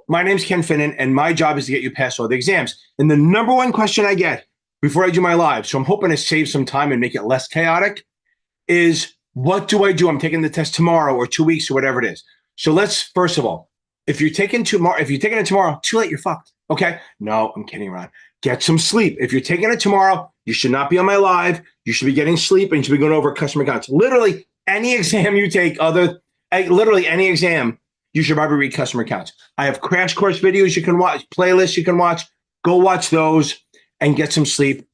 my name's Ken Finnan, and my job is to get you past all the exams. And the number one question I get before I do my live, so I'm hoping to save some time and make it less chaotic, is what do I do? I'm taking the test tomorrow or 2 weeks or whatever it is. So let's, first of all, if you're taking it tomorrow, too late, you're fucked. Okay? No, I'm kidding around. Get some sleep. If you're taking it tomorrow, you should not be on my live. You should be getting sleep and you should be going over customer accounts. Literally any exam you take, literally any exam, you should probably read customer accounts. I have crash course videos you can watch, playlists you can watch. Go watch those and get some sleep.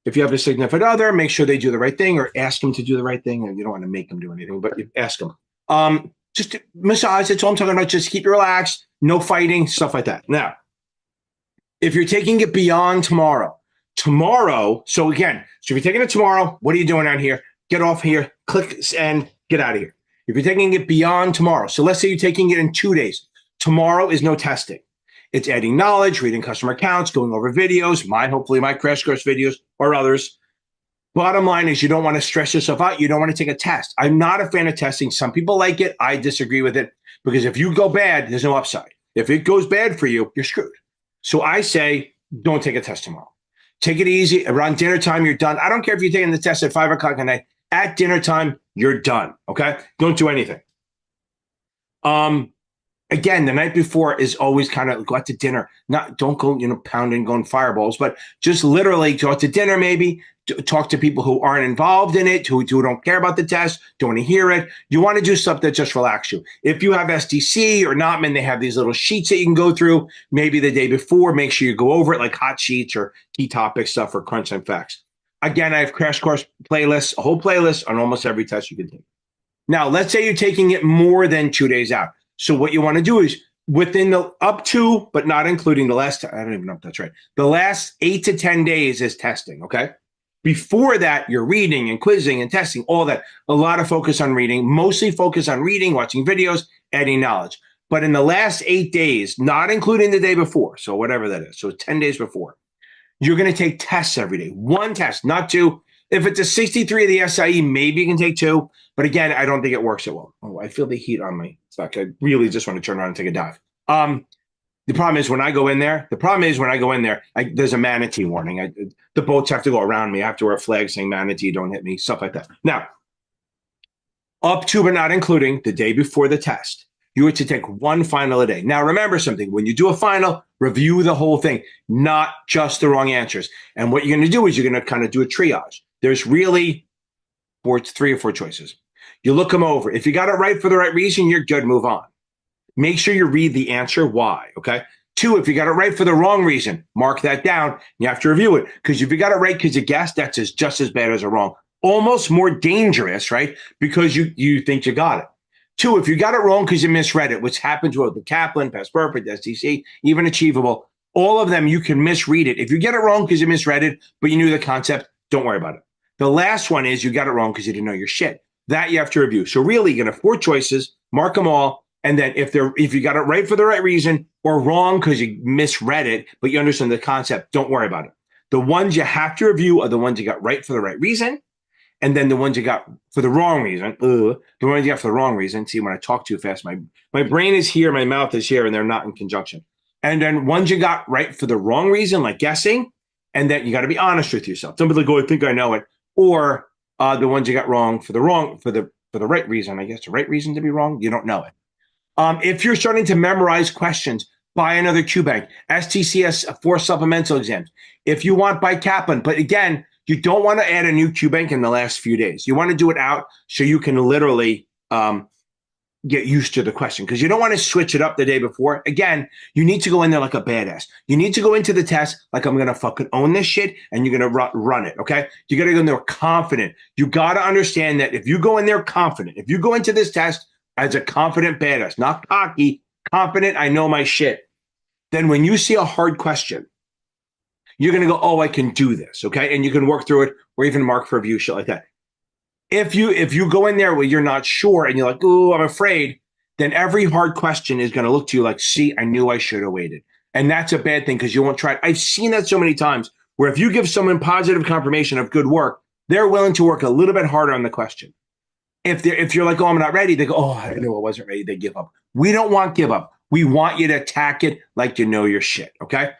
If you have a significant other, make sure they do the right thing or ask them to do the right thing. And you don't want to make them do anything, but you ask them. Just massage, that's all I'm talking about. Just keep it relaxed, no fighting, stuff like that. Now, if you're taking it beyond tomorrow, so if you're taking it tomorrow, what are you doing out here? Get off here, click and get out of here. If you're taking it beyond tomorrow, so let's say you're taking it in 2 days. Tomorrow is no testing. It's adding knowledge, reading customer accounts, going over videos, hopefully my crash course videos or others. Bottom line is you don't want to stress yourself out. You don't want to take a test. I'm not a fan of testing. Some people like it. I disagree with it because if you go bad, there's no upside. If it goes bad for you, you're screwed. So I say, don't take a test tomorrow. Take it easy. Around dinner time, you're done. I don't care if you're taking the test at 5 o'clock at night. At dinner time, you're done. Okay? Don't do anything. Again, the night before is always kind of go out to dinner. Don't go, pounding, going fireballs, but just literally go out to dinner, maybe talk to people who aren't involved in it, who don't care about the test, don't want to hear it. You want to do stuff that just relax you. If you have SDC or Notman, they have these little sheets that you can go through. Maybe the day before, make sure you go over it like hot sheets or key topic stuff or crunch time facts. Again, I have crash course playlists, a whole playlist on almost every test you can take. Now, let's say you're taking it more than 2 days out. So what you want to do is within the up to, but not including the last, I don't even know if that's right. The last 8 to 10 days is testing, okay? Before that, you're reading and quizzing and testing, all that. A lot of focus on reading, mostly focus on reading, watching videos, adding knowledge. But in the last 8 days, not including the day before, so whatever that is, so 10 days before, you're going to take tests every day. One test, not two. If it's a 63 of the SIE, maybe you can take two. But again, I don't think it works so well. Oh, I feel the heat on my back. I really just want to turn around and take a dive. The problem is when I go in there, there's a manatee warning. The boats have to go around me. I have to wear a flag saying manatee, don't hit me, stuff like that. Now, up to but not including the day before the test, you are to take one final a day. Now, remember something. When you do a final, review the whole thing, not just the wrong answers. And what you're going to do is you're going to kind of do a triage. There's really 3 or 4 choices. You look them over. If you got it right for the right reason, you're good. Move on. Make sure you read the answer why, okay? 2, if you got it right for the wrong reason, mark that down. You have to review it because if you got it right because you guessed, that's just as bad as a wrong. Almost more dangerous, right? Because you think you got it. 2, if you got it wrong because you misread it, which happens with the Kaplan, Past Perfect, STC, even Achievable, all of them, you can misread it. If you get it wrong because you misread it, but you knew the concept, don't worry about it. The last one is you got it wrong because you didn't know your shit. That you have to review. So really, you're going to have 4 choices, mark them all, and then if you got it right for the right reason or wrong because you misread it, but you understand the concept, don't worry about it. The ones you have to review are the ones you got right for the right reason, and then the ones you got for the wrong reason. The ones you got for the wrong reason. See, when I talk too fast, my brain is here, my mouth is here, and they're not in conjunction. And then ones you got right for the wrong reason, like guessing, and then you got to be honest with yourself. Don't be like, oh, I think I know it, or the ones you got wrong for the right reason. I guess the right reason to be wrong, you don't know it. If you're starting to memorize questions, buy another QBank. STCS 4 supplemental exams. If you want, buy Kaplan. But again, you don't want to add a new QBank in the last few days. You want to do it out so you can literally get used to the question because you don't want to switch it up the day before. Again, you need to go in there like a badass. You need to go into the test like I'm going to fucking own this shit and you're going to run it, okay? You got to go in there confident. You got to understand that if you go in there confident, if you go into this test as a confident badass, not cocky, confident, I know my shit, then when you see a hard question, you're going to go, oh, I can do this, okay? And you can work through it or even mark for review, shit like that. If you go in there where you're not sure and you're like, oh, I'm afraid, then every hard question is going to look to you like, see, I knew I should have waited. And that's a bad thing because you won't try it. I've seen that so many times where if you give someone positive confirmation of good work, they're willing to work a little bit harder on the question. If you're like, oh, I'm not ready, they go, oh, I knew I wasn't ready. They give up. We don't want give up. We want you to attack it like you know your shit, okay?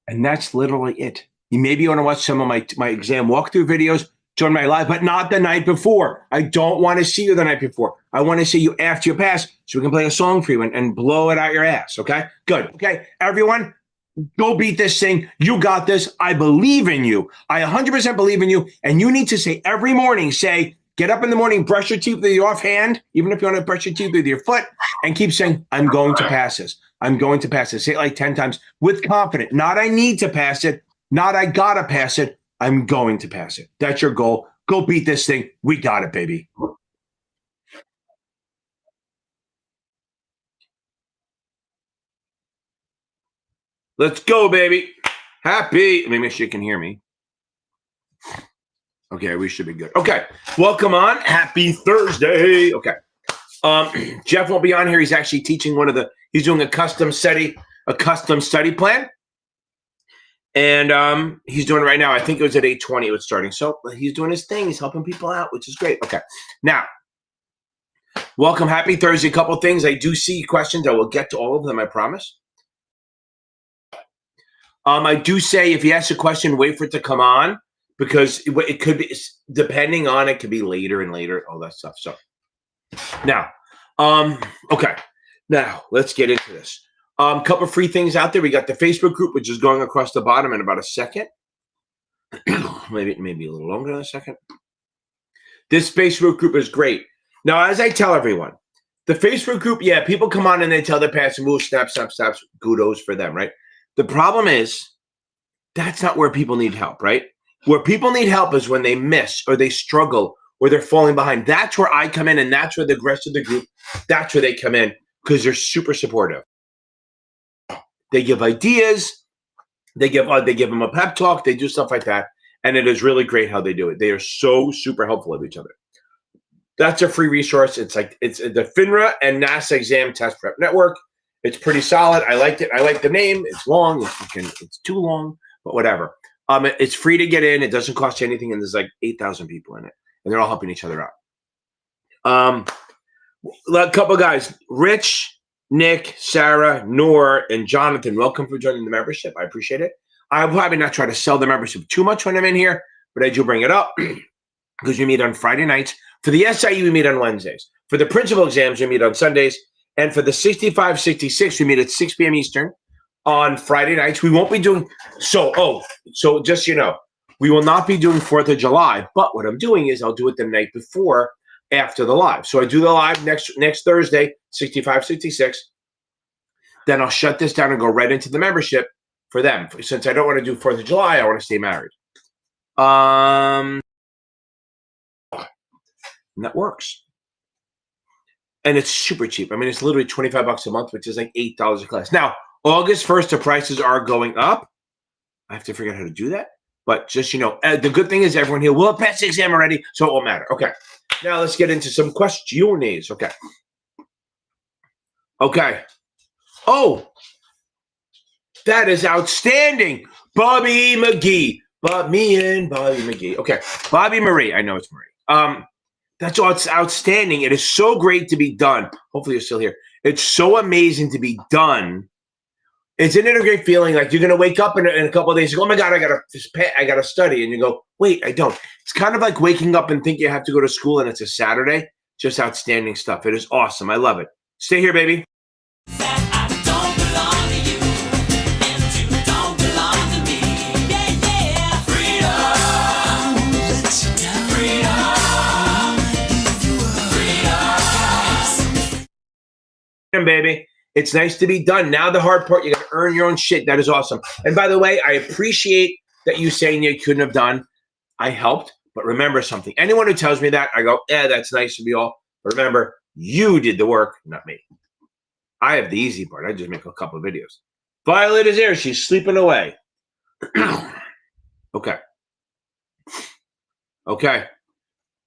And that's literally it. You maybe want to watch some of my exam walkthrough videos during my live, but not the night before. I don't want to see you the night before. I want to see you after you pass so we can play a song for you and blow it out your ass, okay? Good. Okay, everyone, go beat this thing. You got this. I believe in you. I 100% believe in you. And you need to say every morning, get up in the morning, brush your teeth with your offhand, even if you want to brush your teeth with your foot, and keep saying, I'm going to pass this. I'm going to pass it. Say it like 10 times with confidence. Not I need to pass it. Not I gotta pass it. I'm going to pass it. That's your goal. Go beat this thing. We got it, baby. Let's go, baby. Happy. Let me make sure you can hear me. Okay, we should be good. Okay, welcome on. Happy Thursday. Okay. Jeff won't be on here. He's actually teaching he's doing a custom study plan. And he's doing it right now. I think it was at 8:20 it was starting. So he's doing his thing. He's helping people out, which is great. Okay. Now, welcome. Happy Thursday. A couple of things. I do see questions. I will get to all of them, I promise. I do say if you ask a question, wait for it to come on because it could be, depending on it, could be later and later, all that stuff. So now, okay. Now, let's get into this. Couple of free things out there. We got the Facebook group, which is going across the bottom in about a second. maybe a little longer than a second. This Facebook group is great. Now, as I tell everyone, the Facebook group, yeah, people come on and they tell their parents, move, snap, kudos for them, right? The problem is that's not where people need help, right? Where people need help is when they miss or they struggle or they're falling behind. That's where I come in, and that's where the rest of the group, that's where they come in because they're super supportive. They give ideas, they give them a pep talk, they do stuff like that, and it is really great how they do it. They are so super helpful of each other. That's a free resource. It's the FINRA and NASAA Exam Test Prep Network. It's pretty solid. I liked it. I like the name. It's long. It's too long, but whatever. It's free to get in. It doesn't cost you anything, and there's like 8,000 people in it, and they're all helping each other out. A couple of guys, Rich, Nick, Sarah, Noor, and Jonathan, welcome for joining the membership. I appreciate it. I'll probably not try to sell the membership too much when I'm in here, but I do bring it up because we meet on Friday nights. For the SIU, we meet on Wednesdays. For the principal exams, we meet on Sundays. And for the 65, 66, we meet at 6 p.m. Eastern on Friday nights. We won't be doing so just so you know, we will not be doing 4th of July. But what I'm doing is I'll do it the night before after the live. So I do the live next Thursday, 65, 66. Then I'll shut this down and go right into the membership for them. Since I don't want to do 4th of July, I want to stay married. And that works. And it's super cheap. I mean, it's literally $25 a month, which is like $8 a class. Now, August 1st, the prices are going up. I have to figure out how to do that. But just, the good thing is everyone here will have passed the exam already, so it won't matter. Okay. Now let's get into some questions. Okay. Okay. Oh, that is outstanding. Bobby McGee. Me and Bobby McGee. Okay. Bobby Marie. I know it's Marie. That's all. It's outstanding. It is so great to be done. Hopefully you're still here. It's so amazing to be done. Isn't it a great feeling? Like you're going to wake up in a couple of days and go, oh my God, I got to study. And you go, wait, I don't. It's kind of like waking up and think you have to go to school and it's a Saturday. Just outstanding stuff. It is awesome. I love it. Stay here, baby. Baby, it's nice to be done. Now the hard part, you got to earn your own shit. That is awesome. And by the way, I appreciate that you saying you couldn't have done. I helped, but remember something. Anyone who tells me that, I go, that's nice to be all. But remember, you did the work, not me. I have the easy part. I just make a couple of videos. Violet is here. She's sleeping away. Okay. Okay.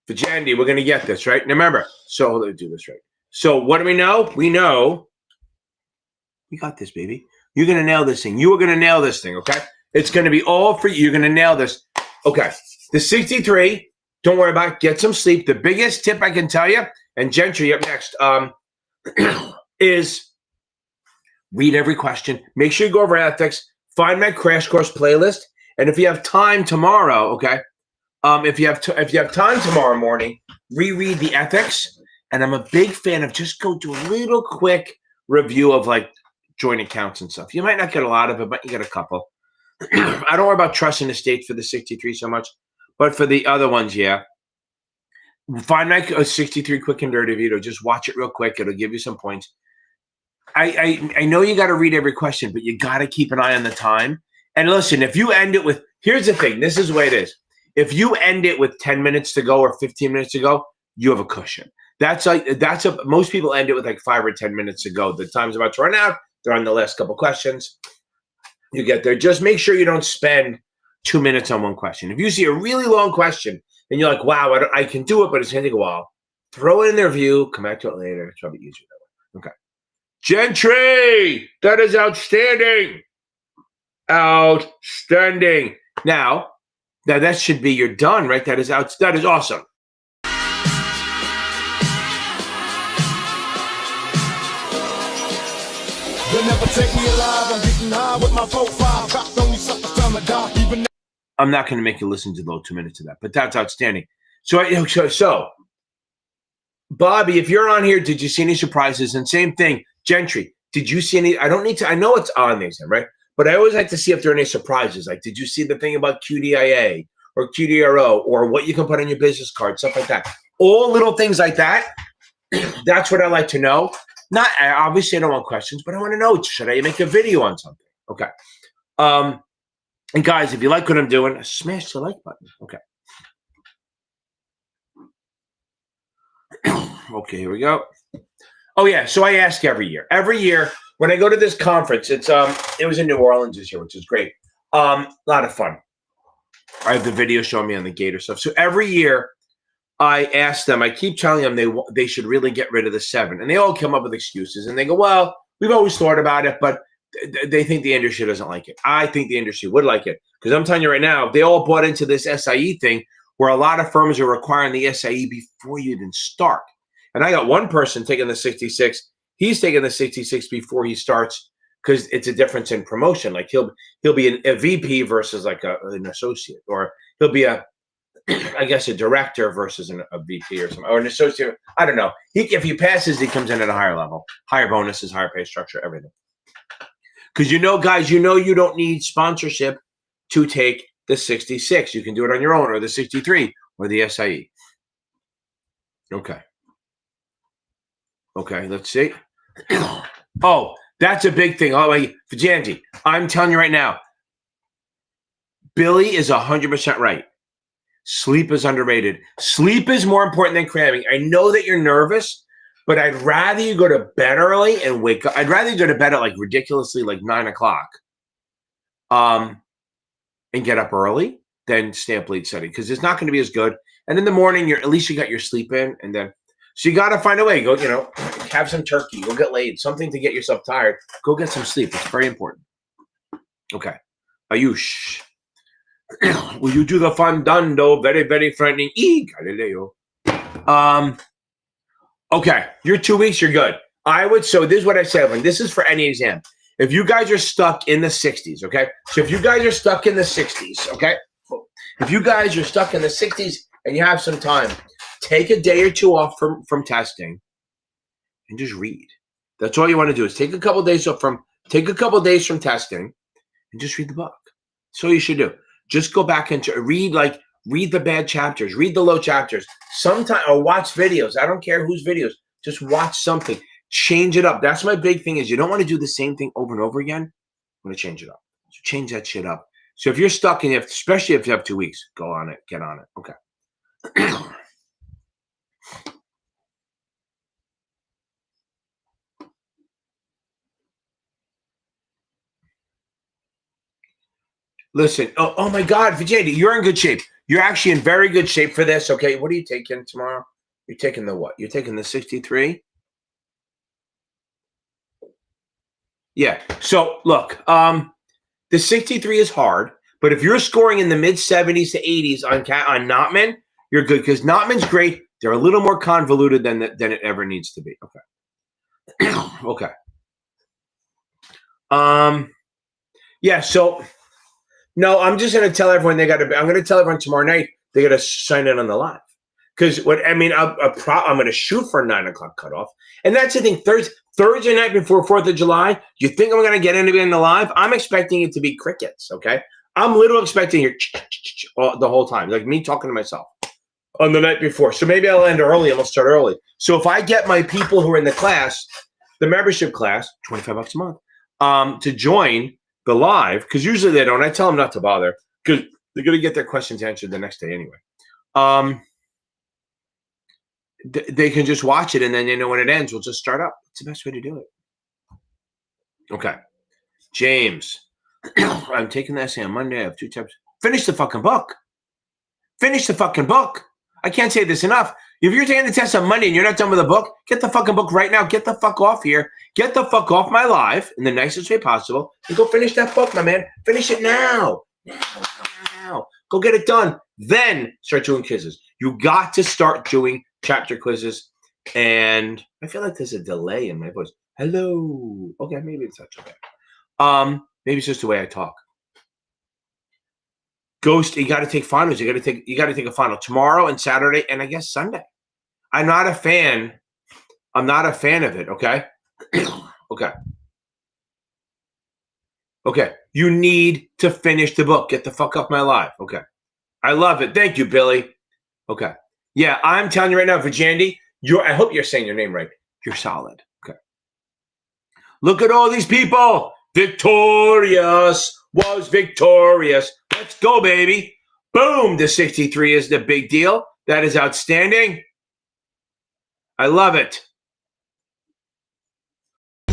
Vajandy, we're going to get this, right? Now remember, so let's do this right. So what do we know? We know we got this, baby. You're going to nail this thing. You are going to nail this thing, okay? It's going to be all for you. You're going to nail this. Okay. The 63, don't worry about it. Get some sleep. The biggest tip I can tell you, and Gentry up next, is read every question. Make sure you go over ethics. Find my crash course playlist. And if you have time tomorrow, okay, if you have time tomorrow morning, reread the ethics. And I'm a big fan of just go do a little quick review of like joint accounts and stuff. You might not get a lot of it, but you get a couple. I don't worry about trust and estates for the 63 so much, but for the other ones, yeah. Find my 63 quick and dirty video. Just watch it real quick. It'll give you some points. I know you got to read every question, but you got to keep an eye on the time. And listen, if you end it with, here's the thing, this is the way it is. If you end it with 10 minutes to go or 15 minutes to go, you have a cushion. Most people end it with like 5 or 10 minutes to go. The time's about to run out. They're on the last couple questions. You get there. Just make sure you don't spend 2 minutes on one question. If you see a really long question and you're like, wow, I can do it, but it's going to take a while, throw it in their view, come back to it later. It's probably easier that way. Okay. Gentry, that is outstanding. Outstanding. Now that should be you're done, right? That is awesome. You'll never take me alive. I'm getting high with my 4-5. Dropped on you suckers time to die. Even I'm not going to make you listen to the 2 minutes of that, but that's outstanding. So, Bobby, if you're on here, did you see any surprises? And same thing, Gentry, did you see any? I know it's on the exam, right? But I always like to see if there are any surprises. Like, did you see the thing about QDIA or QDRO or what you can put on your business card, stuff like that? All little things like that. That's what I like to know. Obviously, I don't want questions, but I want to know, should I make a video on something? Okay. And guys, if you like what I'm doing, smash the like button. Okay. Okay, here we go. Oh yeah, so I ask every year. Every year when I go to this conference, it was in New Orleans this year, which is great. A lot of fun. I have the video showing me on the Gator stuff. So every year I ask them, I keep telling them they should really get rid of the 7. And they all come up with excuses. And they go, well, we've always thought about it, but they think the industry doesn't like it. I think the industry would like it. Because I'm telling you right now, they all bought into this SIE thing where a lot of firms are requiring the SIE before you even start. And I got one person taking the 66. He's taking the 66 before he starts because it's a difference in promotion. Like he'll be a VP versus like an associate, or he'll be a director versus a VP or something, or an associate. I don't know. If he passes, he comes in at a higher level, higher bonuses, higher pay structure, everything. Because guys, you don't need sponsorship to take the 66. You can do it on your own, or the 63, or the SIE. Okay, let's see. Oh, that's a big thing. Oh, Vajanji, I'm telling you right now, Billy is 100% right. Sleep is underrated. Sleep is more important than cramming. I know that you're nervous, but I'd rather you go to bed early and wake up. I'd rather you go to bed at like ridiculously like 9 o'clock and get up early than stay up late study, because it's not going to be as good. And in the morning, at least you got your sleep in, and then so you got to find a way. Go, have some turkey. Go get laid. Something to get yourself tired. Go get some sleep. It's very important. Okay. Ayush. Will you do the fandango? Very, very frightening. Galileo. Okay. You're 2 weeks. You're good. So this is what I said. Like, this is for any exam. If you guys are stuck in the 60s, okay? So if you guys are stuck in the 60s, okay? If you guys are stuck in the 60s and you have some time, take a day or two off from testing and just read. That's all you want to do is take a couple days from testing and just read the book. That's all you should do. Just go back and read the bad chapters, read the low chapters, or watch videos. I don't care whose videos. Just watch something. Change it up. That's my big thing is you don't want to do the same thing over and over again. You want to change it up. So change that shit up. So if you're stuck and especially if you have 2 weeks, go on it. Get on it. Okay. Listen, oh my God, Vijay, you're in good shape. You're actually in very good shape for this. Okay, what are you taking tomorrow? You're taking the what? You're taking the 63? Yeah. So look, the 63 is hard, but if you're scoring in the mid 70s to 80s on Notman, you're good, because Notman's great. They're a little more convoluted than it ever needs to be. Okay. Okay. Yeah, so no, I'm just going to tell everyone I'm going to tell everyone tomorrow night they got to sign in on the live. Because I'm going to shoot for a 9 o'clock cutoff. And that's the thing. Thursday night before 4th of July, you think I'm going to get anybody in the live? I'm expecting it to be crickets, okay? I'm literally expecting it the whole time, like me talking to myself on the night before. So maybe I'll end early and we'll start early. So if I get my people who are in the class, the membership class, $25 a month, to join the live, because usually they don't. I tell them not to bother because they're going to get their questions answered the next day anyway. They can just watch it, and then when it ends, we'll just start up. It's the best way to do it. Okay. James, I'm taking the essay on Monday. I have 2 tips. Finish the fucking book. Finish the fucking book. I can't say this enough. If you're taking the test on Monday and you're not done with the book, get the fucking book right now. Get the fuck off here. Get the fuck off my live in the nicest way possible and go finish that book, my man. Finish it now. Now. Go get it done. Then start doing quizzes. You got to start doing chapter quizzes. And I feel like there's a delay in my voice. Hello. Okay, maybe it's not so bad. Maybe it's just the way I talk. Ghost, you got to take finals. You got to take a final tomorrow and Saturday and I guess Sunday. I'm not a fan of it. Okay. Okay. You need to finish the book. Get the fuck off my live. Okay. I love it. Thank you, Billy. Okay. Yeah, I'm telling you right now, Vijandy, I hope you're saying your name right. You're solid. Okay. Look at all these people. Victorious was victorious. Let's go, baby. Boom. The 63 is the big deal. That is outstanding. I love it.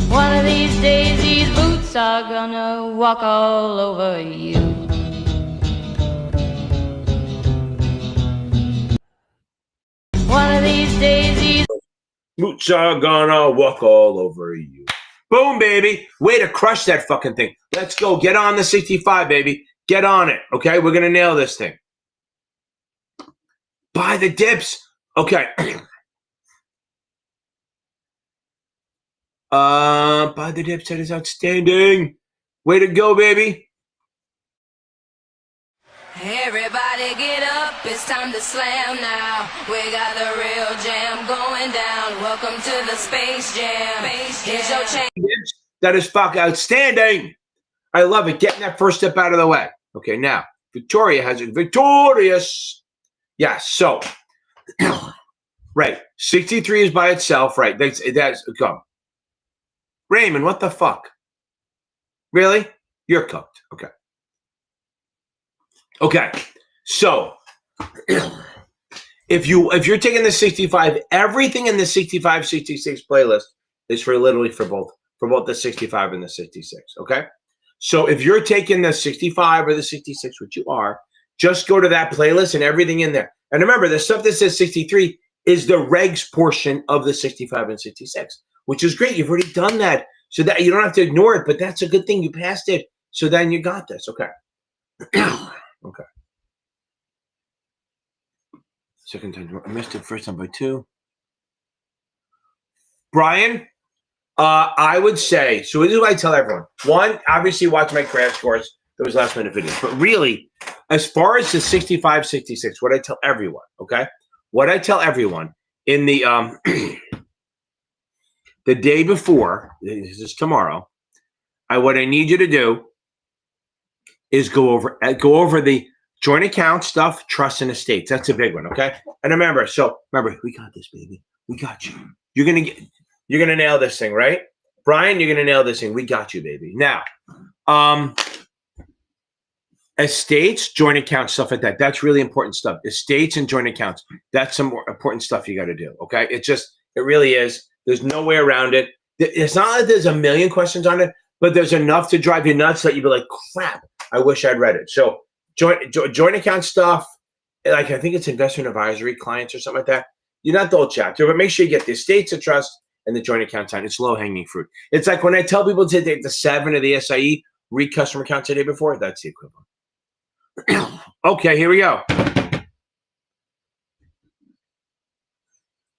One of these days, these boots are gonna walk all over you. One of these days, these boots are gonna walk all over you. Boom, baby. Way to crush that fucking thing. Let's go. Get on the 65, baby. Get on it. Okay, we're gonna nail this thing. Buy the dips. Okay. Buy the dips. That is outstanding. Way to go, baby. Everybody get up, it's time to slam now. We got the real jam going down. Welcome to the Space Jam. Here's your chance. That is fucking outstanding. I love it. Getting that first step out of the way. Okay, now, Victoria has it. Victorious. Yeah, so, right. 63 is by itself, right. That's come. Raymond, what the fuck? Really? You're cooked. Okay. Okay, so if you're taking the 65, everything in the 65, 66 playlist is for both the 65 and the 66. Okay, so if you're taking the 65 or the 66, which you are, just go to that playlist and everything in there. And remember, the stuff that says 63 is the regs portion of the 65 and 66, which is great. You've already done that, so that you don't have to ignore it. But that's a good thing. You passed it, so then you got this. Okay. Okay. Second time. I missed it first time by 2. Brian, I would say, so this is what I tell everyone. 1, obviously watch my crash course. Those last minute videos. But really, as far as the 65, 66, what I tell everyone, okay? What I tell everyone in the the day before, this is tomorrow, what I need you to do is go over the joint account stuff, trust and estates. That's a big one, okay? And remember, we got this, baby. We got you. You're gonna nail this thing, right? Brian, you're gonna nail this thing. We got you, baby. Now, estates, joint account, stuff like that. That's really important stuff. Estates and joint accounts. That's some more important stuff you got to do, okay? It really is. There's no way around it. It's not like there's a million questions on it, but there's enough to drive you nuts that you'd be like, crap, I wish I'd read it. So joint account stuff, like I think it's investment advisory clients or something like that. You're not the whole chapter, but make sure you get the estates of trust and the joint account time. It's low-hanging fruit. It's like when I tell people to take the 7 of the SIE, read customer accounts the day before, that's the equivalent. Okay, here we go.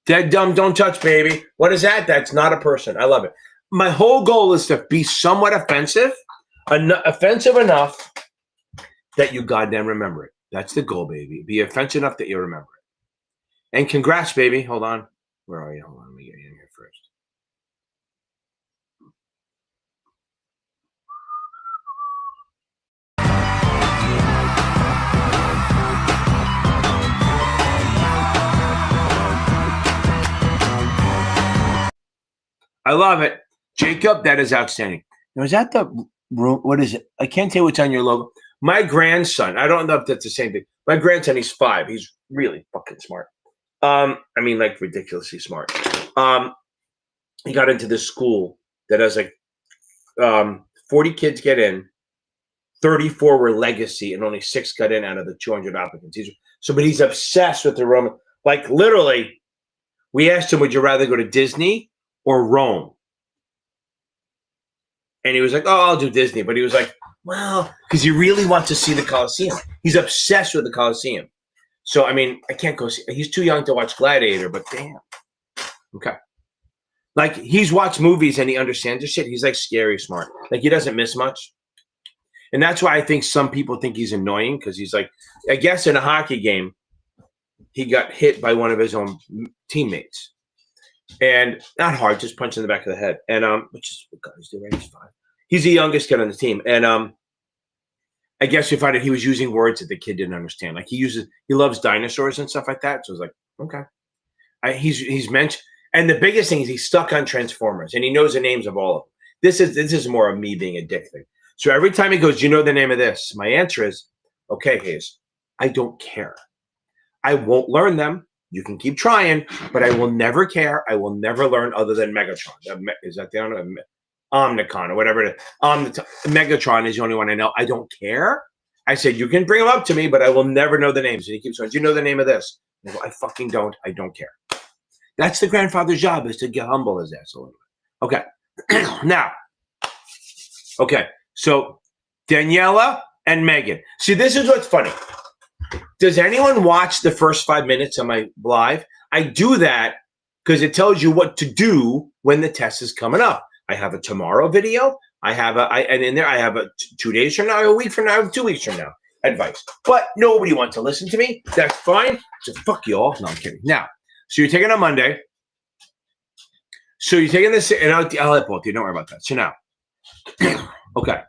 Dead, dumb, don't touch, baby. What is that? That's not a person. I love it. My whole goal is to be somewhat offensive enough that you goddamn remember it. That's the goal, baby. Be offensive enough that you remember it. And congrats, baby. Hold on. Where are you? Hold on. Let me get you in here first. I love it. Jacob, that is outstanding. Now, is that the room? What is it? I can't tell what's on your logo. My grandson, I don't know if that's the same thing. My grandson, he's 5. He's really fucking smart. I mean, like ridiculously smart. He got into this school that has like 40 kids get in, 34 were legacy, and only 6 got in out of the 200 applicants. But he's obsessed with the Roman. Like literally, we asked him, would you rather go to Disney or Rome? And he was like, oh, I'll do Disney. But he was like, well, because he really wants to see the Colosseum. He's obsessed with the Colosseum. So, I mean, I can't go see. He's too young to watch Gladiator, but damn. Okay. Like, he's watched movies and he understands the shit. He's like scary smart. Like, he doesn't miss much. And that's why I think some people think he's annoying, because he's like, I guess in a hockey game, he got hit by one of his own teammates. And not hard, just punch in the back of the head. And which is what guys do, right? He's 5. He's the youngest kid on the team. And I guess we found out he was using words that the kid didn't understand. Like he loves dinosaurs and stuff like that. So I was like, okay. He's mentioned, and the biggest thing is he's stuck on Transformers and he knows the names of all of them. This is more of me being a dick thing. So every time he goes, do you know the name of this? My answer is, okay, Hayes, I don't care. I won't learn them. You can keep trying, but I will never care. I will never learn other than Megatron. Is that the Omnicon or whatever it is? Megatron is the only one I know. I don't care. I said, you can bring them up to me, but I will never know the names. And he keeps going, do you know the name of this? I go, I fucking don't. I don't care. That's the grandfather's job, is to get humble his ass a little bit. Okay. Now, okay. So Daniela and Megan. See, this is what's funny. Does anyone watch the first 5 minutes of my live? I do that because it tells you what to do when the test is coming up. I have a tomorrow video. And in there I have a 2 days from now, a week from now, 2 weeks from now advice. But nobody wants to listen to me. That's fine. So fuck you all. No, I'm kidding. Now, so you're taking on Monday. So you're taking this, and I'll let both of you. Don't worry about that. So now, okay.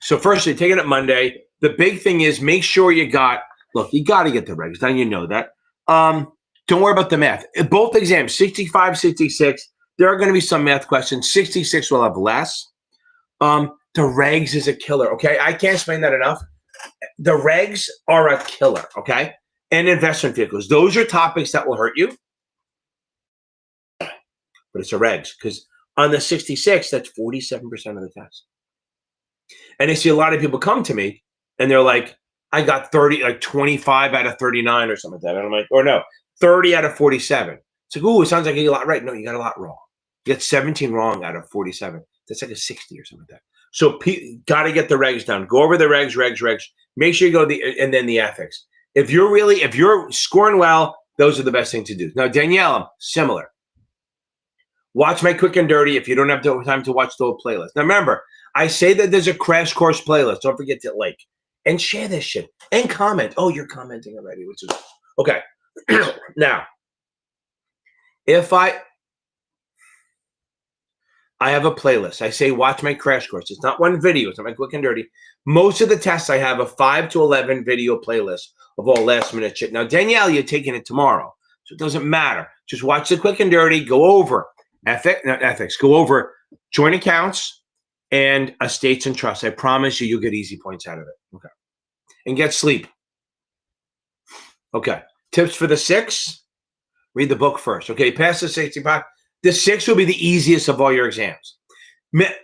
So first, you're taking it Monday. The big thing is make sure you got to get the regs done. You know that. Don't worry about the math. Both exams, 65, 66, there are going to be some math questions. 66 will have less. The regs is a killer, okay? I can't explain that enough. The regs are a killer, okay? And investment vehicles. Those are topics that will hurt you. But it's a regs, because on the 66, that's 47% of the test. And I see a lot of people come to me and they're like, I got 25 out of 39 or something like that. And I'm like, or no, 30 out of 47. It's like, ooh, it sounds like you got a lot right. No, you got a lot wrong. You got 17 wrong out of 47. That's like a 60 or something like that. So got to get the regs done. Go over the regs. Make sure you go and then the ethics. If you're scoring well, those are the best thing to do. Now, Daniela, similar. Watch my quick and dirty if you don't have time to watch the whole playlist. Now, remember, I say that there's a crash course playlist. Don't forget to like and share this shit and comment. Oh, you're commenting already, which is okay. Now, if I have a playlist, I say watch my crash course. It's not one video. It's not my quick and dirty. Most of the tests I have a 5 to 11 video playlist of all last minute shit. Now, Danielle, you're taking it tomorrow, so it doesn't matter. Just watch the quick and dirty. Go over ethics. Go over joint accounts and estates and trusts. I promise you'll get easy points out of it. Okay. And get sleep. Okay. Tips for the 6. Read the book first. Okay. Pass the 65. The 6 will be the easiest of all your exams.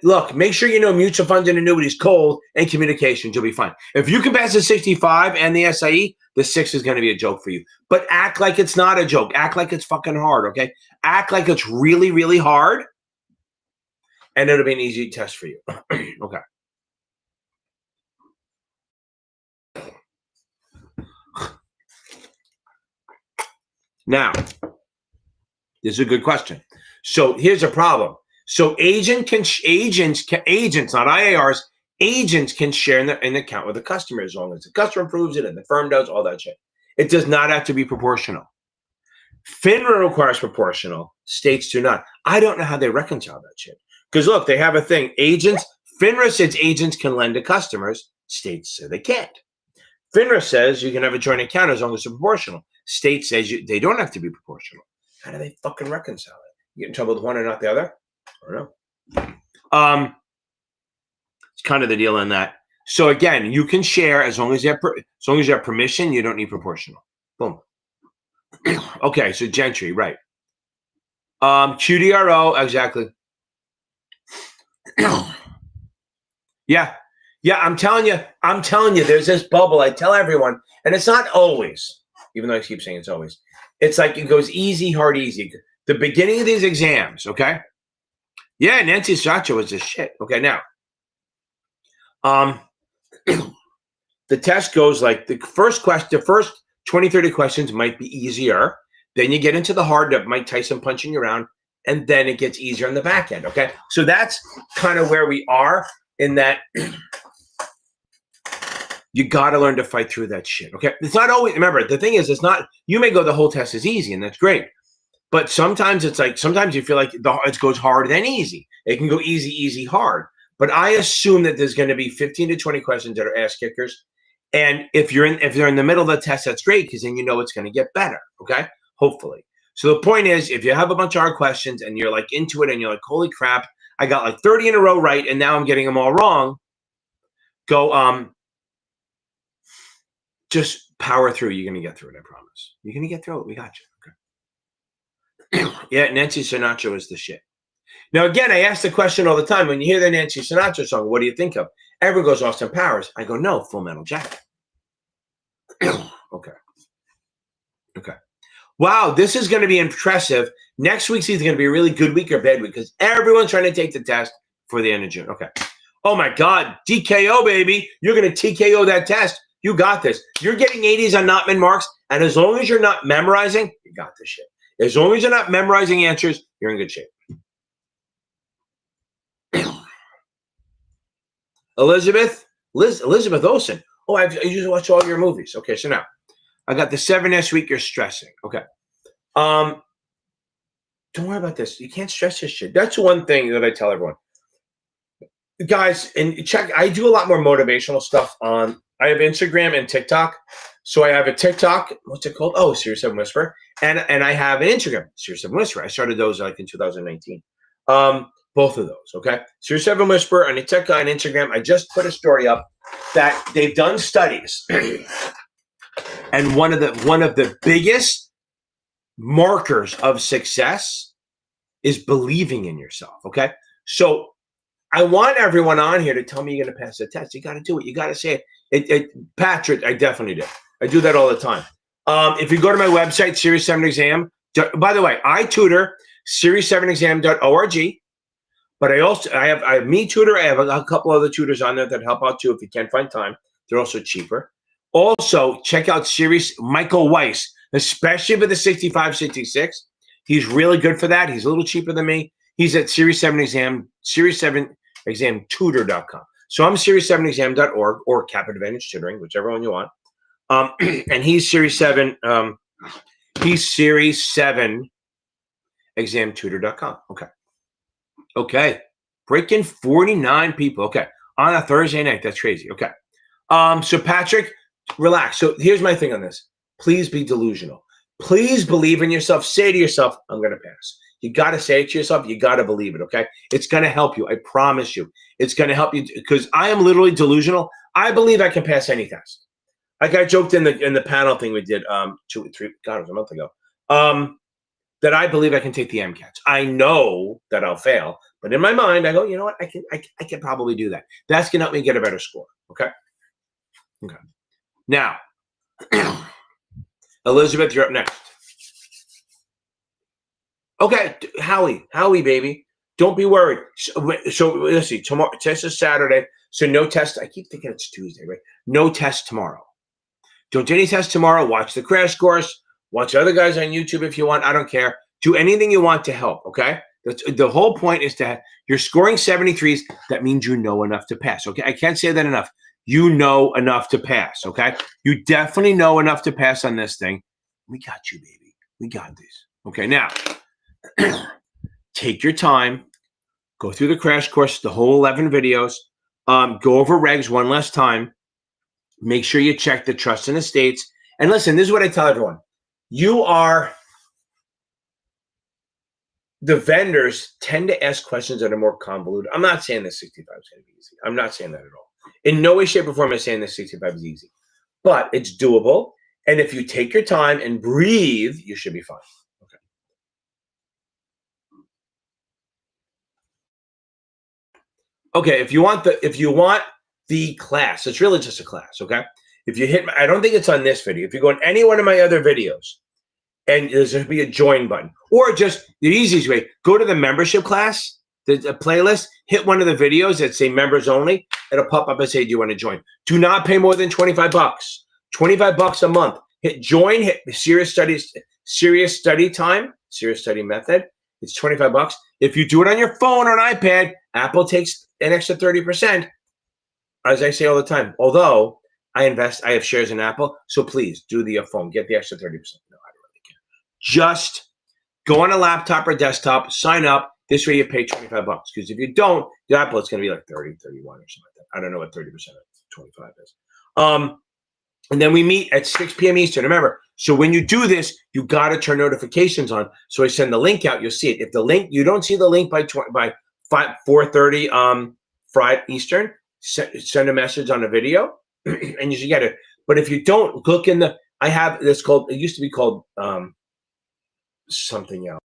Look, make sure you know mutual funds and annuities, cold, and communications. You'll be fine. If you can pass the 65 and the SIE, the 6 is going to be a joke for you. But act like it's not a joke. Act like it's fucking hard, okay? Act like it's really, really hard, and it'll be an easy test for you. Okay. Now, this is a good question. So here's a problem. So agents, not IARs, agents can share in the account with the customer as long as the customer approves it and the firm does all that shit. It does not have to be proportional. FINRA requires proportional. States do not. I don't know how they reconcile that shit. Because look, they have a thing. Agents, FINRA says agents can lend to customers. States say they can't. FINRA says you can have a joint account as long as it's proportional. State says they don't have to be proportional. How do they fucking reconcile it? You get in trouble with one and not the other? I don't know. It's kind of the deal on that. So again, you can share as long as you have permission. You don't need proportional. Boom. Okay, so Gentry, right? QDRO, exactly. Yeah. I'm telling you. There's this bubble. I tell everyone, and it's not always, even though I keep saying it's always. It's like it goes easy, hard, easy. The beginning of these exams, okay? Yeah, Nancy Sacha was this shit. Okay, now, the test goes like the first 20, 30 questions might be easier. Then you get into the hard that Mike Tyson punching you around, and then it gets easier on the back end, okay? So that's kind of where we are in that you got to learn to fight through that shit, okay? It's not always, remember, the thing is, it's not, you may go the whole test is easy, and that's great. But sometimes it's like, sometimes you feel like it goes hard then easy. It can go easy, easy, hard. But I assume that there's going to be 15 to 20 questions that are ass kickers. And if they're in the middle of the test, that's great, because then you know it's going to get better, okay? Hopefully. So the point is, if you have a bunch of hard questions and you're like into it and you're like, holy crap, I got like 30 in a row right, and now I'm getting them all wrong, go, just power through. You're going to get through it, I promise. You're going to get through it. We got you. Okay. Yeah, Nancy Sinatra is the shit. Now, again, I ask the question all the time. When you hear the Nancy Sinatra song, what do you think of? Everyone goes, Austin Powers. I go, no, Full Metal Jacket. Okay. Wow, this is going to be impressive. Next week's either going to be a really good week or bad week because everyone's trying to take the test for the end of June. Okay. Oh, my God. DKO, baby. You're going to TKO that test. You got this. You're getting 80s on Notman marks, and as long as you're not memorizing, you got this shit. As long as you're not memorizing answers, you're in good shape. Elizabeth Olsen. Oh, I usually watch all your movies. Okay, so now I got the 7S week. You're stressing. Okay. Don't worry about this. You can't stress this shit. That's one thing that I tell everyone. Guys, and check, I do a lot more motivational stuff on, I have Instagram and TikTok. So I have a TikTok, what's it called? Oh, Series 7 Whisper. And I have an Instagram, Series 7 Whisper. I started those like in 2019. Both of those, okay? Series 7 Whisper on TikTok and Instagram. I just put a story up that they've done studies. And one of the biggest markers of success is believing in yourself, okay? So I want everyone on here to tell me you're going to pass the test. You got to do it. You got to say it. Patrick, I definitely do. I do that all the time. If you go to my website, Series 7 Exam, by the way, I tutor series7exam.org, but I have me tutor. I have a couple other tutors on there that help out too if you can't find time. They're also cheaper. Also, check out Michael Weiss, especially for the 65, 66. He's really good for that. He's a little cheaper than me. He's at Series 7 Exam, series7examtutor.com. So I'm series7exam.org or Kaplan Advantage Tutoring, whichever one you want. And he's Series 7. He's Series 7 examtutor.com. Okay. Breaking 49 people. Okay. On a Thursday night. That's crazy. Okay. So Patrick, relax. So here's my thing on this. Please be delusional. Please believe in yourself. Say to yourself, I'm going to pass. You got to say it to yourself. You got to believe it, okay? It's going to help you. I promise you. It's going to help you because I am literally delusional. I believe I can pass any test. Like I joked in the panel thing we did it was a month ago, that I believe I can take the MCATs. I know that I'll fail, but in my mind, I go, you know what? I can probably do that. That's going to help me get a better score, okay? Okay. Now, Elizabeth, you're up next. Okay, Howie, baby, don't be worried. So let's see, tomorrow, test is Saturday, so no test. I keep thinking it's Tuesday, right? No test tomorrow. Don't do any test tomorrow. Watch the crash course. Watch other guys on YouTube if you want. I don't care. Do anything you want to help, okay? The whole point is that you're scoring 73s. That means you know enough to pass, okay? I can't say that enough. You know enough to pass, okay? You definitely know enough to pass on this thing. We got you, baby. We got this. Okay, now, take your time. Go through the crash course, the whole 11 videos. Go over regs one last time. Make sure you check the trust and estates. And listen, this is what I tell everyone. The vendors tend to ask questions that are more convoluted. I'm not saying this 65 is going to be easy. I'm not saying that at all. In no way, shape, or form am I saying this 65 is easy. But it's doable. And if you take your time and breathe, you should be fine. Okay. Okay, if you want the class, it's really just a class, okay? If you hit I don't think it's on this video. If you go in any one of my other videos, and there's going to be a join button, or just the easiest way, go to the membership class, the playlist, hit one of the videos that say members only. It'll pop up and say, do you want to join? Do not pay more than $25. $25 a month. Hit join, hit serious study time, serious study method. It's $25. If you do it on your phone or an iPad, Apple takes an extra 30%. As I say all the time, although I have shares in Apple, so please do the phone, get the extra 30%. No, I don't really care. Just go on a laptop or desktop, sign up. This way you pay $25. Because if you don't, the Apple, it's going to be like 30, 31 or something like that. I don't know what 30% of 25 is. And then we meet at 6 p.m. Eastern. Remember, so when you do this, you got to turn notifications on. So I send the link out, you'll see it. If you don't see the link by 4:30 Friday Eastern, send a message on a video and you should get it. But if you don't, look in the, it used to be called something else.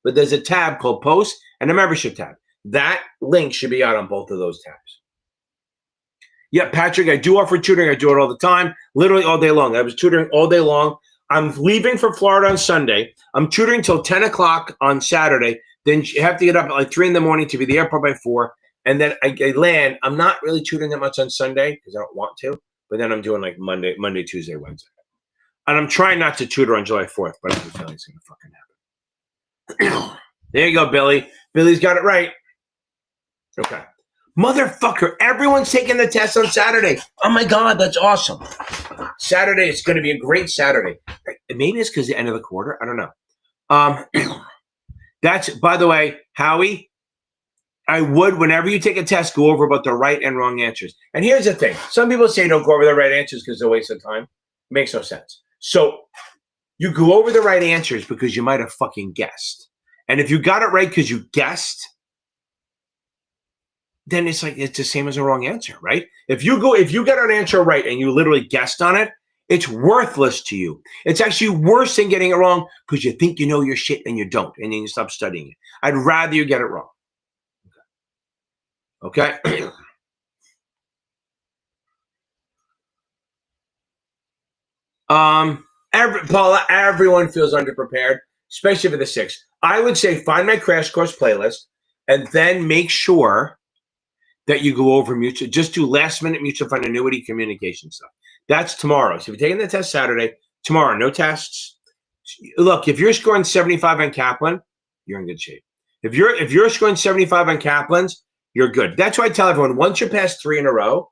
But there's a tab called Post and a Membership tab. That link should be out on both of those tabs. Yeah, Patrick, I do offer tutoring. I do it all the time, literally all day long. I was tutoring all day long. I'm leaving for Florida on Sunday. I'm tutoring till 10 o'clock on Saturday. Then you have to get up at like 3 in the morning to be at the airport by 4. And then I land. I'm not really tutoring that much on Sunday because I don't want to. But then I'm doing like Monday, Tuesday, Wednesday. And I'm trying not to tutor on July 4th, but I have a feeling it's going to fucking happen. There you go, Billy. Billy's got it right. Okay. Motherfucker, everyone's taking the test on Saturday. Oh my God, that's awesome. Saturday, it's going to be a great Saturday. Maybe it's because the end of the quarter. I don't know. That's, by the way, Howie, I would, whenever you take a test, go over about the right and wrong answers. And here's the thing. Some people say don't go over the right answers because it's a waste of time. It makes no sense. So you go over the right answers because you might have fucking guessed. And if you got it right because you guessed, then it's like it's the same as a wrong answer, right? If you get an answer right and you literally guessed on it, it's worthless to you. It's actually worse than getting it wrong because you think you know your shit and you don't, and then you stop studying it. I'd rather you get it wrong. Okay. Paula, everyone feels underprepared, especially for the 6. I would say find my crash course playlist and then make sure that you go over mutual, just do last minute mutual fund annuity communication stuff. That's tomorrow. So if you're taking the test Saturday, tomorrow, no tests. Look, if you're scoring 75 on Kaplan, you're in good shape. If you're scoring 75 on Kaplan's, you're good. That's why I tell everyone, once you pass 3 in a row,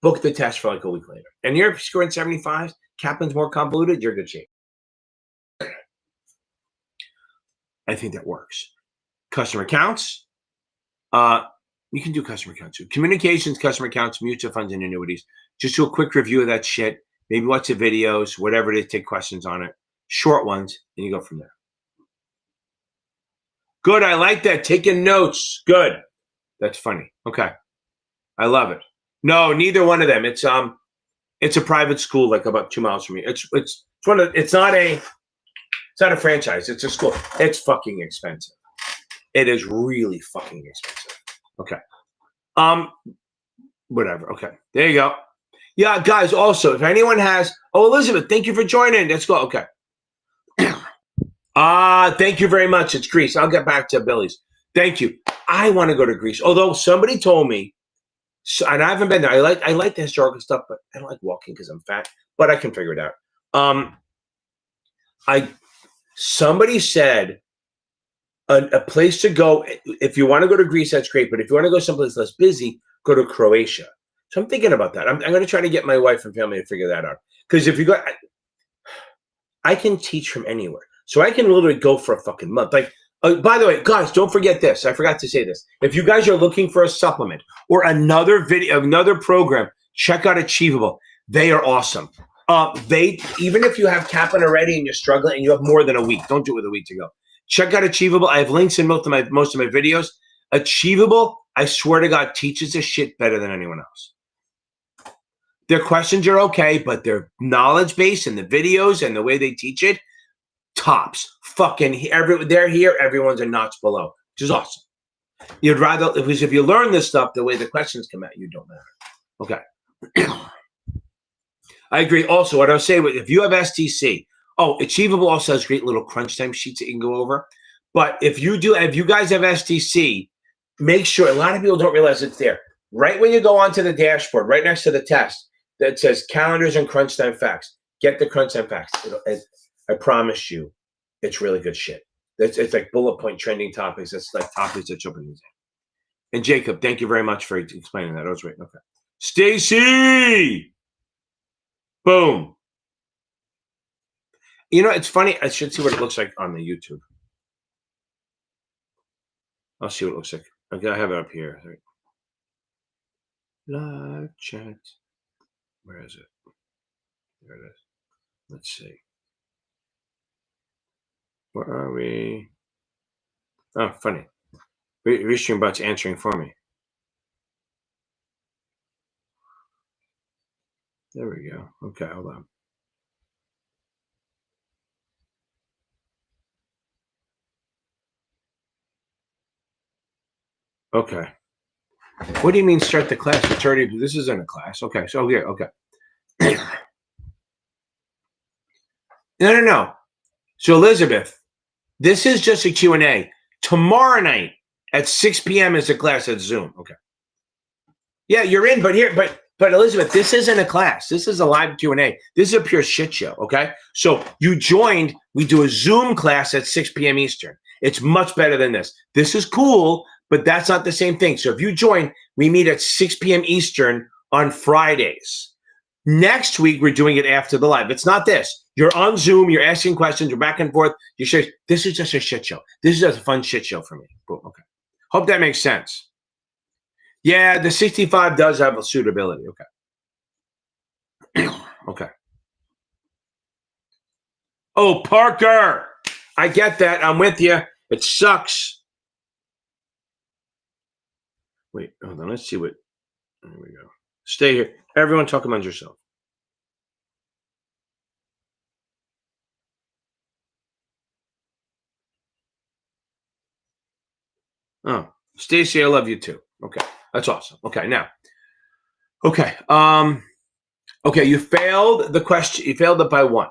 book the test for like a week later. And you're scoring 75, Kaplan's more convoluted, you're in good shape. I think that works. Customer accounts. You can do customer accounts too. Communications, customer accounts, mutual funds, and annuities. Just do a quick review of that shit. Maybe watch the videos, whatever it is, take questions on it. Short ones, and you go from there. Good, I like that. Taking notes. Good. That's funny. Okay. I love it. No, neither one of them. It's a private school, like about 2 miles from me. It's not a franchise. It's a school. It's fucking expensive. It is really fucking expensive. Okay. Whatever. Okay. There you go. Yeah, guys, also, if anyone has, Elizabeth, thank you for joining. Let's go. Okay. Thank you very much. It's Greece. I'll get back to Billy's. Thank you. I want to go to Greece. Although somebody told me, and I haven't been there. I like the historical stuff, but I don't like walking because I'm fat, but I can figure it out. Somebody said a place to go, if you want to go to Greece, that's great. But if you want to go someplace less busy, go to Croatia. So I'm thinking about that. I'm going to try to get my wife and family to figure that out. Because if you go, I can teach from anywhere. So I can literally go for a fucking month. Like, by the way, guys, don't forget this. I forgot to say this. If you guys are looking for a supplement or another video, another program, check out Achievable. They are awesome. Even if you have Kaplan already and you're struggling and you have more than a week, don't do it with a week to go. Check out Achievable. I have links in most of my videos. Achievable, I swear to God, teaches this shit better than anyone else. Their questions are okay, but their knowledge base and the videos and the way they teach it, tops. Fucking they're here, everyone's a notch below, which is awesome. You'd rather, because if you learn this stuff, the way the questions come at you don't matter. Okay. I agree. Also, what I was saying, if you have STC, Achievable also has great little crunch time sheets that you can go over. But if you guys have STC, make sure, a lot of people don't realize it's there. Right when you go onto the dashboard, right next to the test, that says calendars and crunch time facts. Get the crunch time facts. I promise you, it's really good shit. It's like bullet point trending topics. It's like topics that you'll be using. And Jacob, thank you very much for explaining that. That was right. Okay. Stacy! Boom. You know, it's funny. I should see what it looks like on the YouTube. I'll see what it looks like. Okay, I have it up here. Live chat. Where is it? There it is. Let's see. Where are we? Oh, funny. Restream bot's answering for me. There we go. Okay, hold on. Okay. What do you mean start the class? It's already, this isn't a class. Okay, so here, okay. No. So Elizabeth, this is just a Q&A. Tomorrow night at 6 p.m. is a class at Zoom. Okay. Yeah, you're in, but Elizabeth, this isn't a class. This is a live Q&A. This is a pure shit show, okay? So you joined, we do a Zoom class at 6 p.m. Eastern. It's much better than this. This is cool, but that's not the same thing. So if you join, we meet at 6 p.m. Eastern on Fridays. Next week, we're doing it after the live. It's not this. You're on Zoom, you're asking questions, you're back and forth. You share. This is just a shit show. This is just a fun shit show for me. Cool. Okay. Hope that makes sense. Yeah, the 65 does have a suitability. Okay. Okay. Oh, Parker. I get that. I'm with you. It sucks. Wait, hold on. Let's see what. There we go. Stay here. Everyone talk amongst yourself. Oh, Stacy, I love you too. Okay. That's awesome. Okay, now. Okay. Okay, you failed the question. You failed it by one.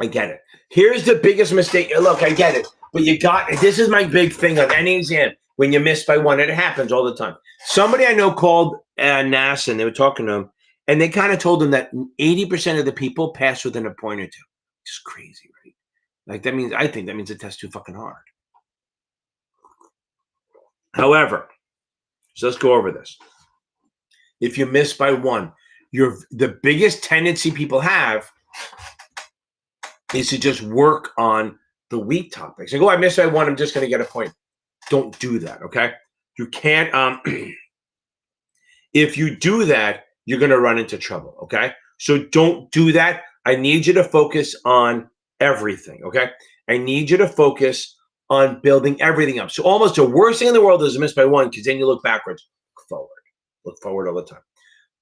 I get it. Here's the biggest mistake. Look, I get it. But you got it. This is my big thing on any exam. When you miss by one, it happens all the time. Somebody I know called NASAA, and they were talking to him, and they kind of told him that 80% of the people pass within a point or two. It's crazy, right? Like that means, I think that means the test's too fucking hard. However, so let's go over this. If you miss by one, the biggest tendency people have is to just work on the weak topics. Like, oh, I missed by one, I'm just going to get a point. Don't do that, okay? You can't, if you do that, you're going to run into trouble, okay? So don't do that. I need you to focus on everything, okay? I need you to focus on building everything up. So almost the worst thing in the world is to miss by one, because then you look backwards. Look forward. Look forward all the time.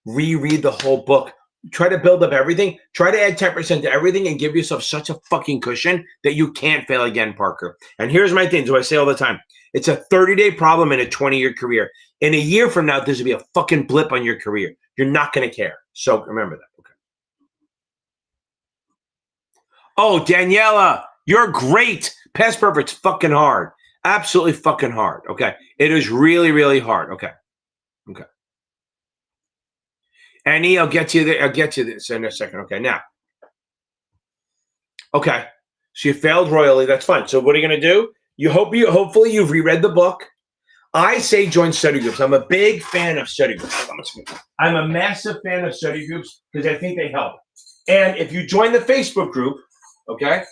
Reread the whole book. Try to build up everything. Try to add 10% to everything and give yourself such a fucking cushion that you can't fail again, Parker. And here's my thing, so I say all the time. It's a 30-day problem in a 20-year career. In a year from now, there's going to be a fucking blip on your career. You're not going to care. So remember that. Okay. Oh, Daniela, you're great. Past perfect's fucking hard. Absolutely fucking hard. Okay. It is really, really hard. Okay. Okay. Annie, I'll get to you there. I'll get to this in a second. Okay. Now. Okay. So you failed royally. That's fine. So what are you going to do? Hopefully you've reread the book. I say join study groups. I'm a big fan of study groups. I'm a massive fan of study groups because I think they help. And if you join the Facebook group, okay?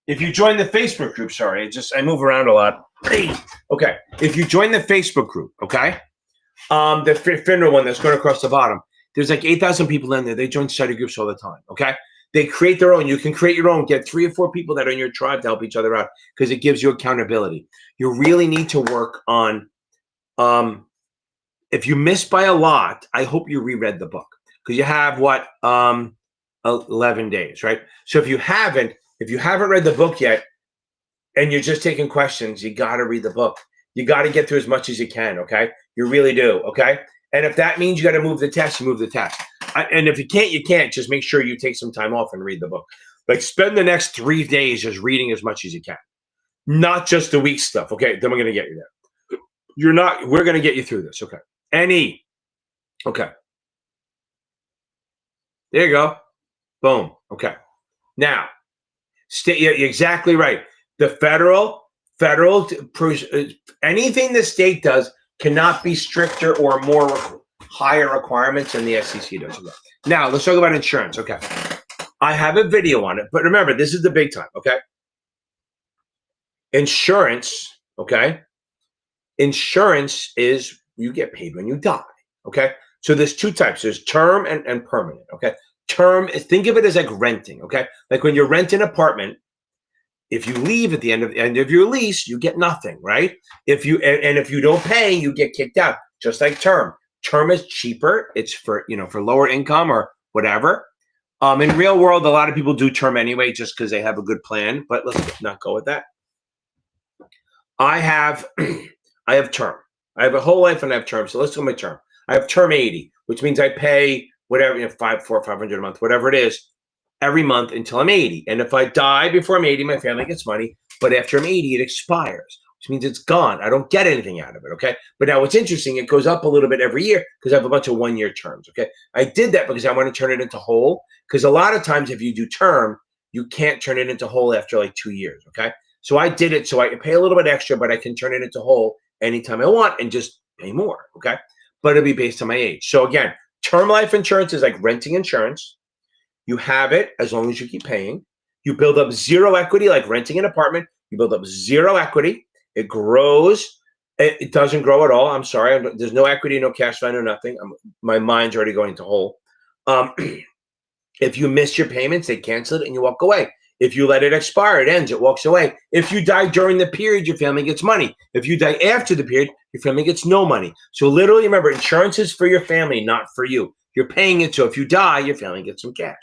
If you join the Facebook group, sorry, I move around a lot. Okay. If you join the Facebook group, okay? The FINRA one that's going across the bottom, there's like 8,000 people in there. They join study groups all the time, okay? They create their own. You can create your own. Get 3 or 4 people that are in your tribe to help each other out because it gives you accountability. You really need to work on, if you miss by a lot, I hope you reread the book because you have 11 days, right? So if you haven't read the book yet and you're just taking questions, you got to read the book. You got to get through as much as you can, okay? You really do, okay? And if that means you got to move the test, you move the test. And if you can't, you can't. Just make sure you take some time off and read the book. Like spend the next 3 days just reading as much as you can. Not just the week stuff, okay? Then we're going to get you there. We're going to get you through this, okay? NE, okay. There you go. Boom, okay. Now, you're exactly right. The federal, anything the state does cannot be stricter or more higher requirements than the SEC does. Now, let's talk about insurance, okay? I have a video on it, but remember, this is the big time, okay? Insurance, okay? Insurance is you get paid when you die, okay? So there's 2 types. There's term and permanent, okay? Term, think of it as like renting, okay? Like when you rent an apartment, if you leave at the end of your lease, you get nothing, right? If you don't pay, you get kicked out, just like term. Term is cheaper. It's for lower income or whatever. In real world, a lot of people do term anyway, just because they have a good plan. But let's not go with that. I have term. I have a whole life and I have term. So let's go with my term. I have term 80, which means I pay whatever, $400 or $500 a month, whatever it is, every month until I'm 80. And if I die before I'm 80, my family gets money. But after I'm 80, it expires, which means it's gone. I don't get anything out of it, okay? But now what's interesting, it goes up a little bit every year because I have a bunch of 1-year terms, okay? I did that because I want to turn it into whole, because a lot of times if you do term, you can't turn it into whole after like 2 years, okay? So I did it so I can pay a little bit extra, but I can turn it into whole anytime I want and just pay more, okay? But it'll be based on my age. So again, term life insurance is like renting insurance. You have it as long as you keep paying. You build up 0 equity, like renting an apartment. You build up 0 equity. It grows. It doesn't grow at all. I'm sorry. There's no equity, no cash value, no nothing. My mind's already going to whole. If you miss your payments, they cancel it and you walk away. If you let it expire, it ends. It walks away. If you die during the period, your family gets money. If you die after the period, your family gets no money. So literally, remember, insurance is for your family, not for you. You're paying it, so if you die, your family gets some cash,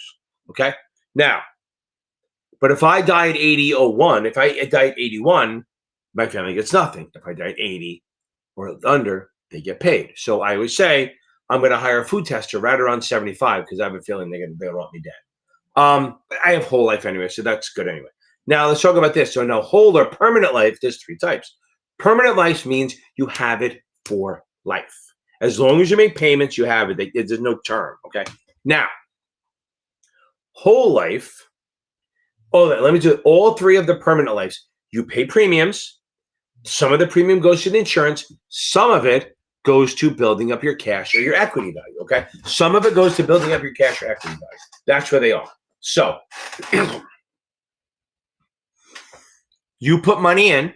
okay? Now, but if I die at 80:01, if I die at 81, my family gets nothing. If I die at 80 or under, they get paid. So I always say, I'm going to hire a food tester right around 75 because I have a feeling they'll want me dead. I have whole life anyway, so that's good anyway. Now, let's talk about this. So now whole or permanent life, there's 3 types. Permanent life means you have it for life. As long as you make payments, you have it. There's no term, okay? Now, whole life, let me do all 3 of the permanent lives. You pay premiums. Some of the premium goes to the insurance. Some of it goes to building up your cash or your equity value, okay? Some of it goes to building up your cash or equity value. That's where they are. So, you put money in.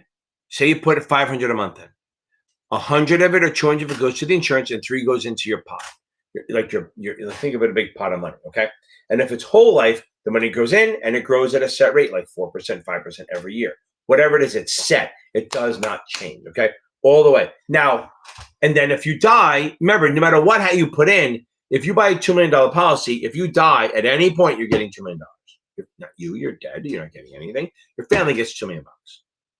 Say you put $500 a month in. 100 of it or 200 of it goes to the insurance, and 3 goes into your pot. Think of it a big pot of money, okay? And if it's whole life, the money goes in and it grows at a set rate, like 4%, 5% every year. Whatever it is, it's set. It does not change, okay? All the way. Now, and then if you die, remember, no matter how you put in, if you buy a $2 million policy, if you die at any point, you're getting $2 million. Not you, you're dead. You're not getting anything. Your family gets $2 million.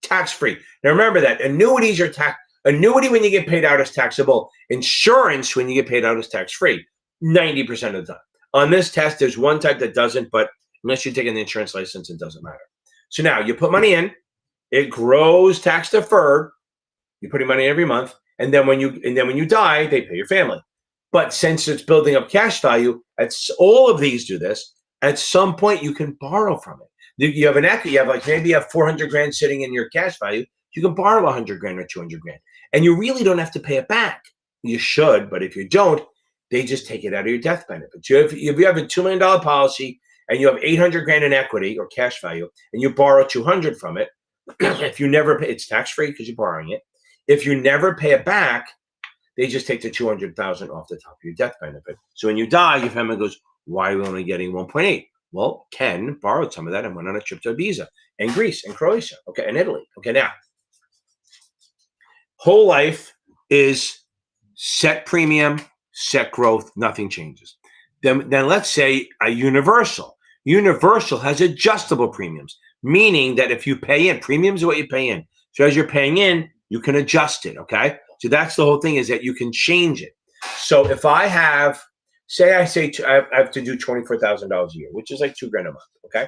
Tax-free. Now, remember that annuities are tax. Annuity, when you get paid out, is taxable. Insurance, when you get paid out, is tax-free 90% of the time. On this test, there's one type that doesn't, but unless you're taking the insurance license, it doesn't matter. So now you put money in, it grows tax deferred. You're putting money in every month, and then when you die, they pay your family. But since it's building up cash value, all of these do this. At some point, you can borrow from it. You have an equity. You have like maybe you have 400 grand sitting in your cash value. You can borrow 100 grand or 200 grand, and you really don't have to pay it back. You should, but if you don't, they just take it out of your death benefit. So if you have a $2 million policy and you have 800 grand in equity or cash value, and you borrow 200 from it, if you never pay, it's tax free because you're borrowing it. If you never pay it back, they just take the 200,000 off the top of your death benefit. So when you die, your family goes, "Why are we only getting 1.8?" Well, Ken borrowed some of that and went on a trip to Ibiza and Greece and Croatia, okay, and Italy. Okay, now, whole life is set premium, set growth, nothing changes. Then let's say a universal. Universal has adjustable premiums, meaning that if you pay in, premiums are what you pay in. So as you're paying in, you can adjust it, okay? So that's the whole thing, is that you can change it. So if I have, I have to do $24,000 a year, which is like $2 grand a month, okay?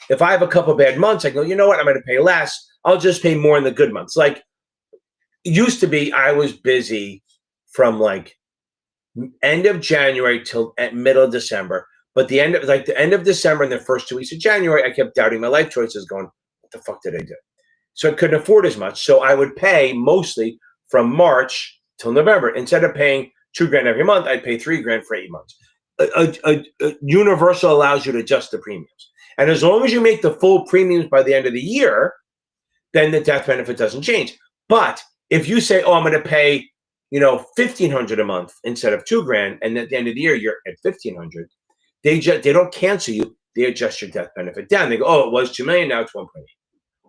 If I have a couple bad months, I go, you know what, I'm going to pay less. I'll just pay more in the good months. Like, it used to be I was busy from like end of January till at middle of December. But the end of December and the first 2 weeks of January, I kept doubting my life choices, going, what the fuck did I do? So I couldn't afford as much. So I would pay mostly from March till November. Instead of paying $2 grand every month, I'd pay $3 grand for 8 months. A universal allows you to adjust the premiums. And as long as you make the full premiums by the end of the year, then the death benefit doesn't change. But if you say, oh, I'm going to pay, $1,500 a month instead of $2 grand, and at the end of the year you're at $1,500, they don't cancel you. They adjust your death benefit down. They go, oh, it was $2 million, now it's 1.8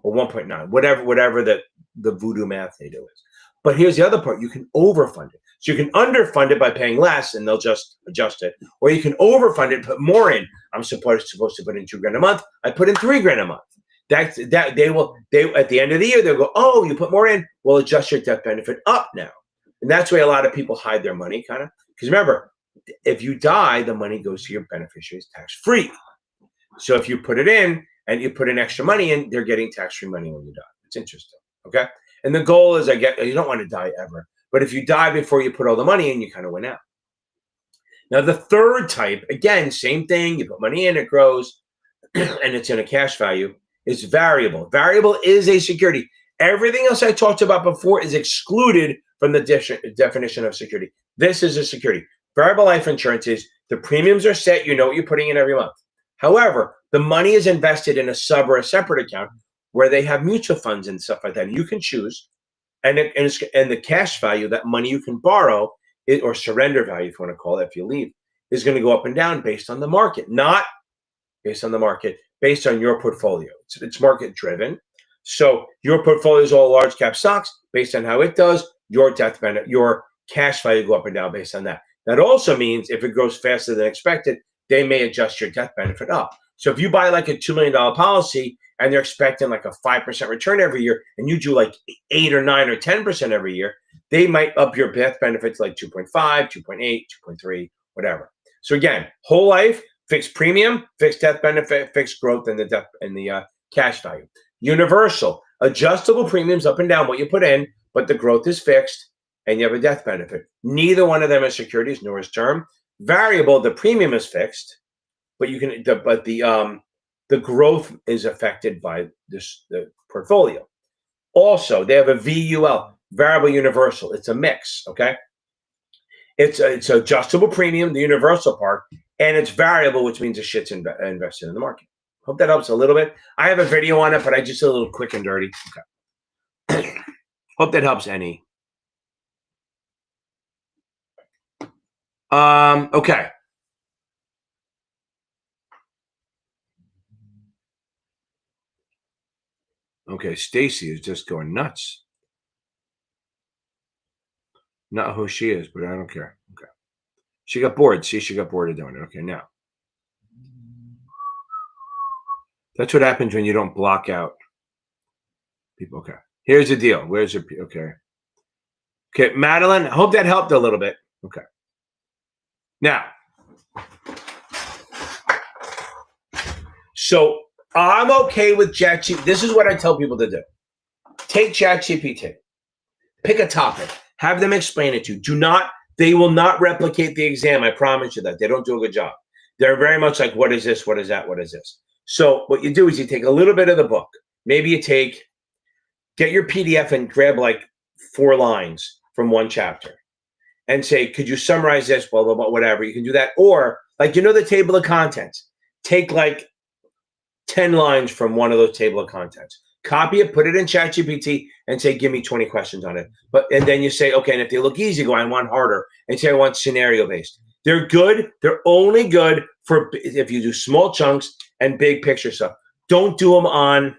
or 1.9, whatever the voodoo math they do is. But here's the other part: you can overfund it. So you can underfund it by paying less, and they'll just adjust it, or you can overfund it, put more in. I'm supposed to put in $2 grand a month. I put in $3 grand a month. They at the end of the year they'll go, oh, you put more in, we'll adjust your death benefit up now. And that's why a lot of people hide their money, kind of, because remember, if you die, the money goes to your beneficiaries tax free. So if you put it in and you put in extra money in, they're getting tax free money when you die. It's interesting, okay? And the goal is, you don't want to die ever, but if you die before you put all the money in, you kind of win out. Now the third type, again, same thing. You put money in, it grows, and it's in a cash value. Is variable. Variable is a security. Everything else I talked about before is excluded from the definition of security. This is a security. Variable life insurance is the premiums are set. You know what you're putting in every month. However, the money is invested in a sub or a separate account where they have mutual funds and stuff like that. And you can choose, and the cash value, that money you can borrow, or surrender value, if you want to call it, if you leave, is going to go up and down based on the market, not based on the market, based on your portfolio. It's market driven. So your portfolio is all large cap stocks. Based on how it does, your death benefit, your cash value go up and down based on that. That also means if it grows faster than expected, they may adjust your death benefit up. So if you buy like a $2 million policy and they're expecting like a 5% return every year, and you do like 8 or 9 or 10% every year, they might up your death benefit to like 2.5, 2.8, 2.3, whatever. So again, whole life, fixed premium, fixed death benefit, fixed growth in the cash value. Universal, adjustable premiums up and down what you put in, but the growth is fixed and you have a death benefit. Neither one of them is securities nor is term. Variable, the premium is fixed, but the growth is affected by the portfolio. Also, they have a VUL, variable universal. It's a mix, okay? It's adjustable premium, the universal part, and it's variable, which means the shit's invested in the market. Hope that helps a little bit. I have a video on it, but I just did a little quick and dirty. Okay. Hope that helps any. Okay. Okay, Stacy is just going nuts. Not who she is, but I don't care. Okay. She got bored. See, she got bored of doing it. Okay, now. That's what happens when you don't block out people. Okay. Here's the deal. Where's your, okay. Okay, Madeline, I hope that helped a little bit. Okay. Now, so I'm okay with ChatGPT. This is what I tell people to do. Take ChatGPT. Pick a topic. Have them explain it to you. They will not replicate the exam. I promise you that. They don't do a good job. They're very much like, what is this? What is that? What is this? So what you do is you take a little bit of the book. Maybe you get your PDF and grab like 4 lines from one chapter and say, could you summarize this, blah, blah, blah, whatever. You can do that. Or like, the table of contents. Take like 10 lines from one of those table of contents. Copy it, put it in ChatGPT, and say, give me 20 questions on it. And then you say, okay, and if they look easy, go, I want harder. And say, I want scenario-based. They're good. They're only good for if you do small chunks and big picture stuff. Don't do them on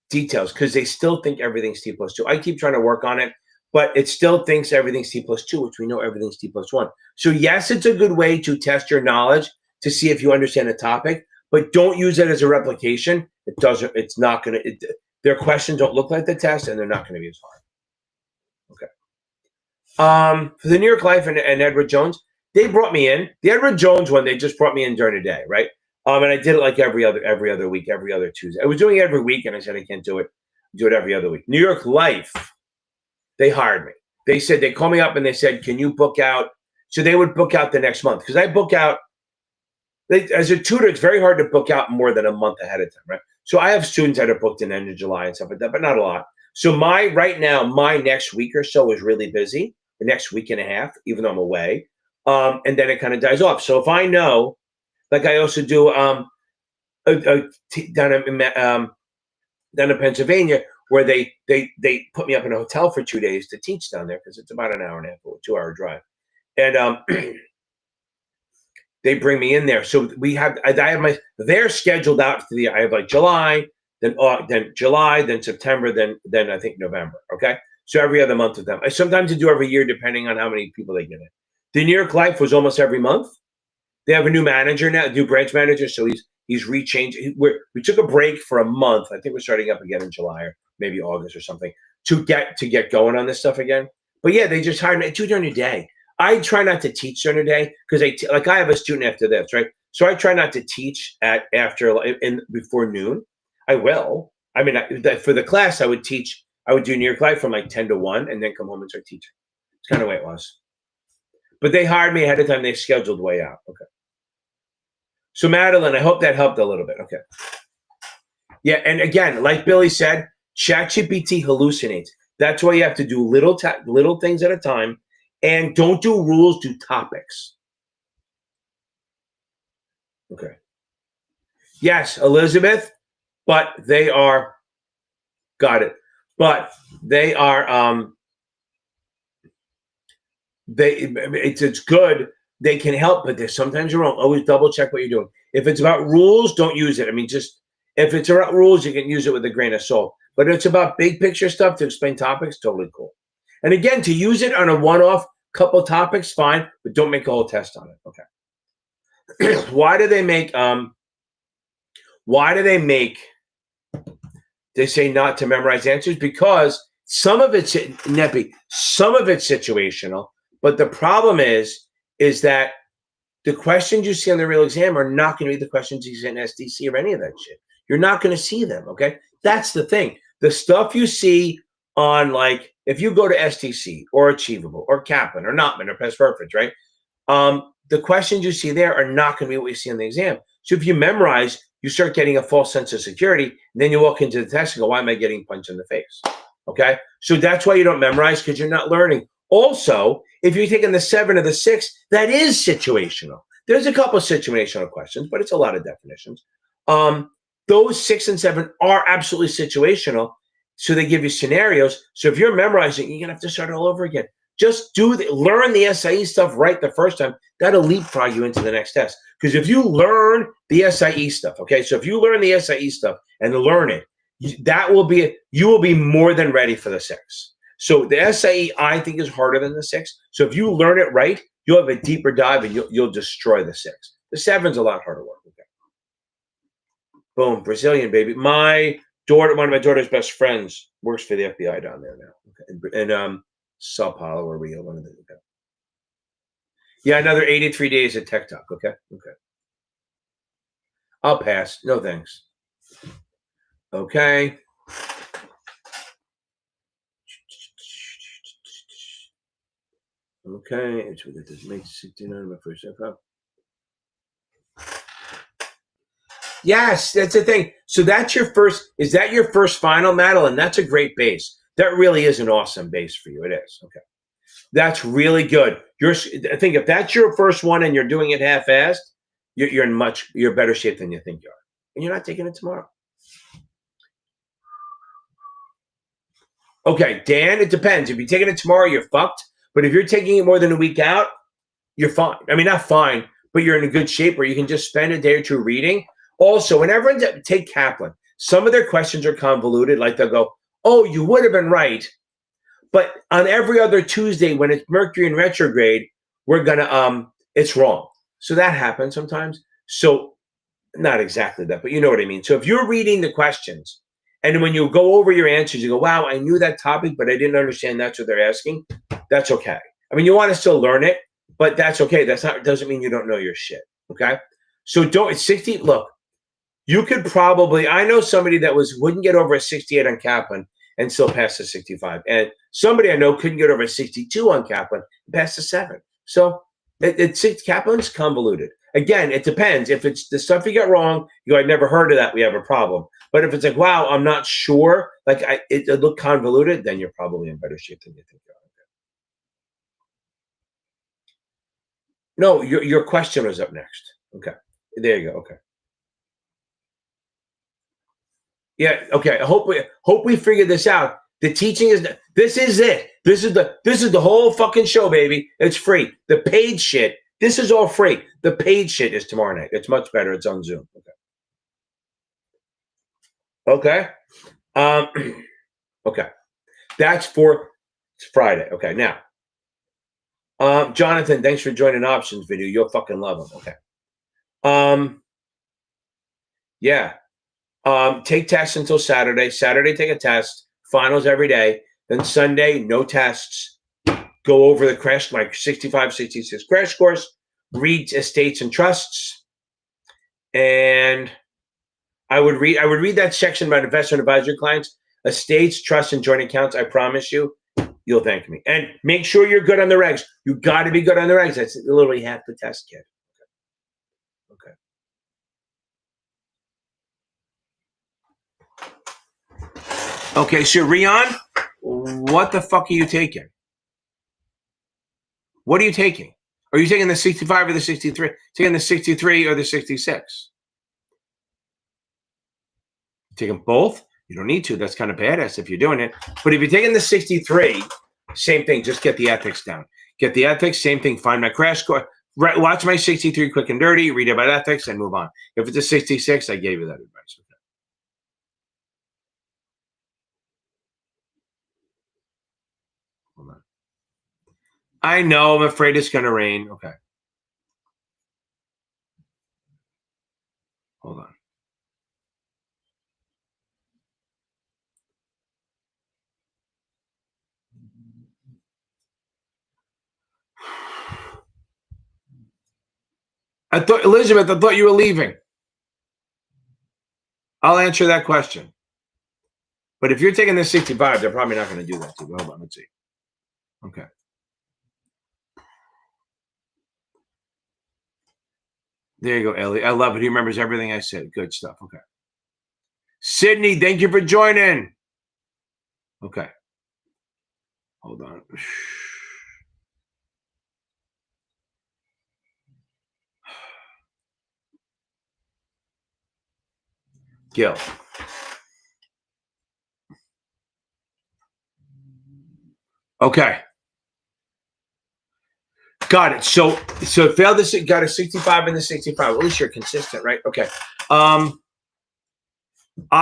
details because they still think everything's T plus 2. I keep trying to work on it, but it still thinks everything's T plus 2, which we know everything's T plus 1. So yes, it's a good way to test your knowledge to see if you understand a topic, but don't use it as a replication. It's not going to, their questions don't look like the test and they're not going to be as hard. Okay. For the New York Life and Edward Jones, they brought me in. The Edward Jones one, they just brought me in during the day, right? And I did it like every other week, every other Tuesday. I was doing it every week, and I said I can't do it. Do it every other week. New York Life, they hired me. They said they called me up and they said, "Can you book out?" So they would book out the next month because I book out. As a tutor, it's very hard to book out more than a month ahead of time, right? So I have students that are booked in the end of July and stuff like that, but not a lot. So my next week or so is really busy. The next week and a half, even though I'm away, and then it kind of dies off. So if I know. Like I also do down in Pennsylvania, where they put me up in a hotel for 2 days to teach down there because it's about an hour and a half, or 2 hour drive, and they bring me in there. So they're scheduled out for I have like July, then July, then September, then I think November. Okay, so every other month with them. I sometimes do every year depending on how many people they get in. The New York Life was almost every month. They have a new manager now, a new branch manager, so he's rechanged. We took a break for a month. I think we're starting up again in July or maybe August or something to get going on this stuff again. But yeah, they just hired me. I do it during the day. I try not to teach during the day because I have a student after this, right? So I try not to teach before noon. I will. I mean, for the class, I would do New York Life from like 10 to 1 and then come home and start teaching. It's kind of the way it was. But they hired me ahead of time. They scheduled way out. Okay. So Madeline, I hope that helped a little bit. Okay. Yeah, and again, like Billy said, ChatGPT hallucinates. That's why you have to do little things at a time, and don't do rules, do topics. Okay. Yes, Elizabeth, but they are, got it. But they are, it's good. They can help, but sometimes you're wrong. Always double check what you're doing. If it's about rules, don't use it. I mean, if it's about rules, you can use it with a grain of salt. But it's about big picture stuff to explain topics, totally cool. And again, to use it on a one-off couple topics, fine, but don't make a whole test on it. Okay. Why do they say not to memorize answers? Because some of it's situational, but the problem is that the questions you see on the real exam are not going to be the questions you see in SDC or any of that shit. You're not going to see them, okay? That's the thing. The stuff you see on, like, if you go to STC or Achievable or Kaplan or Notman or Past Perfect, right? The questions you see there are not going to be what you see on the exam. So if you memorize, you start getting a false sense of security, and then you walk into the test and go, why am I getting punched in the face? Okay? So that's why you don't memorize, because you're not learning. Also, if you're taking the 7 or the 6, that is situational. There's a couple of situational questions, but it's a lot of definitions. Those 6 and 7 are absolutely situational. So they give you scenarios. So if you're memorizing, you're going to have to start all over again. Just learn the SIE stuff right the first time. That'll leapfrog you into the next test. Because if you learn the SIE stuff, okay, so if you learn the SIE stuff and learn it, you will be more than ready for the 6. So the SIE, I think, is harder than the 6. So if you learn it right, you'll have a deeper dive and you'll destroy the 6. The 7's a lot harder work. Okay. Boom, Brazilian baby. One of my daughter's best friends works for the FBI down there now. Okay. And Sao Paulo or Rio, one of them. Okay. Yeah, another 83 days at Tech Talk. Okay. Okay. I'll pass. No thanks. Okay. Okay. It's what it does. Make 69 my first step up. Yes, that's the thing. So that's your first, is that your first final, Madeline? That's a great base. That really is an awesome base for you. It is. Okay. That's really good. I think if that's your first one and you're doing it half-assed, you're in you're better shape than you think you are. And you're not taking it tomorrow. Okay, Dan, it depends. If you're taking it tomorrow, you're fucked. But if you're taking it more than a week out, you're fine. I mean, not fine, but you're in a good shape where you can just spend a day or two reading. Also, whenever take Kaplan, some of their questions are convoluted. Like they'll go, oh, you would have been right. But on every other Tuesday when it's Mercury in retrograde, we're going to, it's wrong. So that happens sometimes. So not exactly that, but you know what I mean. So if you're reading the questions and when you go over your answers, you go, wow, I knew that topic, but I didn't understand that's what they're asking. That's okay. I mean, you want to still learn it, but that's okay. Doesn't mean you don't know your shit. Okay. So it's 60. Look, you could probably, I know somebody that wouldn't get over a 68 on Kaplan and still pass the 65. And somebody I know couldn't get over a 62 on Kaplan and pass the 7. So Kaplan's convoluted. Again, it depends. If it's the stuff you got wrong, you go, I'd never heard of that, we have a problem. But if it's like, wow, I'm not sure, like it looked convoluted, then you're probably in better shape than you think you are. No, your question was up next. Okay. There you go. Okay. Yeah. Okay. I hope we figured this out. The teaching is this is it. This is the whole fucking show, baby. It's free. The paid shit. This is all free. The paid shit is tomorrow night. It's much better. It's on Zoom. Okay. Okay. That's for Friday. Okay. Now, Jonathan, thanks for joining options video. You'll fucking love them. Okay. Yeah. Take tests until Saturday. Saturday, take a test. Finals every day. Then Sunday, no tests. Go over the crash, like 65, 66 crash course. Read estates and trusts. And I would read that section about investment advisory clients, estates, trusts, and joint accounts. I promise you, you'll thank me. And make sure you're good on the regs. You got to be good on the regs. That's literally half the test, kid. Okay, so Rion, what the fuck are you taking? What are you taking? Are you taking the 65 or the 63? Taking the 63 or the 66? Taking both? You don't need to. That's kind of badass if you're doing it. But if you're taking the 63, same thing. Just get the ethics down. Get the ethics, same thing. Find my crash course. Watch my 63 quick and dirty. Read about ethics and move on. If it's a 66, I gave you that advice. Hold on. I know. I'm afraid it's going to rain. Okay. Hold on. Elizabeth, I thought you were leaving. I'll answer that question. But if you're taking the 65, they're probably not going to do that to you. Hold on, let's see. Okay. There you go, Ellie. I love it. He remembers everything I said. Good stuff. Okay. Sydney, thank you for joining. Okay. Hold on. Gil. Okay. Got it. So it failed this, got a 65 and the 65. At least you're consistent, right? Okay. I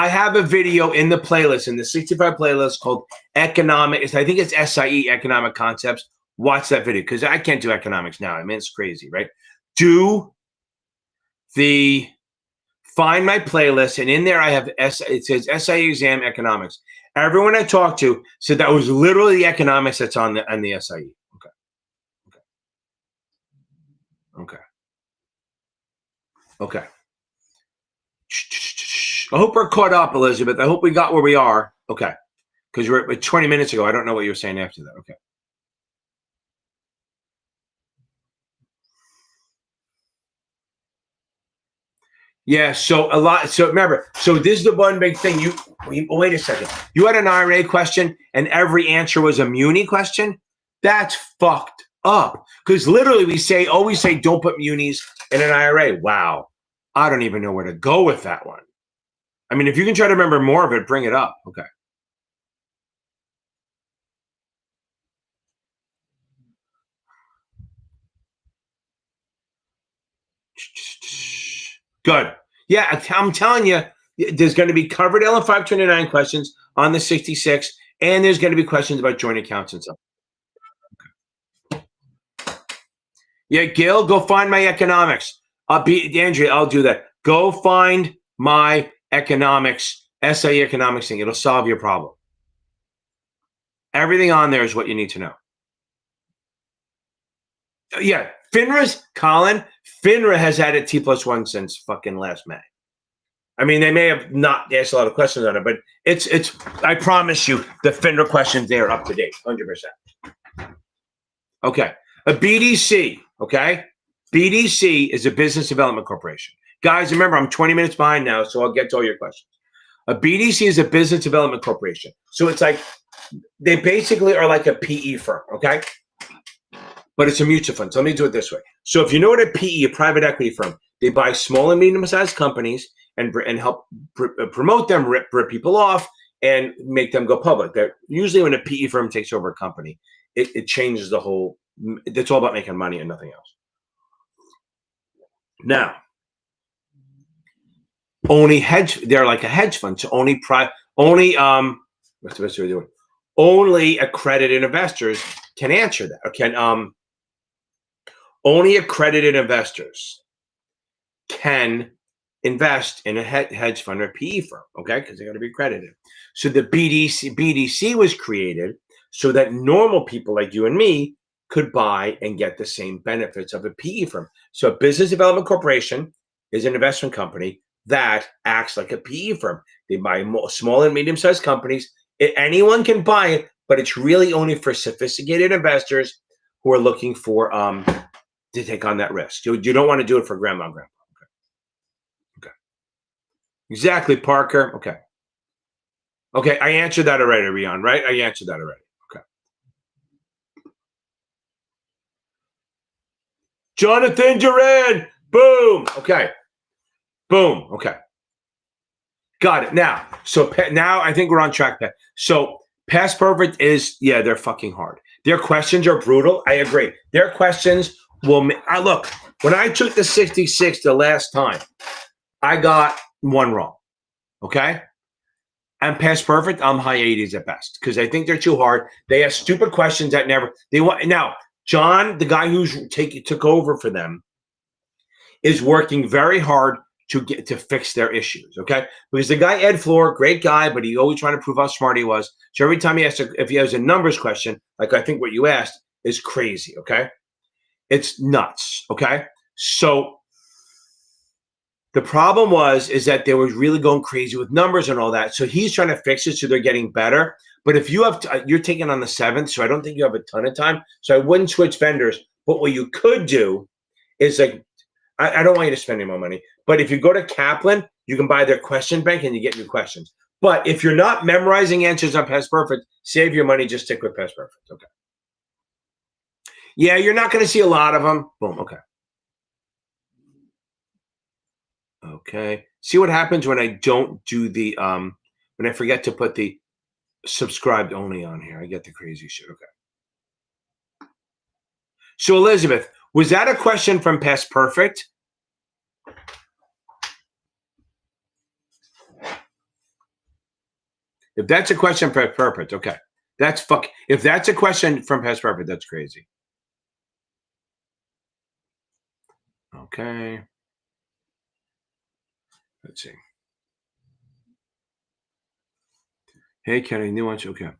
have a video in the playlist, in the 65 playlist called Economic. I think it's SIE, Economic Concepts. Watch that video because I can't do economics now. I mean, it's crazy, right? Find my playlist, and in there I have it says SIE exam economics. Everyone I talked to said that was literally the economics that's on the SIE. Okay. I hope we're caught up, Elizabeth. I hope we got where we are. Okay. Because we're 20 minutes ago. I don't know what you were saying after that. Okay. Yeah, so a lot. So remember, so this is the one big thing. Wait a second. You had an IRA question, and every answer was a muni question. That's fucked up. Because literally, always say, don't put munis in an IRA. Wow, I don't even know where to go with that one. I mean, if you can try to remember more of it, bring it up. Okay. Good. Yeah, I'm telling you, there's going to be covered L 529 questions on the 66, and there's going to be questions about joint accounts and stuff. Yeah, Gil, go find my economics. Andrea, I'll do that. Go find my economics, SAE economics thing. It'll solve your problem. Everything on there is what you need to know. Yeah, Colin, FINRA has had it T+1 since fucking last May. I mean, they may have not asked a lot of questions on it, but it's. I promise you, the FINRA questions there are up to date, 100%. Okay, a BDC. Okay, BDC is a business development corporation. Guys, remember, I'm 20 minutes behind now, so I'll get to all your questions. A BDC is a business development corporation, so it's like they basically are like a PE firm. Okay, but it's a mutual fund. So let me do it this way. So if you know what a PE, a private equity firm, they buy small and medium-sized companies and help promote them, rip people off, and make them go public. Usually when a PE firm takes over a company, it changes the whole. It's all about making money and nothing else. Now, they're like a hedge fund. So only what's the best way of doing? Only accredited investors can answer that. Or only accredited investors can invest in a hedge fund or PE firm, okay? Because they got to be accredited. So the BDC was created so that normal people like you and me could buy and get the same benefits of a PE firm. So a business development corporation is an investment company that acts like a PE firm. They buy small and medium-sized companies. Anyone can buy it, but it's really only for sophisticated investors who are looking for to take on that risk. You don't want to do it for grandma and grandpa. Okay. Exactly, Parker. Okay, I answered that already, Rion, right? I answered that already. Okay. Jonathan Duran. Boom. Okay. Boom. Okay. Got it. Now, now I think we're on track. So Past Perfect is, yeah, they're fucking hard. Their questions are brutal. I agree. Their questions will, look, when I took the 66 the last time, I got one wrong. Okay. And Past Perfect, I'm high 80s at best because I think they're too hard. They have stupid questions that they want. Now, John, the guy who's took over for them, is working very hard to fix their issues. Okay. Because the guy, Ed Floor, great guy, but he always trying to prove how smart he was. So every time he asked, if he has a numbers question, like I think what you asked, is crazy. Okay. It's nuts. Okay. So the problem is that they were really going crazy with numbers and all that. So he's trying to fix it so they're getting better. But if you're taking on the 7th, so I don't think you have a ton of time. So I wouldn't switch vendors. But what you could do is like, I don't want you to spend any more money. But if you go to Kaplan, you can buy their question bank and you get new questions. But if you're not memorizing answers on Past Perfect, save your money. Just stick with Past Perfect. Okay. Yeah, you're not going to see a lot of them. Boom. Okay. Okay. See what happens when I don't do the when I forget to put the subscribed only on here. I get the crazy shit. Okay. So Elizabeth, was that a question from Past Perfect? If that's a question from Past Perfect, okay. If that's a question from Past Perfect, that's crazy. Okay. Let's see. Hey, Kenny, nuance. Okay.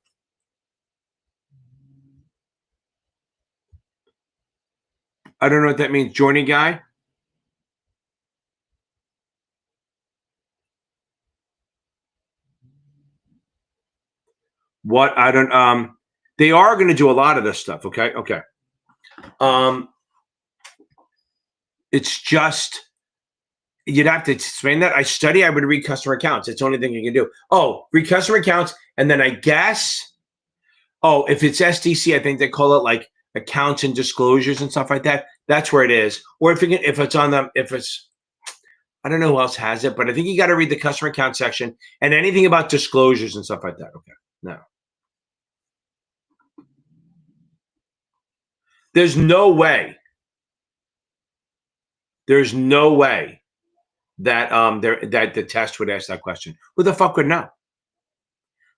I don't know what that means. Joining guy. What? I don't. They are going to do a lot of this stuff. Okay. Okay. It's just You'd have to explain that. I would read customer accounts. It's the only thing you can do. Oh, read customer accounts. And then I guess, if it's SDC, I think they call it like accounts and disclosures and stuff like that. That's where it is. Or if it's I don't know who else has it, but I think you got to read the customer account section and anything about disclosures and stuff like that. Okay. No. There's no way that that the test would ask that question. Who the fuck would know?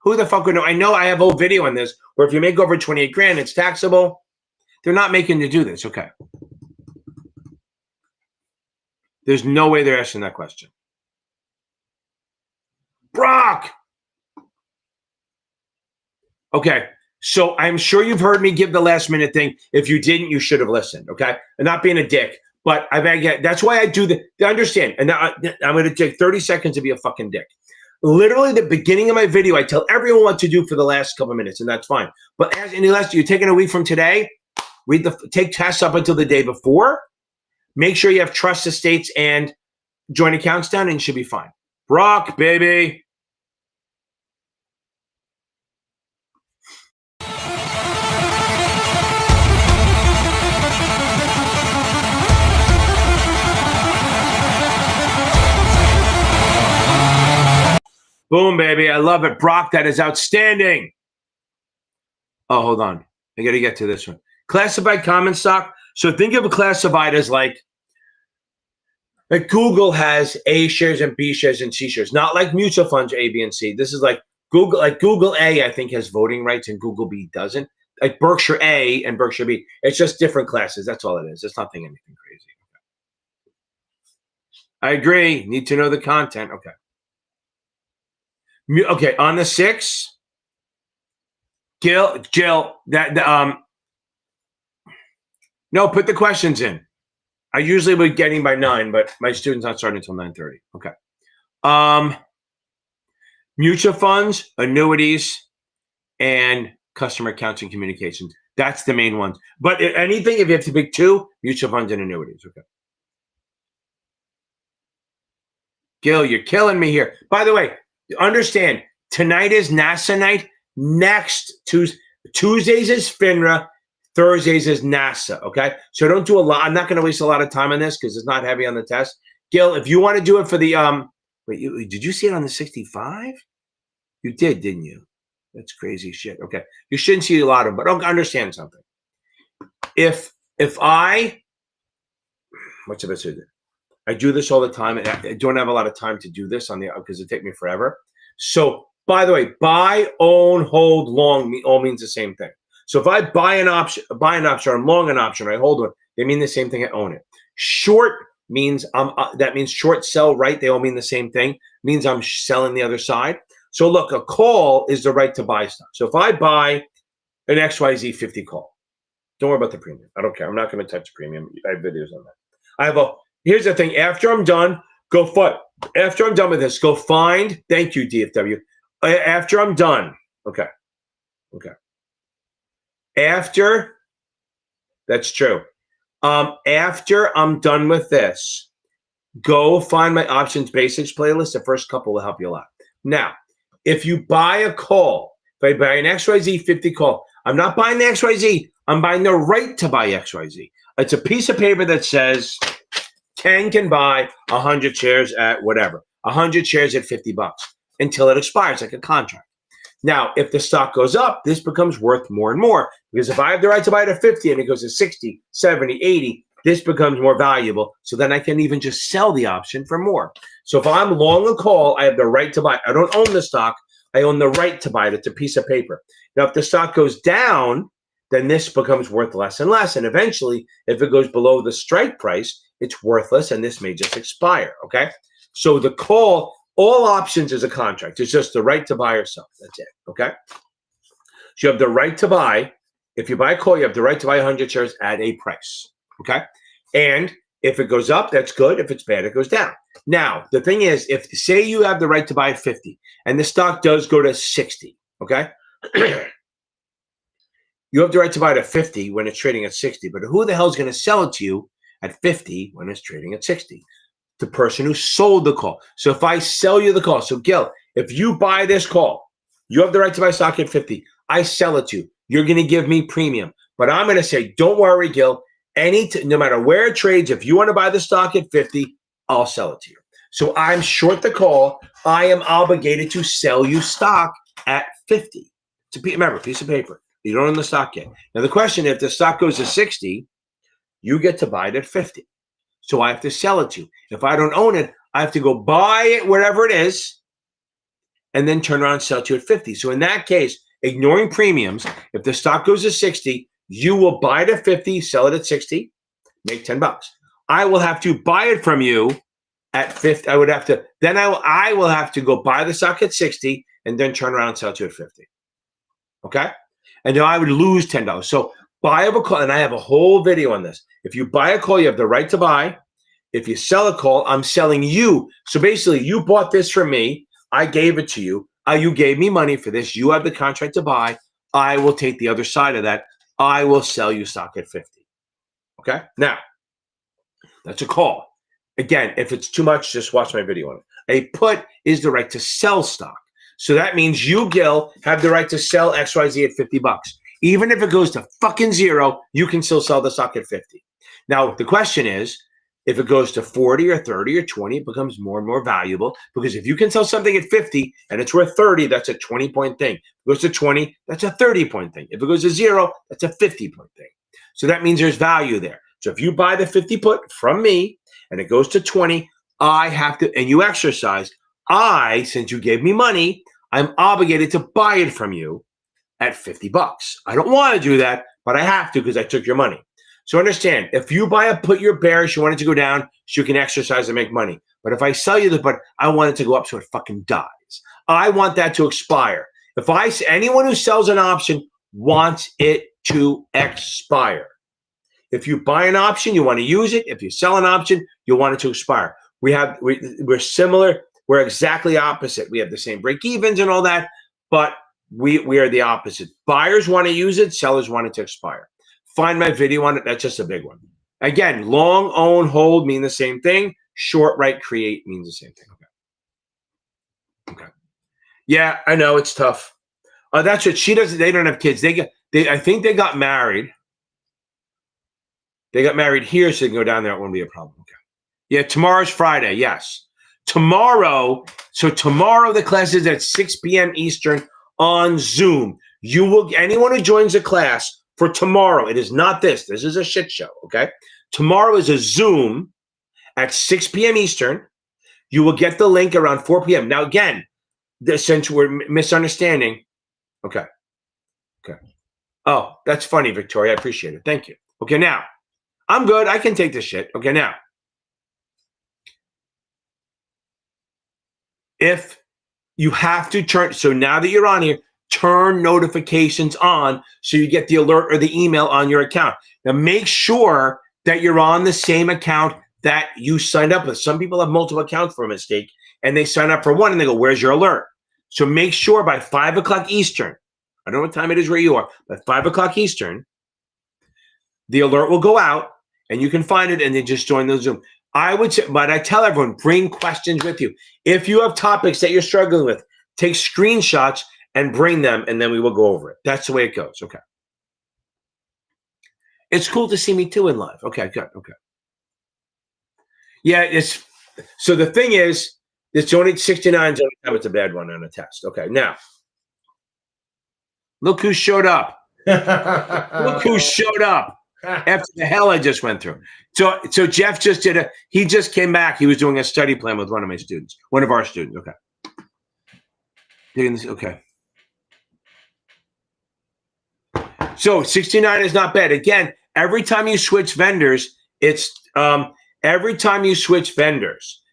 Who the fuck would know? I know I have a whole video on this where if you make over 28 grand, it's taxable. They're not making you do this. Okay. There's no way they're asking that question. Brock! Okay. So I'm sure you've heard me give the last minute thing. If you didn't, you should have listened. Okay. I'm not being a dick, but that's why I do understand. And now I'm going to take 30 seconds to be a fucking dick. Literally the beginning of my video, I tell everyone what to do for the last couple of minutes, and that's fine. But unless you're taking a week from today, take tests up until the day before. Make sure you have trust estates and joint accounts done, and you should be fine. Brock, baby. Boom, baby. I love it. Brock, that is outstanding. Oh, hold on. I got to get to this one. Classified common stock. So think of a classified as like Google has A shares and B shares and C shares, not like mutual funds A, B, and C. This is like Google. Like Google A, I think, has voting rights and Google B doesn't. Like Berkshire A and Berkshire B. It's just different classes. That's all it is. It's nothing anything crazy. I agree. Need to know the content. Okay. Okay. On the 6, Jill, no, put the questions in. I usually would getting by 9, but my students not starting until 9:30. Okay. Mutual funds, annuities, and customer accounts and communications. That's the main ones. But anything, if you have to pick 2, mutual funds and annuities. Okay. Gil, you're killing me here. By the way, understand, tonight is NASAA night. Next Tuesdays is FINRA. Thursdays is NASAA, okay? So don't do a lot. I'm not going to waste a lot of time on this because it's not heavy on the test. Gil, if you want to do it for the wait, did you see it on the 65? You did, didn't you? That's crazy shit. Okay. You shouldn't see a lot of them, but don't understand something. If I what's the best way to do it? I do this all the time. And I don't have a lot of time to do this because it takes me forever. So by the way, buy, own, hold, long all means the same thing. So if I buy an option, or I'm long an option, or I hold one, they mean the same thing. I own it. Short means that means short, sell, right. They all mean the same thing. It means I'm selling the other side. So look, a call is the right to buy stuff. So if I buy an XYZ 50 call, don't worry about the premium. I don't care. I'm not going to touch premium. I have videos on that. Here's the thing. After I'm done, after I'm done with this, go find. Thank you, DFW. After I'm done. Okay. That's true. After I'm done with this, go find my options basics playlist. The first couple will help you a lot. Now, if you buy a call, if I buy an XYZ 50 call, I'm not buying the XYZ. I'm buying the right to buy XYZ. It's a piece of paper that says Ken can buy 100 shares at whatever, 100 shares at $50 until it expires, like a contract. Now, if the stock goes up, this becomes worth more and more because if I have the right to buy it at 50 and it goes to 60, 70, 80, this becomes more valuable. So then I can even just sell the option for more. So if I'm long a call, I have the right to buy. I don't own the stock. I own the right to buy it. It's a piece of paper. Now, if the stock goes down, then this becomes worth less and less. And eventually, if it goes below the strike price, it's worthless and this may just expire. Okay. So the call, all options is a contract. It's just the right to buy or sell. That's it. Okay. So you have the right to buy. If you buy a call, you have the right to buy 100 shares at a price. Okay. And if it goes up, that's good. If it's bad, it goes down. Now, the thing is, if say you have the right to buy at 50 and the stock does go to 60, okay? You have the right to buy it at 50 when it's trading at 60, but who the hell is going to sell it to you at 50 when it's trading at 60? the person who sold the call. So if I sell you the call, so Gil, if you buy this call, you have the right to buy stock at 50. I sell it to you. You're going to give me premium. But I'm going to say, don't worry, Gil. No matter where it trades, if you want to buy the stock at 50, I'll sell it to you. So I'm short the call. I am obligated to sell you stock at 50. Remember, piece of paper. You don't own the stock yet. Now the question, if the stock goes to 60, you get to buy it at 50. So I have to sell it to you. If I don't own it, I have to go buy it wherever it is and then turn around and sell it to you at 50. So in that case, ignoring premiums, if the stock goes to 60, you will buy it at 50, sell it at 60, make $10. I will have to buy it from you at 50. I will have to go buy the stock at 60 and then turn around and sell it to you at 50. Okay? And then I would lose $10. So buy a call, and I have a whole video on this. If you buy a call, you have the right to buy. If you sell a call, I'm selling you. So basically, you bought this from me. I gave it to you. You gave me money for this. You have the contract to buy. I will take the other side of that. I will sell you stock at 50. Okay? Now, that's a call. Again, if it's too much, just watch my video on it. A put is the right to sell stock. So that means you, Gil, have the right to sell XYZ at $50. Even if it goes to fucking zero, you can still sell the stock at 50. Now, the question is, if it goes to 40 or 30 or 20, it becomes more and more valuable, because if you can sell something at 50 and it's worth 30, that's a 20-point thing. If it goes to 20, that's a 30-point thing. If it goes to zero, that's a 50-point thing. So that means there's value there. So if you buy the 50 put from me and it goes to 20, I have to, and you exercise, since you gave me money, I'm obligated to buy it from you at $50. I don't want to do that, but I have to because I took your money. So understand, if you buy a put, you're bearish, you want it to go down so you can exercise and make money. But if I sell you the put, I want it to go up so it fucking dies. I want that to expire. Anyone who sells an option wants it to expire. If you buy an option, you want to use it. If you sell an option, you want it to expire. We're similar. We're exactly opposite. We have the same break evens and all that, but we are the opposite. Buyers want to use it. Sellers want it to expire. Find my video on it. That's just a big one. Again, long, own, hold mean the same thing. Short, write, create means the same thing. Okay. Yeah, I know it's tough. That's what she does. They don't have kids. I think they got married. They got married here, so they can go down there. It won't be a problem. Okay. Yeah, tomorrow's Friday. Yes. Tomorrow the class is at 6 p.m. Eastern on Zoom. Anyone who joins the class for tomorrow, it is not this. This is a shit show, okay? Tomorrow is a Zoom at 6 p.m. Eastern. You will get the link around 4 p.m. Now, again, since we're misunderstanding, okay. Oh, that's funny, Victoria. I appreciate it. Thank you. Okay, now, I'm good. I can take this shit. Okay, now. If you have to turn, so now that you're on here, turn notifications on so you get the alert or the email on your account. Now make sure that you're on the same account that you signed up with. Some people have multiple accounts for a mistake and they sign up for one and they go, where's your alert? So make sure by 5 o'clock Eastern, I don't know what time it is where you are, but 5 o'clock Eastern, the alert will go out and you can find it and then just join the Zoom. I would say, but I tell everyone, bring questions with you. If you have topics that you're struggling with, take screenshots and bring them, and then we will go over it. That's the way it goes. Okay. It's cool to see me too in live. Okay, good. Okay. Yeah, so the thing is, it's only 69 every time it's a bad one on a test. Okay, now, look who showed up. Look who showed up after the hell I just went through. So Jeff he just came back. He was doing a study plan with one of my students, one of our students. Okay. Okay. So 69 is not bad. Again, every time you switch vendors,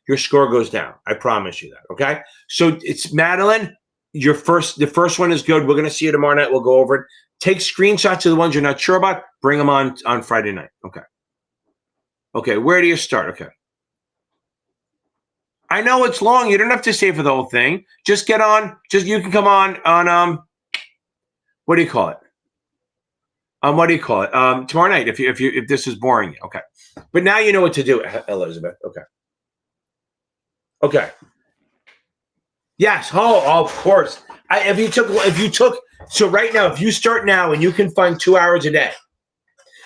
your score goes down. I promise you that. Okay. So it's Madeline. The first one is good. We're going to see you tomorrow night. We'll go over it. Take screenshots of the ones you're not sure about. Bring them on Friday night. Okay. Okay. Where do you start? Okay. I know it's long. You don't have to stay for the whole thing. Just get on. You can come on what do you call it? Tomorrow night if this is boring you. Okay. But now you know what to do, Elizabeth. Okay. Okay. Yes. Oh, of course. If you took, so right now, if you start now and you can find 2 hours a day,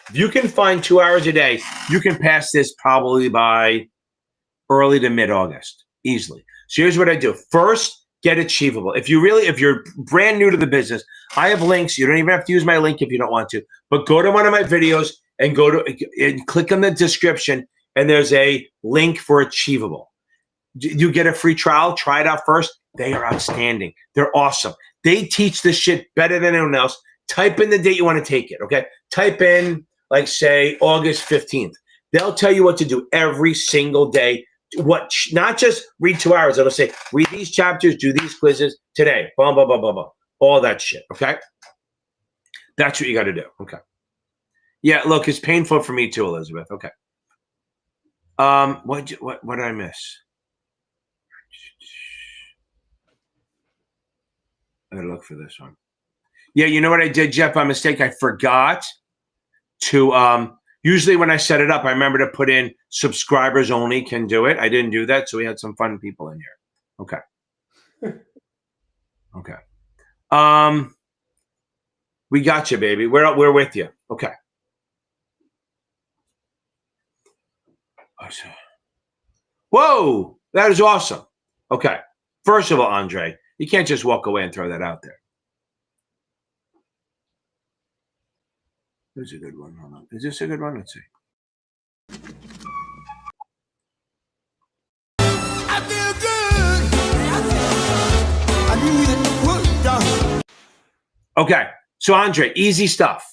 if you can find 2 hours a day, you can pass this probably by early to mid-August, easily. So here's what I do. First, get achievable. If you're brand new to the business, I have links. You don't even have to use my link if you don't want to, but go to one of my videos and click on the description, and there's a link for Achievable. You get a free trial. Try it out first. They are outstanding. They're awesome. They teach this shit better than anyone else. Type in the date you want to take it, okay? Type in, like, say, August 15th. They'll tell you what to do every single day. Not just read 2 hours. It'll say, read these chapters, do these quizzes today. Blah, blah, blah, blah, blah. All that shit, okay? That's what you got to do, okay? Yeah, look, it's painful for me too, Elizabeth. Okay. What did I miss? I gotta look for this one. Yeah, you know what I did, Jeff, by mistake? I forgot to usually when I set it up, I remember to put in subscribers only can do it. I didn't do that, so we had some fun people in here. Okay. Okay. We got you, baby. We're with you. Okay. Whoa, that is awesome. Okay. First of all, Andre, you can't just walk away and throw that out there. There's a good one. Hold on. Is this a good one? Let's see. I feel good. I knew it would. Okay. So, Andre, easy stuff.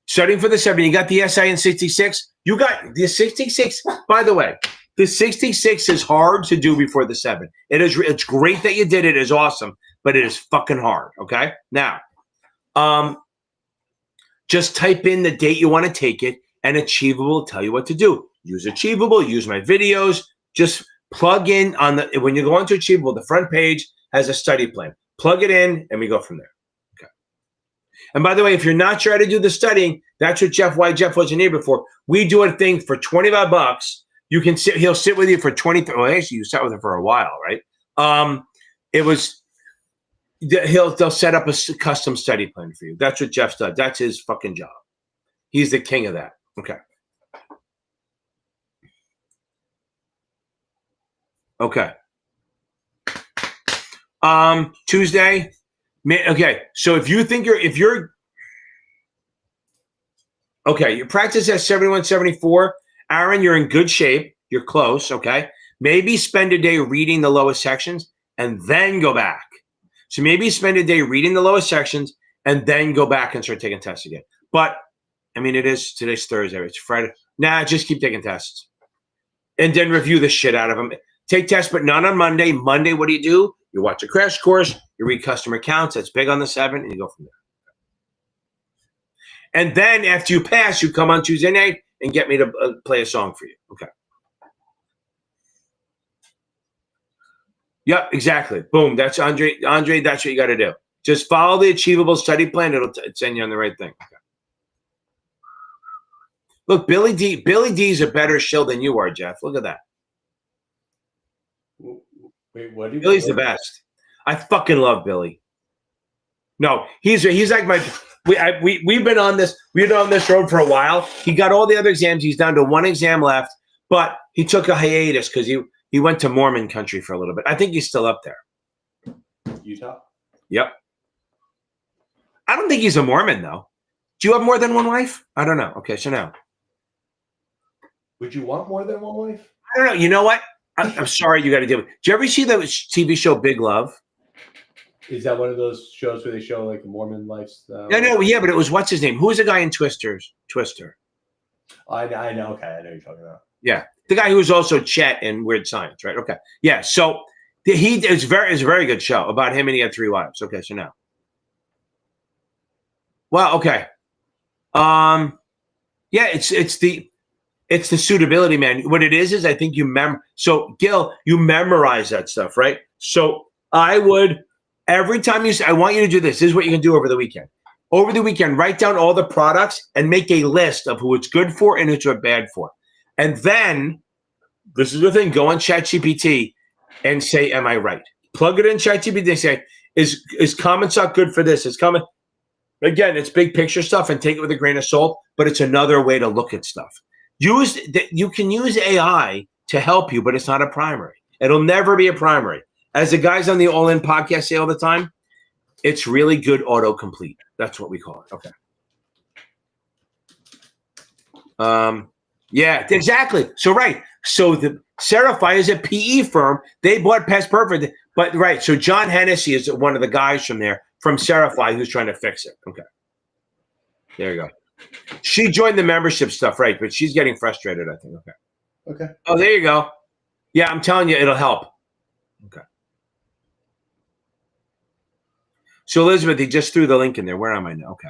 Studying for the 7, you got the SI in 66. You got the 66. By the way, the 66 is hard to do before the 7. It's great that you did it. It's awesome, but it is fucking hard. Okay. Now, just type in the date you want to take it, and Achievable will tell you what to do. Use Achievable. Use my videos. Just plug in when you go onto Achievable, the front page has a study plan. Plug it in, and we go from there. Okay. And by the way, if you're not sure how to do the studying, that's what why Jeff wasn't here before. We do a thing for $25. You can sit. He'll sit with you for 20. Well, actually, you sat with him for a while, right? They'll set up a custom study plan for you. That's what Jeff does. That's his fucking job. He's the king of that. Okay. Okay. Tuesday. Okay. So if you think okay, your practice at 71, 74. Aaron, you're in good shape. You're close. Okay. Maybe spend a day reading the lowest sections and then go back. So maybe spend a day reading the lowest sections and then go back and start taking tests again. But I mean, today's Thursday. It's Friday. Nah, just keep taking tests and then review the shit out of them. Take tests, but not on Monday. Monday, what do? You watch a crash course. You read customer accounts. That's big on the 7, and you go from there. And then after you pass, you come on Tuesday night and get me to play a song for you. Okay. Yep, exactly. Boom. That's Andre. Andre, that's what you got to do. Just follow the Achievable study plan. It'll send you on the right thing. Okay. Look, Billy D's a better shill than you are, Jeff. Look at that. Wait, what? Billy's the best. I fucking love Billy. No, he's like my. We've been on this road for a while. He got all the other exams. He's down to 1 exam left, but he took a hiatus because he went to Mormon country for a little bit. I think he's still up there. Utah? Yep. I don't think he's a Mormon, though. Do you have more than one wife? I don't know. Okay, so now. Would you want more than one wife? I don't know. You know what? I'm sorry you got to deal with it. Did you ever see the TV show Big Love? Is that one of those shows where they show like a Mormon lifestyle? No, yeah, but it was, what's his name? Who was the guy in Twister? I know. Okay, I know you're talking about. Yeah, the guy who was also Chet in Weird Science, right? Okay, yeah. So it's a very good show about him, and he had 3 wives. Okay, so now, well, okay, yeah, it's the suitability, man. What it is I think so Gil, you memorize that stuff, right? So I would. Every time I want you to do this. This is what you can do over the weekend. Over the weekend, write down all the products and make a list of who it's good for and who it's bad for. And then, this is the thing, go on ChatGPT and say, am I right? Plug it in ChatGPT and say, is common stock good for this? Is common, again, it's big picture stuff and take it with a grain of salt, but it's another way to look at stuff. You can use AI to help you, but it's not a primary. It'll never be a primary. As the guys on the All In podcast say all the time, it's really good autocomplete. That's what we call it. Okay. Yeah, exactly. So, right. So the Serify is a PE firm. They bought Pest Perfect, but right. So John Hennessy is one of the guys from there, from Serify, who's trying to fix it. Okay. There you go. She joined the membership stuff, right? But she's getting frustrated, I think. Okay. Okay. Oh, there you go. Yeah, I'm telling you, it'll help. Okay. So Elizabeth, he just threw the link in there. Where am I now? Okay.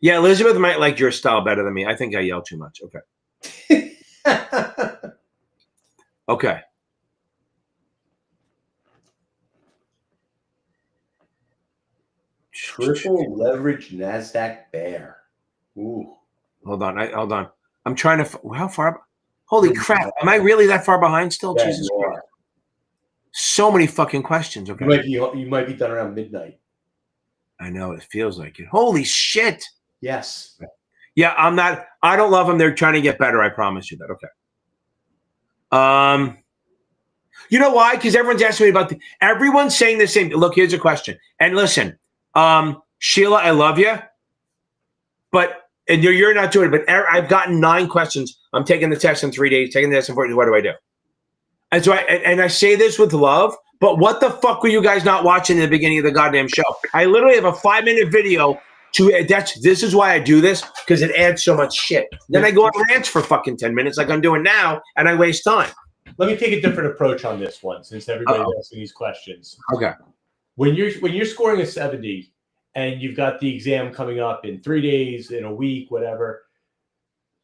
Yeah, Elizabeth might like your style better than me. I think I yell too much. Okay. Okay. Triple leverage NASDAQ bear. Ooh. Hold on. I'm trying to. How far? Holy crap! Am I really that far behind still? Yeah, Jesus you Christ! are. So many fucking questions. Okay. You might be done around midnight. I know it feels like it. Holy shit! Yes. Yeah, I'm not. I don't love them. They're trying to get better. I promise you that. Okay. You know why? Because everyone's asking me about everyone's saying the same. Look, here's a question. And listen, Sheila, I love you, but and you're not doing it. But I've gotten 9 questions. I'm taking the test in 3 days. Taking the test in 4 days. What do I do? And so I say this with love. But what the fuck were you guys not watching in the beginning of the goddamn show? I literally have a 5-minute video. This is why I do this, because it adds so much shit. Then I go on rants for fucking 10 minutes like I'm doing now, and I waste time. Let me take a different approach on this one, since everybody's asking these questions. Okay. When you're scoring a 70 and you've got the exam coming up in 3 days, in a week, whatever,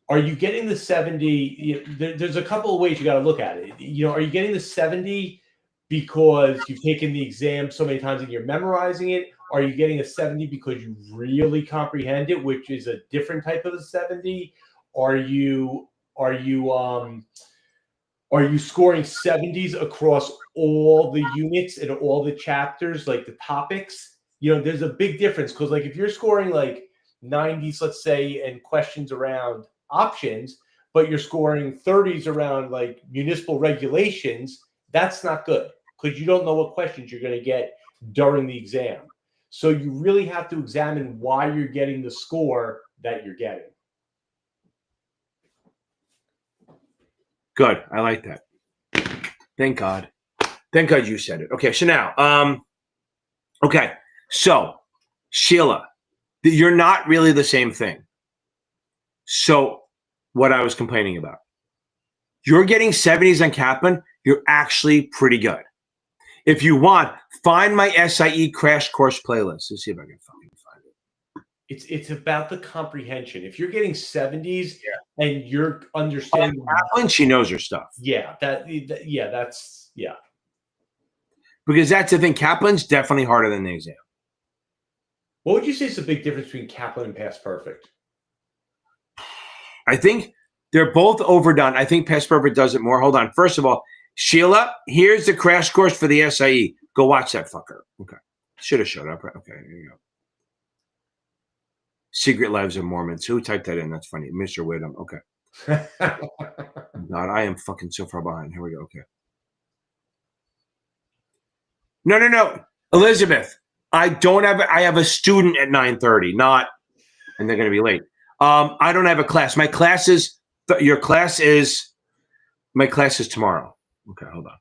are you getting the 70? There's a couple of ways you got to look at it. Are you getting the 70 because you've taken the exam so many times and you're memorizing it? Are you getting a 70 because you really comprehend it, which is a different type of a 70? Are you scoring 70s across all the units and all the chapters, like the topics? There's a big difference, because like if you're scoring like 90s, let's say, and questions around options, but you're scoring 30s around like municipal regulations, that's not good, because you don't know what questions you're going to get during the exam. So you really have to examine why you're getting the score that you're getting. Good. I like that. Thank God. Thank God you said it. Okay. So now, okay. So Sheila, you're not really the same thing. So what I was complaining about, you're getting 70s on Kaplan. You're actually pretty good. If you want, find my SIE crash course playlist. Let's see if I can fucking find it. It's about the comprehension. If you're getting 70s and you're understanding Kaplan, she knows her stuff. Yeah, that's Because that's the thing. Kaplan's definitely harder than the exam. What would you say is the big difference between Kaplan and Past Perfect? I think they're both overdone. I think Past Perfect does it more. Hold on. First of all, Sheila, here's the crash course for the SIE. Go watch that fucker. Okay. Should have showed up. Okay, here you go. Secret Lives of Mormons. Who typed that in? That's funny. Mr. Whittam. Okay. God, I am fucking so far behind. Here we go. Okay. No. Elizabeth, I have a student at 9:30, and they're going to be late. I don't have a class. My class is tomorrow. Okay, hold on.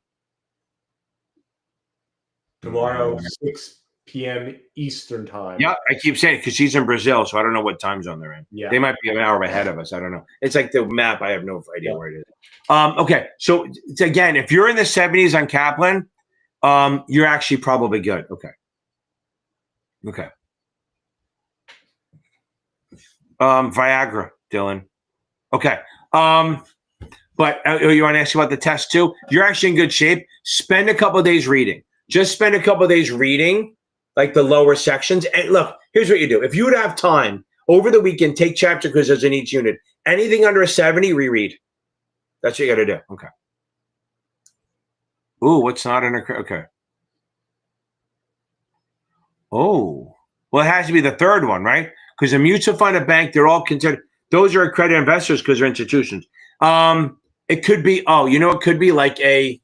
Tomorrow, 6 p.m. Eastern time. Yeah, I keep saying it because she's in Brazil, so I don't know what time zone they're in. Yeah. They might be an hour ahead of us. I don't know. It's like the map. I have no idea where it is. Okay, so again, if you're in the 70s on Kaplan, you're actually probably good. Okay. Viagra, Dylan. Okay. But you want to ask about the test too? You're actually in good shape. Spend a couple of days reading. Just spend a couple of days reading, like the lower sections. And look, here's what you do. If you would have time over the weekend, take chapter quizzes in each unit. Anything under a 70, reread. That's what you got to do. Okay. Ooh, what's not an accredited? Okay. Oh, well, it has to be the third one, right? Because a mutual fund, a bank, they're all considered. Those are accredited investors because they're institutions. It could be. Oh, it could be like a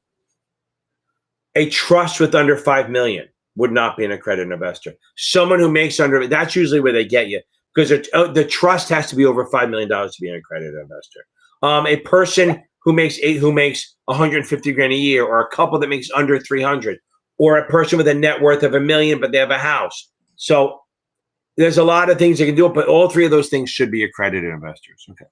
trust with under 5 million would not be an accredited investor. Someone who makes under, that's usually where they get you, because the trust has to be over $5 million to be an accredited investor. A person who makes 150 grand a year, or a couple that makes under 300, or a person with a net worth of $1 million, but they have a house. So there's a lot of things they can do, but all three of those things should be accredited investors. Okay.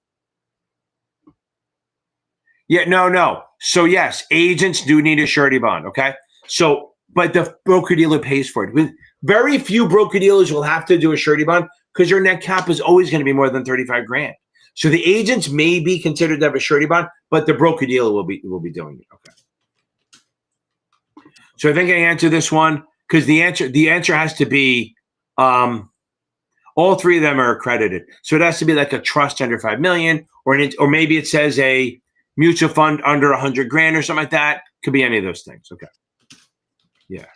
Yeah, no. So yes, agents do need a surety bond. Okay. So, but the broker dealer pays for it. Very few broker dealers will have to do a surety bond because your net cap is always going to be more than 35 grand. So the agents may be considered to have a surety bond, but the broker dealer will be doing it. Okay. So I think I answered this one because the answer has to be all three of them are accredited. So it has to be like a trust under 5 million, or maybe it says a mutual fund under 100 grand or something like that. Could be any of those things. Okay. Yeah.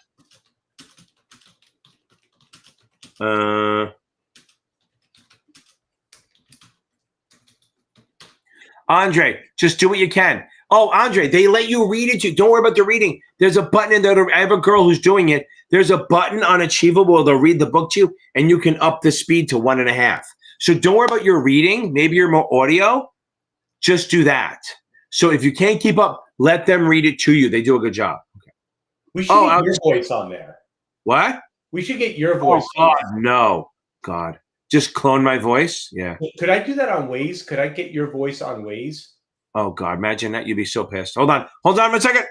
Andre, just do what you can. Oh, Andre, they let you read it too. Don't worry about the reading. There's a button in there. I have a girl who's doing it. There's a button on Achievable. They'll read the book to you, and you can up the speed to 1.5. So don't worry about your reading. Maybe you're more audio. Just do that. So if you can't keep up, let them read it to you. They do a good job. Okay. We should get your voice on there. What? We should get your voice. Oh, God, no. God. Just clone my voice? Yeah. Could I do that on Waze? Could I get your voice on Waze? Oh, God. Imagine that. You'd be so pissed. Hold on 1 second.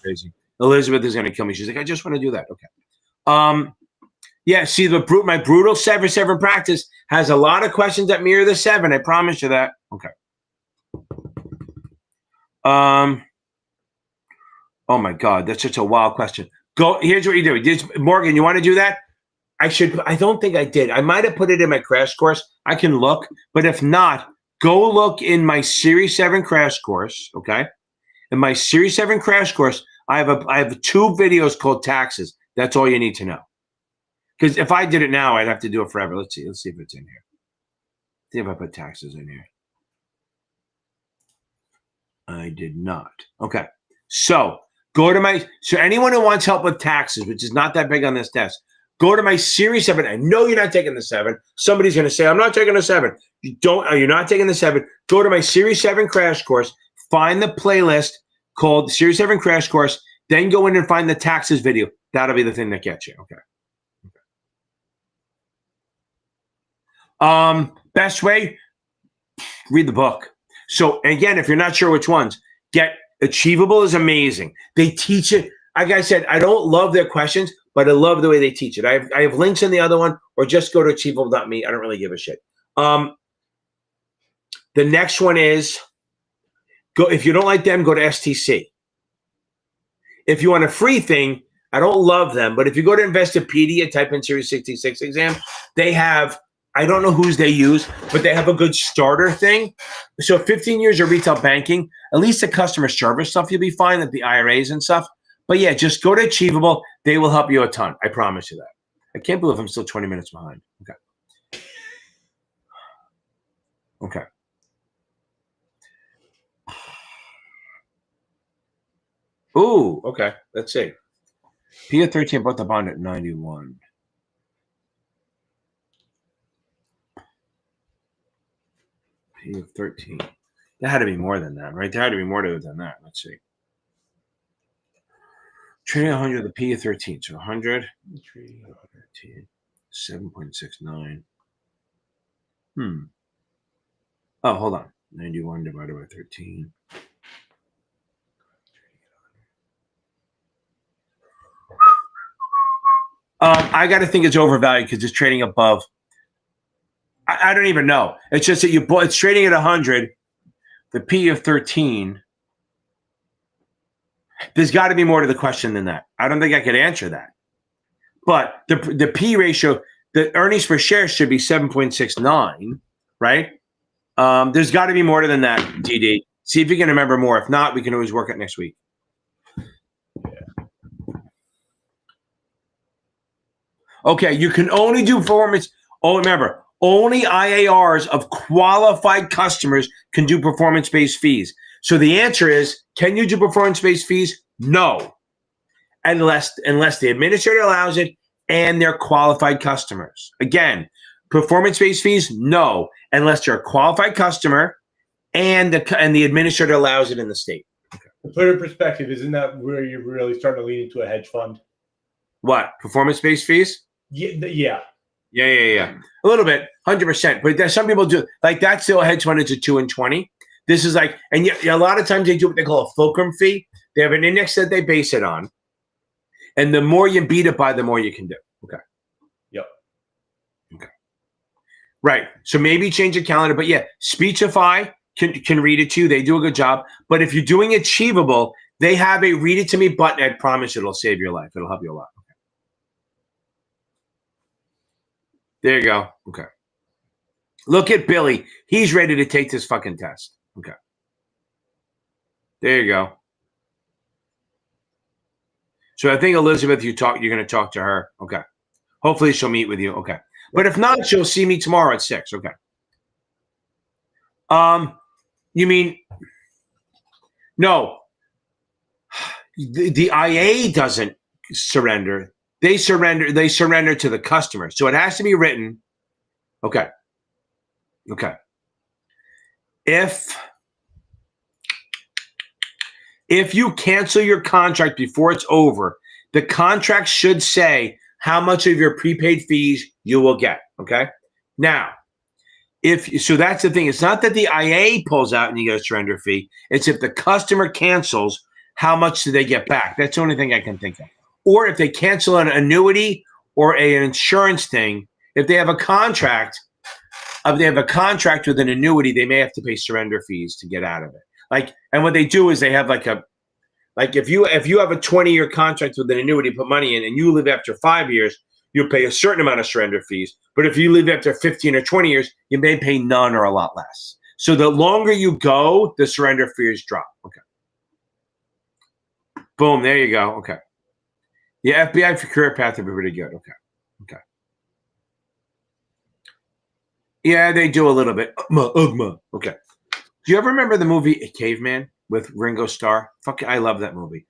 Crazy. Elizabeth is going to kill me. She's like, I just want to do that. Okay. Yeah, see, my brutal 7 practice has a lot of questions that mirror the 7. I promise you that. Okay. Oh my God, that's such a wild question. Here's what you do. Morgan, you want to do that? I don't think I did. I might have put it in my crash course. I can look, but if not, go look in my Series 7 crash course. Okay. In my Series 7 crash course, I have 2 videos called taxes. That's all you need to know. Because if I did it now, I'd have to do it forever. Let's see if it's in here. See if I put taxes in here. I did not. Okay. So go to so anyone who wants help with taxes, which is not that big on this test, go to my Series 7. I know you're not taking the 7. Somebody's going to say, I'm not taking the 7. You're not taking the 7. Go to my Series 7 crash course, find the playlist called Series 7 crash course, then go in and find the taxes video. That'll be the thing that gets you. Okay. Best way, read the book. So again, if you're not sure which ones, get Achievable is amazing. They teach it. Like I said, I don't love their questions, but I love the way they teach it. I have links in the other one, or just go to achievable.me. I don't really give a shit. The next one is if you don't like them, go to STC. If you want a free thing, I don't love them, but if you go to Investopedia, type in Series 66 exam, they have, I don't know whose they use, but they have a good starter thing. So 15 years of retail banking, at least the customer service stuff, you'll be fine at the IRAs and stuff. But yeah, just go to Achievable. They will help you a ton. I promise you that. I can't believe I'm still 20 minutes behind. Okay. Ooh, okay. Let's see. P of 13 bought the bond at 91. P of 13. There had to be more than that, right? There had to be more to it than that. Let's see. Trading 100, the P of 13. So 100. Trading 113. 7.69. Oh, hold on. 91 divided by 13. I got to think it's overvalued because it's trading above. I don't even know. It's just that it's trading at 100. The P of 13. There's got to be more to the question than that. I don't think I could answer that. But the P ratio, the earnings per share should be 7.69, right? There's got to be more than that, DD. See if you can remember more. If not, we can always work it next week. Okay, you can only do performance. Oh, remember, only IARs of qualified customers can do performance-based fees. So the answer is, can you do performance-based fees? No, unless the administrator allows it and they're qualified customers. Again, performance-based fees, no, unless you're a qualified customer and the administrator allows it in the state. Okay. To put it in perspective, isn't that where you're really starting to lean into a hedge fund? What, performance-based fees? Yeah. A little bit, 100%. But there's some people do like that's still a hedge fund. It's a 2 and 20. This is like, and yet a lot of times they do what they call a fulcrum fee. They have an index that they base it on, and the more you beat it by, the more you can do. Okay. Yep. Okay. Right. So maybe change the calendar, but yeah, Speechify can read it to you. They do a good job. But if you're doing Achievable, they have a read it to me button. I promise it'll save your life. It'll help you a lot. There you go. Okay. Look at Billy. He's ready to take this fucking test. Okay. There you go. So I think Elizabeth, you're going to talk to her. Okay. Hopefully she'll meet with you. Okay. But if not, she'll see me tomorrow at 6. Okay. You mean no? The IA doesn't surrender. They surrender to the customer. So it has to be written. Okay. Okay. If you cancel your contract before it's over, the contract should say how much of your prepaid fees you will get. Okay. Now, so that's the thing. It's not that the IA pulls out and you get a surrender fee. It's if the customer cancels, how much do they get back? That's the only thing I can think of. Or if they cancel an annuity or an insurance thing, if they have a contract, with an annuity, they may have to pay surrender fees to get out of it. And what they do is they have if you have a 20-year contract with an annuity, put money in, and you live after 5 years, you'll pay a certain amount of surrender fees. But if you live after 15 or 20 years, you may pay none or a lot less. So the longer you go, the surrender fees drop. Okay. Boom. There you go. Okay. Yeah, FBI for career path would be pretty good. Okay. Okay. Yeah, they do a little bit. Okay. Do you ever remember the movie Caveman with Ringo Starr? I love that movie.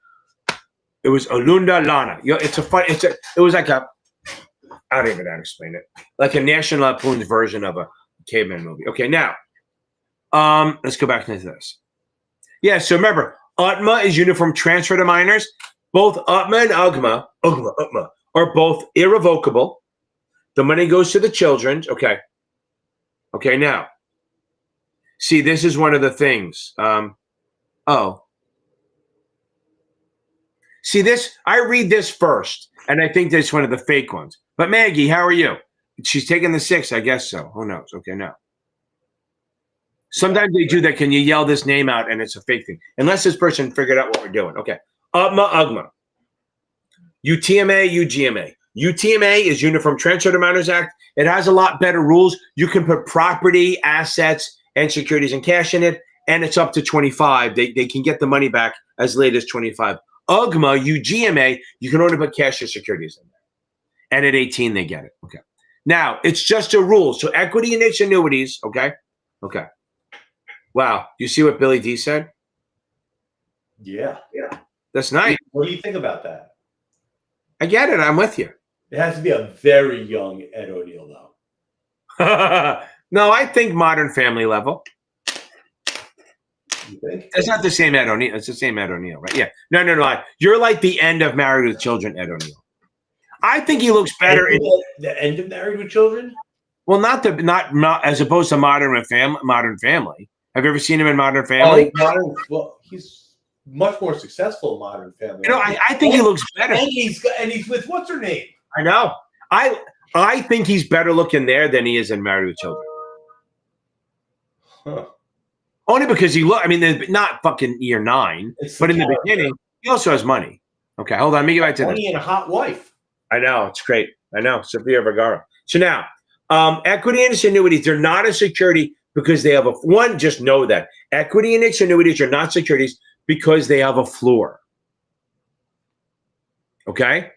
It was Olunda Lana. It was like a, I don't even know how to explain it. Like a National Lampoon's version of a caveman movie. Okay, now, let's go back into this. Yeah, so remember, UTMA is uniform transfer to minors. Both UTMA and UGMA are both irrevocable. The money goes to the children. Okay. Okay, now, see, this is one of the things. See this? I read this first, and I think that's one of the fake ones. But Maggie, how are you? She's taking the 6, I guess so. Who knows? Okay, now. Sometimes they do that. Can you yell this name out, and it's a fake thing? Unless this person figured out what we're doing. Okay. UTMA, UGMA. UTMA, UGMA. UTMA is Uniform Transfer to Minors Act. It has a lot better rules. You can put property, assets, and securities and cash in it, and it's up to 25. They can get the money back as late as 25. UGMA, UGMA, you can only put cash or securities in there. And at 18, they get it. Okay. Now, it's just a rule. So equity and niche annuities, okay? Okay. Wow. You see what Billy D said? Yeah. That's nice. What do you think about that? I get it. I'm with you. It has to be a very young Ed O'Neill, though. No, I think Modern Family level. You think? It's not the same Ed O'Neill. It's the same Ed O'Neill, right? Yeah. No. You're like the end of Married with Children, Ed O'Neill. I think he looks better in the end of Married with Children. Well, not as opposed to Modern Family. Have you ever seen him in Modern Family? Well, he's much more successful in Modern Family. You know, I think he looks better. And he's with what's her name? I know. I think he's better looking there than he is in Married with Children. Huh. Only because there's not fucking year 9, but in the beginning, he also has money. Okay, hold on. Let me get back to this. Money and a hot wife. I know. It's great. I know. Sofia Vergara. So now, equity index annuities, they're not a security because they have just know that. Equity index annuities are not securities because they have a floor. Okay?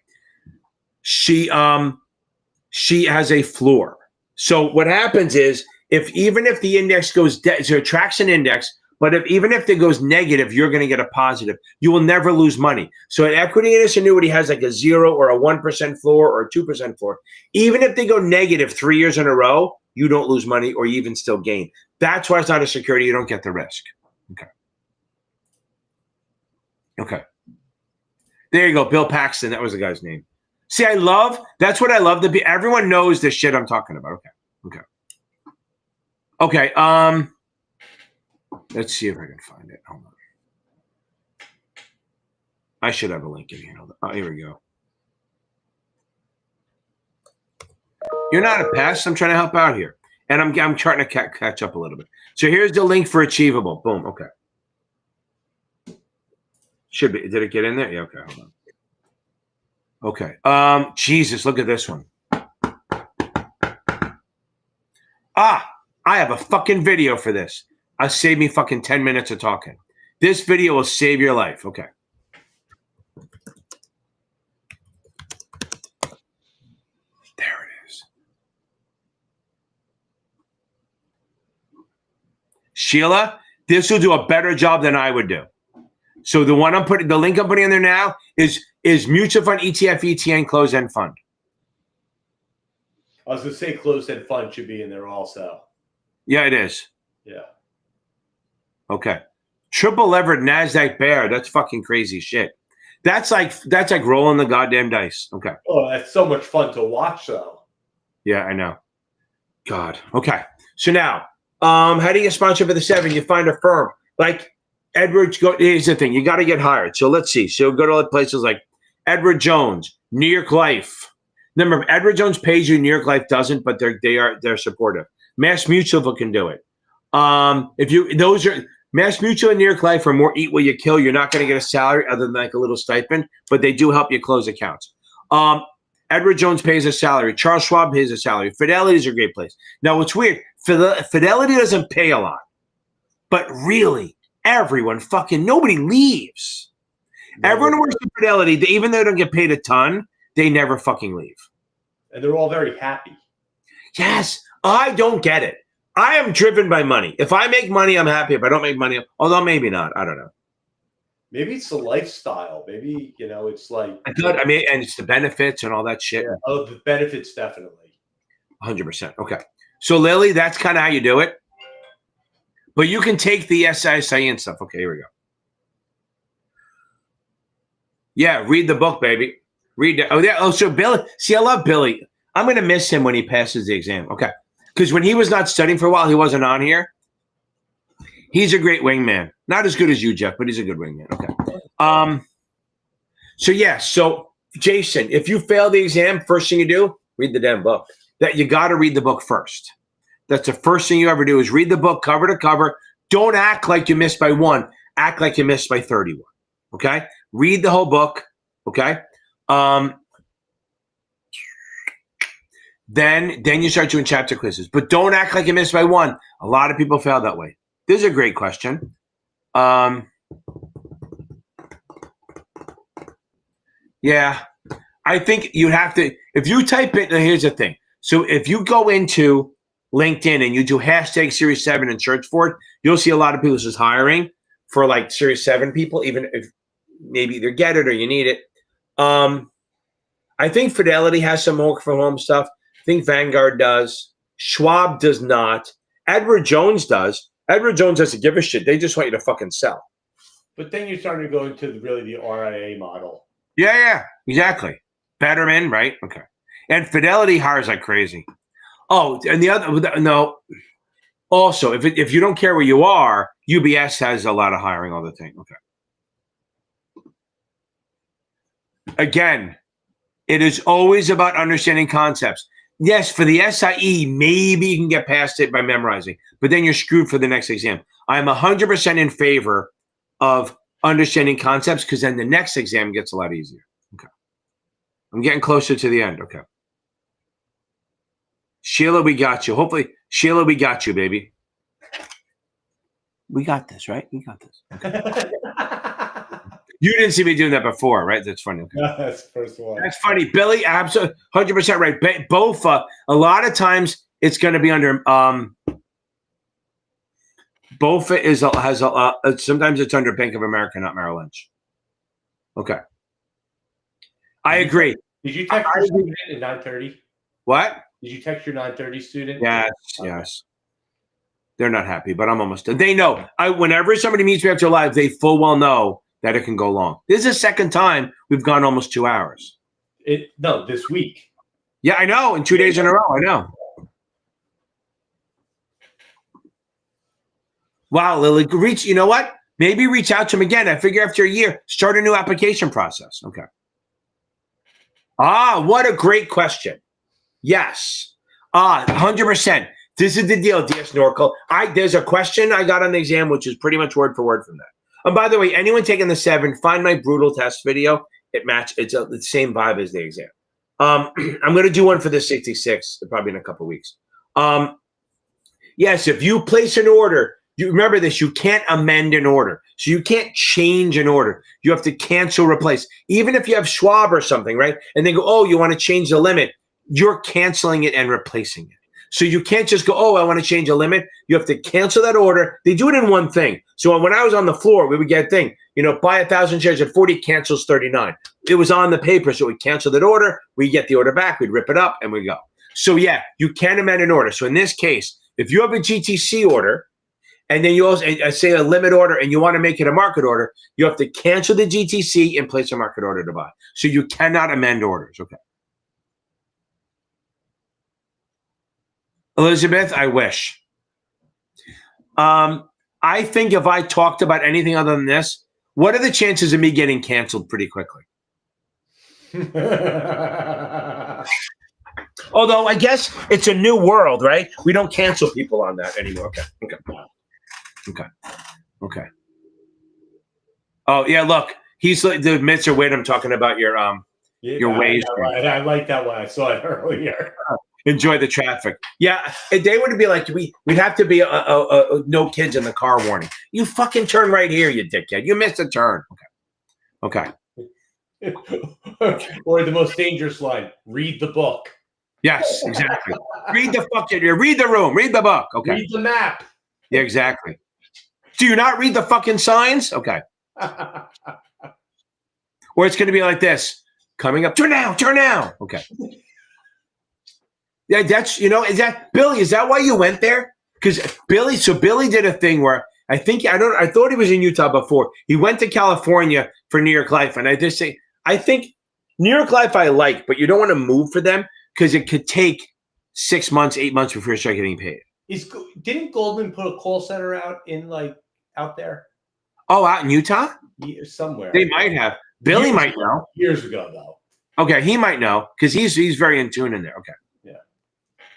She has a floor. So what happens is, even if the index goes, so it tracks an index, but even if it goes negative, you're going to get a positive. You will never lose money. So an equity index annuity has like a 0 or a 1% floor or a 2% floor. Even if they go negative 3 years in a row, you don't lose money or you even still gain. That's why it's not a security. You don't get the risk. Okay. There you go. Bill Paxton. That was the guy's name. See, that's what I love. Everyone knows the shit I'm talking about. Okay. Let's see if I can find it. Hold on. I should have a link in here. Oh, here we go. You're not a pest. I'm trying to help out here. And I'm trying to catch up a little bit. So here's the link for Achievable. Boom. Okay. Should be. Did it get in there? Yeah. Okay. Hold on. Okay. Jesus, look at this one. I have a fucking video for this. I'll save me fucking 10 minutes of talking. This video will save your life. Okay. There it is. Sheila, this will do a better job than I would do. So the link I'm putting in there now is mutual fund ETF ETN closed-end fund. I was going to say closed-end fund should be in there also. Yeah, it is. Yeah. Okay. Triple levered NASDAQ bear. That's fucking crazy shit. That's like rolling the goddamn dice. Okay. Oh, that's so much fun to watch, though. Yeah, I know. God. Okay. So now, how do you get sponsored for the 7? You find a firm like Edward. Here's the thing: you got to get hired. So let's see. So go to places like Edward Jones, New York Life. Remember, Edward Jones pays you. New York Life doesn't, but they're supportive. Mass Mutual can do it. Mass Mutual and New York Life are more eat what you kill. You're not going to get a salary other than like a little stipend, but they do help you close accounts. Edward Jones pays a salary. Charles Schwab pays a salary. Fidelity is a great place. Now, what's weird, Fidelity doesn't pay a lot, but really, nobody leaves. No, Everyone who works at Fidelity, even though they don't get paid a ton, they never fucking leave. And they're all very happy. Yes, I don't get it. I am driven by money. If I make money, I'm happy. If I don't make money, although maybe not, I don't know. Maybe it's the lifestyle. Maybe, it's like. And it's the benefits and all that shit. Yeah. Oh, the benefits, definitely. 100%. Okay. So, Lily, that's kind of how you do it. But you can take the SISI and stuff. Okay, here we go. Yeah, read the book, baby. Read it. Oh, yeah. Oh, so Billy. See, I love Billy. I'm going to miss him when he passes the exam. Okay. Because when he was not studying for a while, he wasn't on here. He's a great wingman. Not as good as you, Jeff, but he's a good wingman. Okay. So Jason, if you fail the exam, first thing you do, read the damn book. That you got to read the book first. That's the first thing you ever do is read the book cover to cover. Don't act like you missed by 1. Act like you missed by 31. Okay? Read the whole book. Okay? Then you start doing chapter quizzes. But don't act like you missed by 1. A lot of people fail that way. This is a great question. Yeah. I think you have to, if you type it, here's the thing. So if you go into LinkedIn and you do hashtag Series 7 and search for it, you'll see a lot of people just hiring for like Series 7 people, even if maybe either get it or you need it. I think Fidelity has some work from home stuff. I think Vanguard does. Schwab does not. Edward Jones does. Edward Jones doesn't give a shit. They just want you to fucking sell. But then you're starting to go into the RIA model. Yeah, exactly. Betterman, right? Okay. And Fidelity hires like crazy. Oh, and the other, no. Also, if you don't care where you are, UBS has a lot of hiring all the time. Okay. Again, it is always about understanding concepts. Yes, for the SIE, maybe you can get past it by memorizing, but then you're screwed for the next exam. I'm 100% in favor of understanding concepts because then the next exam gets a lot easier. Okay. I'm getting closer to the end. Okay. Sheila, we got you. Hopefully, Sheila, we got you, baby. We got this, right? We got this. Okay. You didn't see me doing that before, right? That's funny. Okay. No, that's the first one. That's funny, Billy. Absolutely, 100% right. Both. A lot of times, it's going to be under. Both has a. Sometimes it's under Bank of America, not Merrill Lynch. Okay. I agree. Did you text your student at 9:30? What? Did you text your 9:30 student? Yes, yes. They're not happy, but I'm almost done. They know. Whenever somebody meets me after live, they full well know that it can go long. This is the second time we've gone almost 2 hours. No, this week. Yeah, I know. In 2 days in a row, I know. Wow, Lily, you know what? Maybe reach out to them again. I figure after a year, start a new application process. Okay. What a great question. Yes. 100%. This is the deal, DS Norcal. There's a question I got on the exam, which is pretty much word for word from that. And by the way, anyone taking the 7, find my brutal test video. It's the same vibe as the exam. I'm going to do one for the 66, probably in a couple of weeks. Yes, if you place an order, you remember this, you can't amend an order. So you can't change an order. You have to cancel, replace. Even if you have Schwab or something, right? And they go, oh, you want to change the limit. You're canceling it and replacing it. So you can't just go, oh, I want to change a limit. You have to cancel that order. They do it in one thing. So when I was on the floor, we would get a thing, buy 1,000 shares at 40, cancels 39. It was on the paper. So we canceled that order. We get the order back. We'd rip it up and we go. So yeah, you can amend an order. So in this case, if you have a GTC order, and then you also say a limit order and you want to make it a market order, you have to cancel the GTC and place a market order to buy. So you cannot amend orders. Okay. Elizabeth, I wish. I think if I talked about anything other than this, what are the chances of me getting canceled pretty quickly? Although I guess it's a new world, right? We don't cancel people on that anymore. Okay. Oh yeah, look, he's like the Mr. Wade. I'm talking about your ways. I like that one. I saw it earlier. Enjoy the traffic. Yeah, they would be like, we'd have to be a no kids in the car warning. You fucking turn right here, you dickhead. You missed a turn. Okay. Or the most dangerous line: read the book. Yes, exactly. Read the room. Read the book. Okay. Read the map. Yeah, exactly. Do you not read the fucking signs? Okay. Or it's going to be like this. Coming up. Turn now. Okay. Yeah, that's, is that, Billy, is that why you went there? Because Billy did a thing where I thought he was in Utah before. He went to California for New York Life. And I just say, I think New York Life I like, but you don't want to move for them because it could take 6 months, 8 months before you start getting paid. Didn't Goldman put a call center out there? Oh, out in Utah? Yeah, somewhere. They might have. Billy might know. Years ago, though. Okay, he might know because he's very in tune in there. Okay.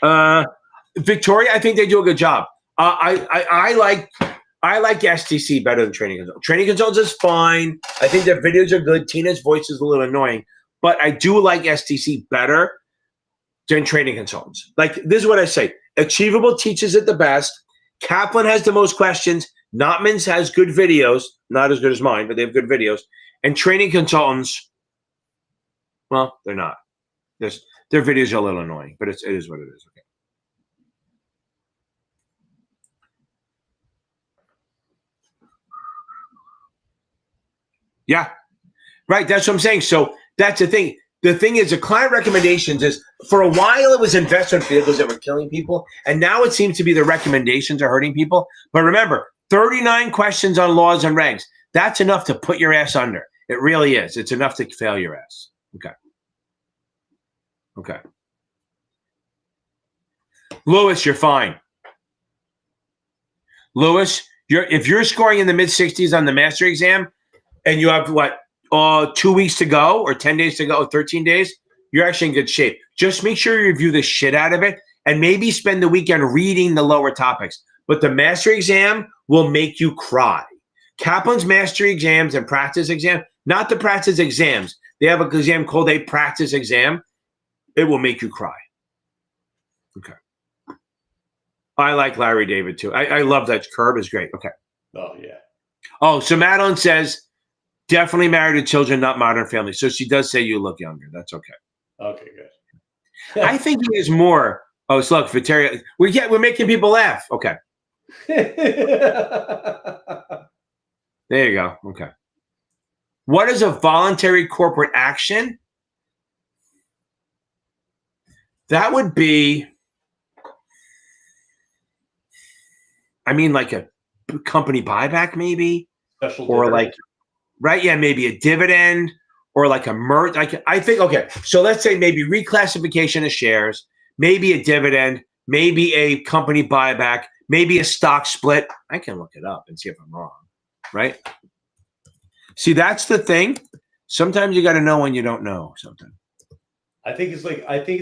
Yeah. Victoria, I think they do a good job. I like STC better than Training Consultants. Training Consultants is fine. I think their videos are good. Tina's voice is a little annoying, but I do like STC better than Training Consultants. Like, this is what I say. Achievable teaches it the best. Kaplan has the most questions. Notman's has good videos. Not as good as mine, but they have good videos. And Training Consultants, well, they're not. Their videos are a little annoying, but it is what it is. Okay. Yeah, right. That's what I'm saying. So that's the thing. The thing is, the client recommendations is, for a while it was investment vehicles that were killing people, and now it seems to be the recommendations are hurting people. But remember, 39 questions on laws and regs. That's enough to put your ass under. It really is. It's enough to fail your ass. Okay. Lewis, you're fine. Lewis, if you're scoring in the mid-60s on the master exam, and you have 2 weeks to go, or 10 days to go, or 13 days, you're actually in good shape. Just make sure you review the shit out of it, and maybe spend the weekend reading the lower topics. But the master exam will make you cry. Kaplan's mastery exams and practice exam, not the practice exams. They have an exam called a practice exam. It will make you cry. Okay. I like Larry David too. I love that. Curb is great. Okay. Oh, yeah. Oh, so Madeline says, definitely married to children, not modern family. So she does say you look younger. That's okay. Okay, good. I think he is more. Oh, so look, Viteria. We're making people laugh. Okay. There you go. Okay. What is a voluntary corporate action? That would be, I mean, like a company buyback, maybe, Special or dividend. like, right? Yeah, maybe a dividend, or like a merge. I think. Okay, so let's say maybe reclassification of shares, maybe a dividend, maybe a company buyback, maybe a stock split. I can look it up and see if I'm wrong, right? See, that's the thing. Sometimes you got to know when you don't know something. I think it's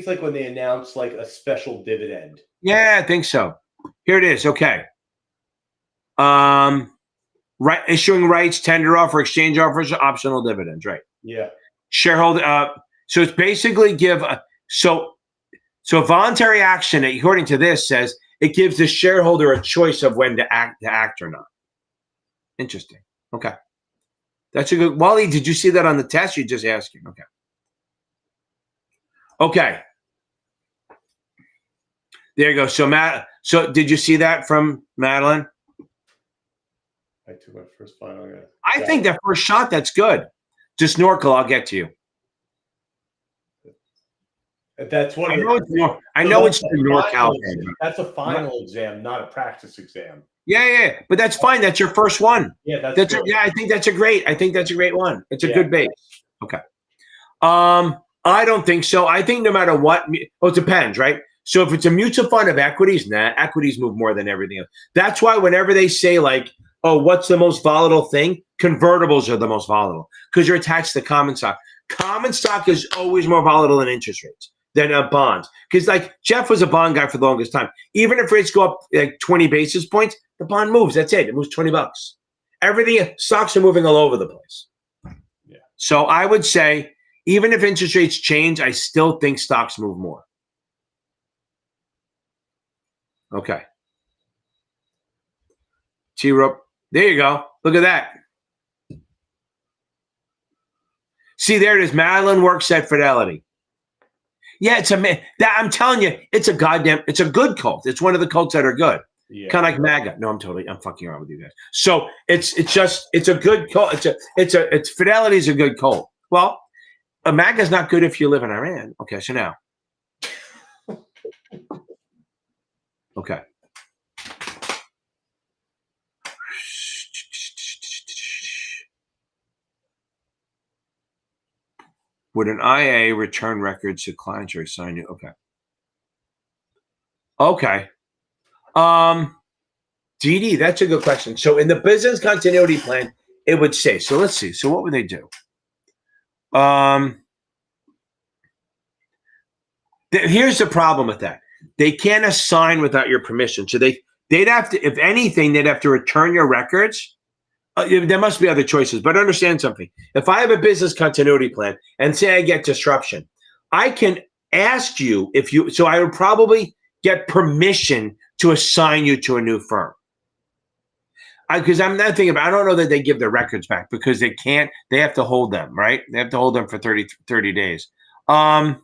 like when they announce like a special dividend. Yeah, I think so. Here it is. Okay. Right, issuing rights, tender offer, exchange offers, optional dividends. Right. Yeah. Shareholder. So it's basically so voluntary action, according to this, says it gives the shareholder a choice of when to act or not. Interesting. Okay. That's a good. Wally, did you see that on the test? You're just asking. Okay. Okay. There you go. So did you see that from Madeline? I took my first final. I think that first shot, that's good. Just snorkel. I'll get to you. That's what I know it's the NorCal. That's a final exam, not a practice exam. Yeah, but that's fine. That's your first one. Yeah, I think that's a great one. It's a good base. Okay. I don't think so. I think no matter what, it depends, right? So if it's a mutual fund of equities, equities move more than everything else. That's why whenever they say like, oh, what's the most volatile thing? Convertibles are the most volatile because you're attached to common stock. Common stock is always more volatile than interest rates, than bonds. Because like Jeff was a bond guy for the longest time. Even if rates go up like 20 basis points, the bond moves. That's it. It moves $20. Everything, stocks are moving all over the place. Yeah. So I would say, even if interest rates change, I still think stocks move more. Okay. T-Rope. There you go. Look at that. See, there it is. Madeline works at Fidelity. Yeah, I'm telling you, it's a good cult. It's one of the cults that are good. Yeah. Kind of like MAGA. No, I'm fucking around with you guys. So it's a good cult. Fidelity's a good cult. Well, a MAGA's not good if you live in Iran. Okay, so now. Okay. Would an IA return records to clients or assign you? Okay. DD, that's a good question. So in the business continuity plan, it would say, so let's see. So what would they do? Here's the problem with that. They can't assign without your permission. So they'd have to, if anything, they'd have to return your records. There must be other choices, but understand something. If I have a business continuity plan and say I get disruption, I can ask you so I would probably get permission to assign you to a new firm. Because I'm not thinking about, I don't know that they give their records back because they can't, they have to hold them, right? They have to hold them for 30 days. I'd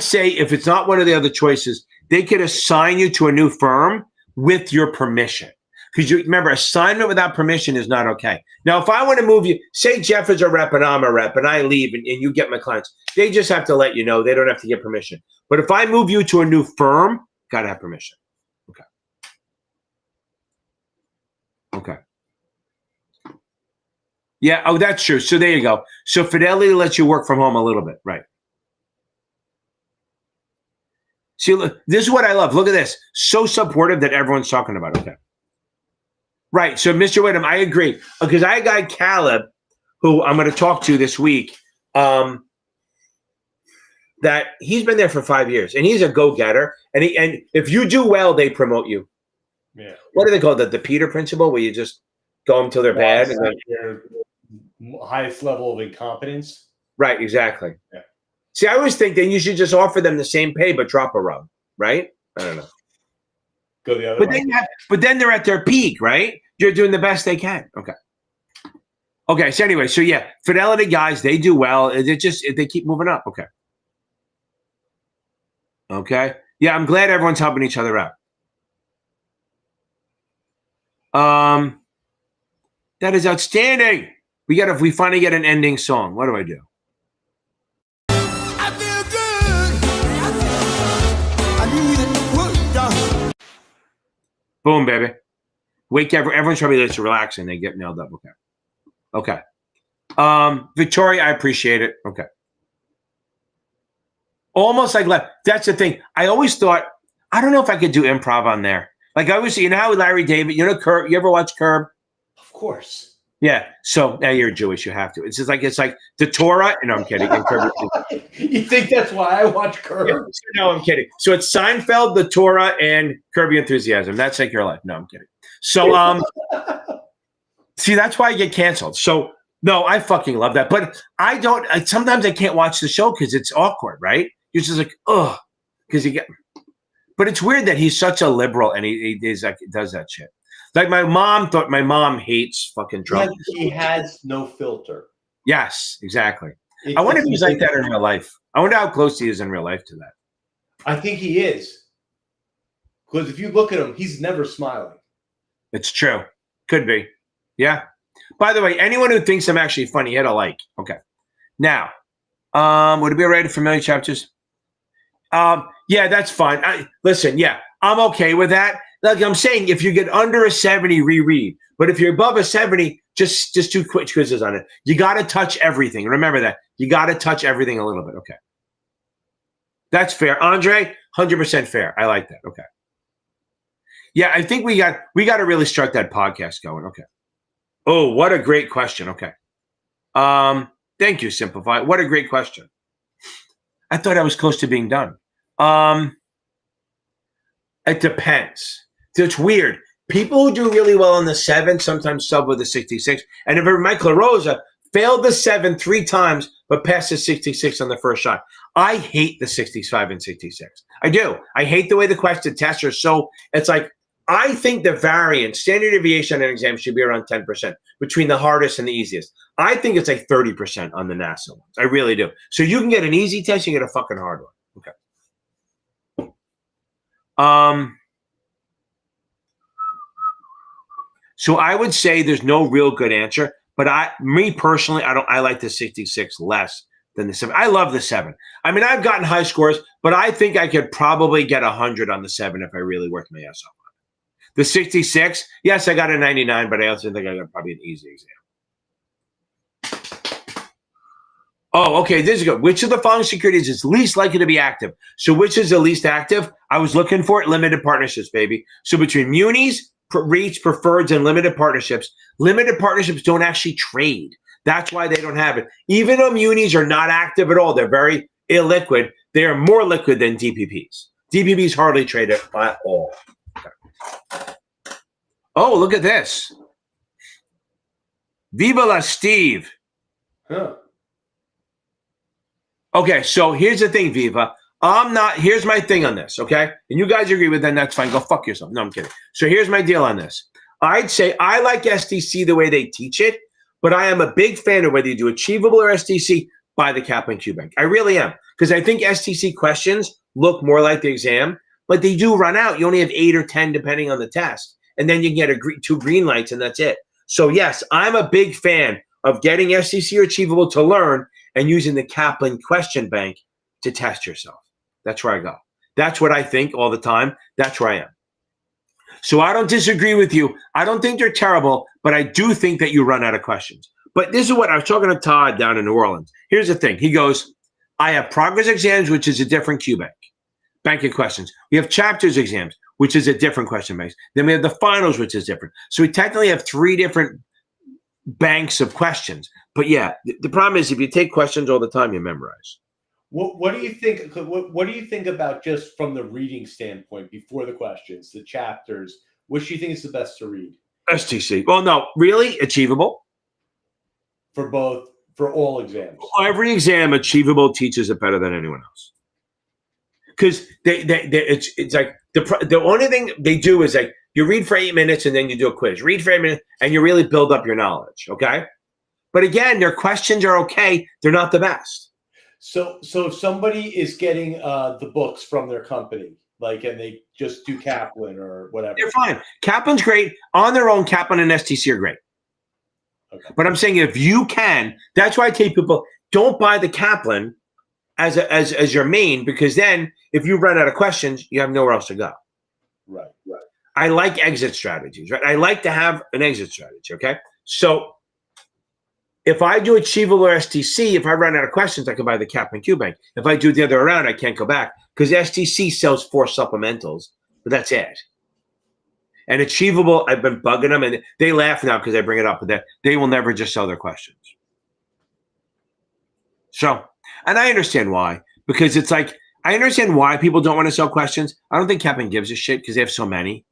say if it's not one of the other choices, they could assign you to a new firm with your permission. Because you remember, assignment without permission is not okay. Now, if I want to move you, say Jeff is a rep and I'm a rep and I leave and you get my clients, they just have to let you know. They don't have to get permission. But if I move you to a new firm, got to have permission. Okay. Yeah. Oh, that's true. So there you go. So Fidelity lets you work from home a little bit. Right. See, look, this is what I love. Look at this. So supportive that everyone's talking about. Okay. Right. So, Mr. Whittam, I agree. Because I got Caleb, who I'm going to talk to this week, that he's been there for 5 years, and he's a go-getter. And if you do well, they promote you. Yeah. What do they call that? The Peter principle, where you just go until they're bad? And your highest level of incompetence. Right. Exactly. Yeah. See, I always think that you should just offer them the same pay, but drop a rung, right? I don't know. Go the other way. But then they're at their peak, right? You're doing the best they can. Okay. So anyway, yeah, Fidelity guys, they do well. They keep moving up. Okay. Yeah, I'm glad everyone's helping each other out. That is outstanding. We finally get an ending song. What do I do? I feel good. I need it. Boom, baby. Everyone's probably just relaxing. They get nailed up. Okay. Victoria, I appreciate it. Okay. Almost like that's the thing. I always thought, I don't know if I could do improv on there. Like I always, how Larry David, Curb, you ever watch Curb? Of course. Yeah. So now you're Jewish, you have to. It's like the Torah. No, I'm kidding. You think that's why I watch Curb? Yeah, no, I'm kidding. So it's Seinfeld, the Torah, and Curb Your Enthusiasm. That's like your life. No, I'm kidding. So see, that's why I get canceled. So no, I fucking love that. But I don't. Sometimes I can't watch the show because it's awkward, right? You're just like, ugh, because you get. But it's weird that he's such a liberal and he does that shit. Like my mom hates fucking Trump. He has no filter. Yes, exactly. I wonder if he's like that in real life. I wonder how close he is in real life to that. I think he is. Because if you look at him, he's never smiling. It's true. Could be. Yeah. By the way, anyone who thinks I'm actually funny, hit a like. Okay. Now, would it be all right to familiar chapters? Yeah, that's fine. Listen, yeah, I'm okay with that. Like I'm saying, if you get under a 70, reread. But if you're above a 70, just do quick quizzes on it. You got to touch everything. Remember that. You got to touch everything a little bit. Okay. That's fair. Andre, 100% fair. I like that. Okay. Yeah, I think we got to really start that podcast going. Okay. Oh, what a great question. Okay. Thank you, Simplify. What a great question. I thought I was close to being done. It depends. It's weird. People who do really well on the 7 sometimes sub with the 66. And if Mike LaRosa failed the 7 3 times, but passed the 66 on the first shot. I hate the 65 and 66. I do. I hate the way the question tests are so. It's like, I think the variance, standard deviation on an exam should be around 10% between the hardest and the easiest. I think it's like 30% on the NASAA ones. I really do. So you can get an easy test, you get a fucking hard one. Okay. So I would say there's no real good answer, but me personally, I like the 66 less than the 7. I love the 7. I mean, I've gotten high scores, but I think I could probably get 100 on the 7 if I really worked my ass off. The 66, yes, I got a 99, but I also think I got probably an easy exam. Oh, okay, this is good. Which of the following securities is least likely to be active? So which is the least active? I was looking for it, limited partnerships, baby. So between munis, REITs, preferreds, and limited partnerships don't actually trade. That's why they don't have it. Even though munis are not active at all, they're very illiquid. They are more liquid than DPPs. DPPs hardly trade at all. Okay. Oh, look at this. Viva la Steve. Huh. Okay, so here's the thing, Viva. Here's my thing on this, okay? And you guys agree with that, that's fine. Go fuck yourself. No, I'm kidding. So here's my deal on this. I'd say I like SDC the way they teach it, but I am a big fan of whether you do Achievable or SDC by the Kaplan QBank. I really am. Because I think SDC questions look more like the exam, but they do run out. You only have 8 or 10 depending on the test. And then you can get 2 green lights and that's it. So yes, I'm a big fan of getting SDC or Achievable to learn and using the Kaplan question bank to test yourself. That's where I go. That's what I think all the time. That's where I am. So I don't disagree with you. I don't think they're terrible, but I do think that you run out of questions. But this is what I was talking to Todd down in New Orleans. Here's the thing. He goes, I have progress exams, which is a different QBank. Bank of questions. We have chapters exams, which is a different question bank. Then we have the finals, which is different. So we technically have 3 different banks of questions. But yeah, the problem is if you take questions all the time, you memorize. What do you think? What do you think about just from the reading standpoint before the questions, the chapters? Which do you think is the best to read? STC. Well, no, really Achievable For both for all exams. Every exam, Achievable teaches it better than anyone else. Because it's like the only thing they do is like you read for 8 minutes and then you do a quiz. Read for 8 minutes and you really build up your knowledge. Okay. But again, their questions are okay. They're not the best. So if somebody is getting the books from their company, like, and they just do Kaplan or whatever, They're fine. Kaplan's great. On their own, Kaplan and STC are great. Okay. But I'm saying if you can, that's why I tell people, don't buy the Kaplan as your main, because then if you run out of questions, you have nowhere else to go. Right. I like exit strategies, right? I like to have an exit strategy, okay? So if I do Achievable or STC, if I run out of questions, I can buy the Kaplan QBank. If I do the other way around, I can't go back because STC sells 4 supplementals, but that's it. And Achievable, I've been bugging them, and they laugh now because I bring it up, but they will never just sell their questions. So, and I understand why, because it's like, I understand why people don't want to sell questions. I don't think Kaplan gives a shit because they have so many.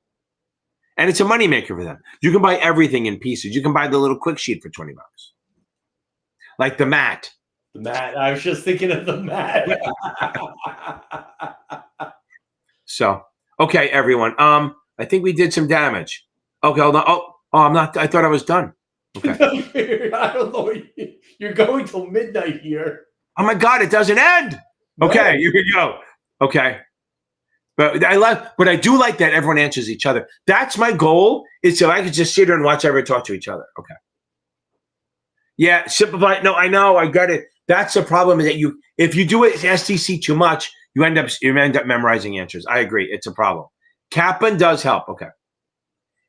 And it's a moneymaker for them. You can buy everything in pieces. You can buy the little quick sheet for $20. Like the mat. The mat. I was just thinking of the mat. So, okay, everyone. I think we did some damage. Okay, hold on. Oh, I'm not. I thought I was done. Okay. I don't know. You're going till midnight here. Oh my God, it doesn't end. Okay, here we go. Okay. But I do like that everyone answers each other. That's my goal, is so I could just sit here and watch everyone talk to each other. Okay. Yeah, simplify. No, I know, I got it. That's the problem, is that if you do it STC too much, you end up memorizing answers. I agree. It's a problem. Kaplan does help. Okay.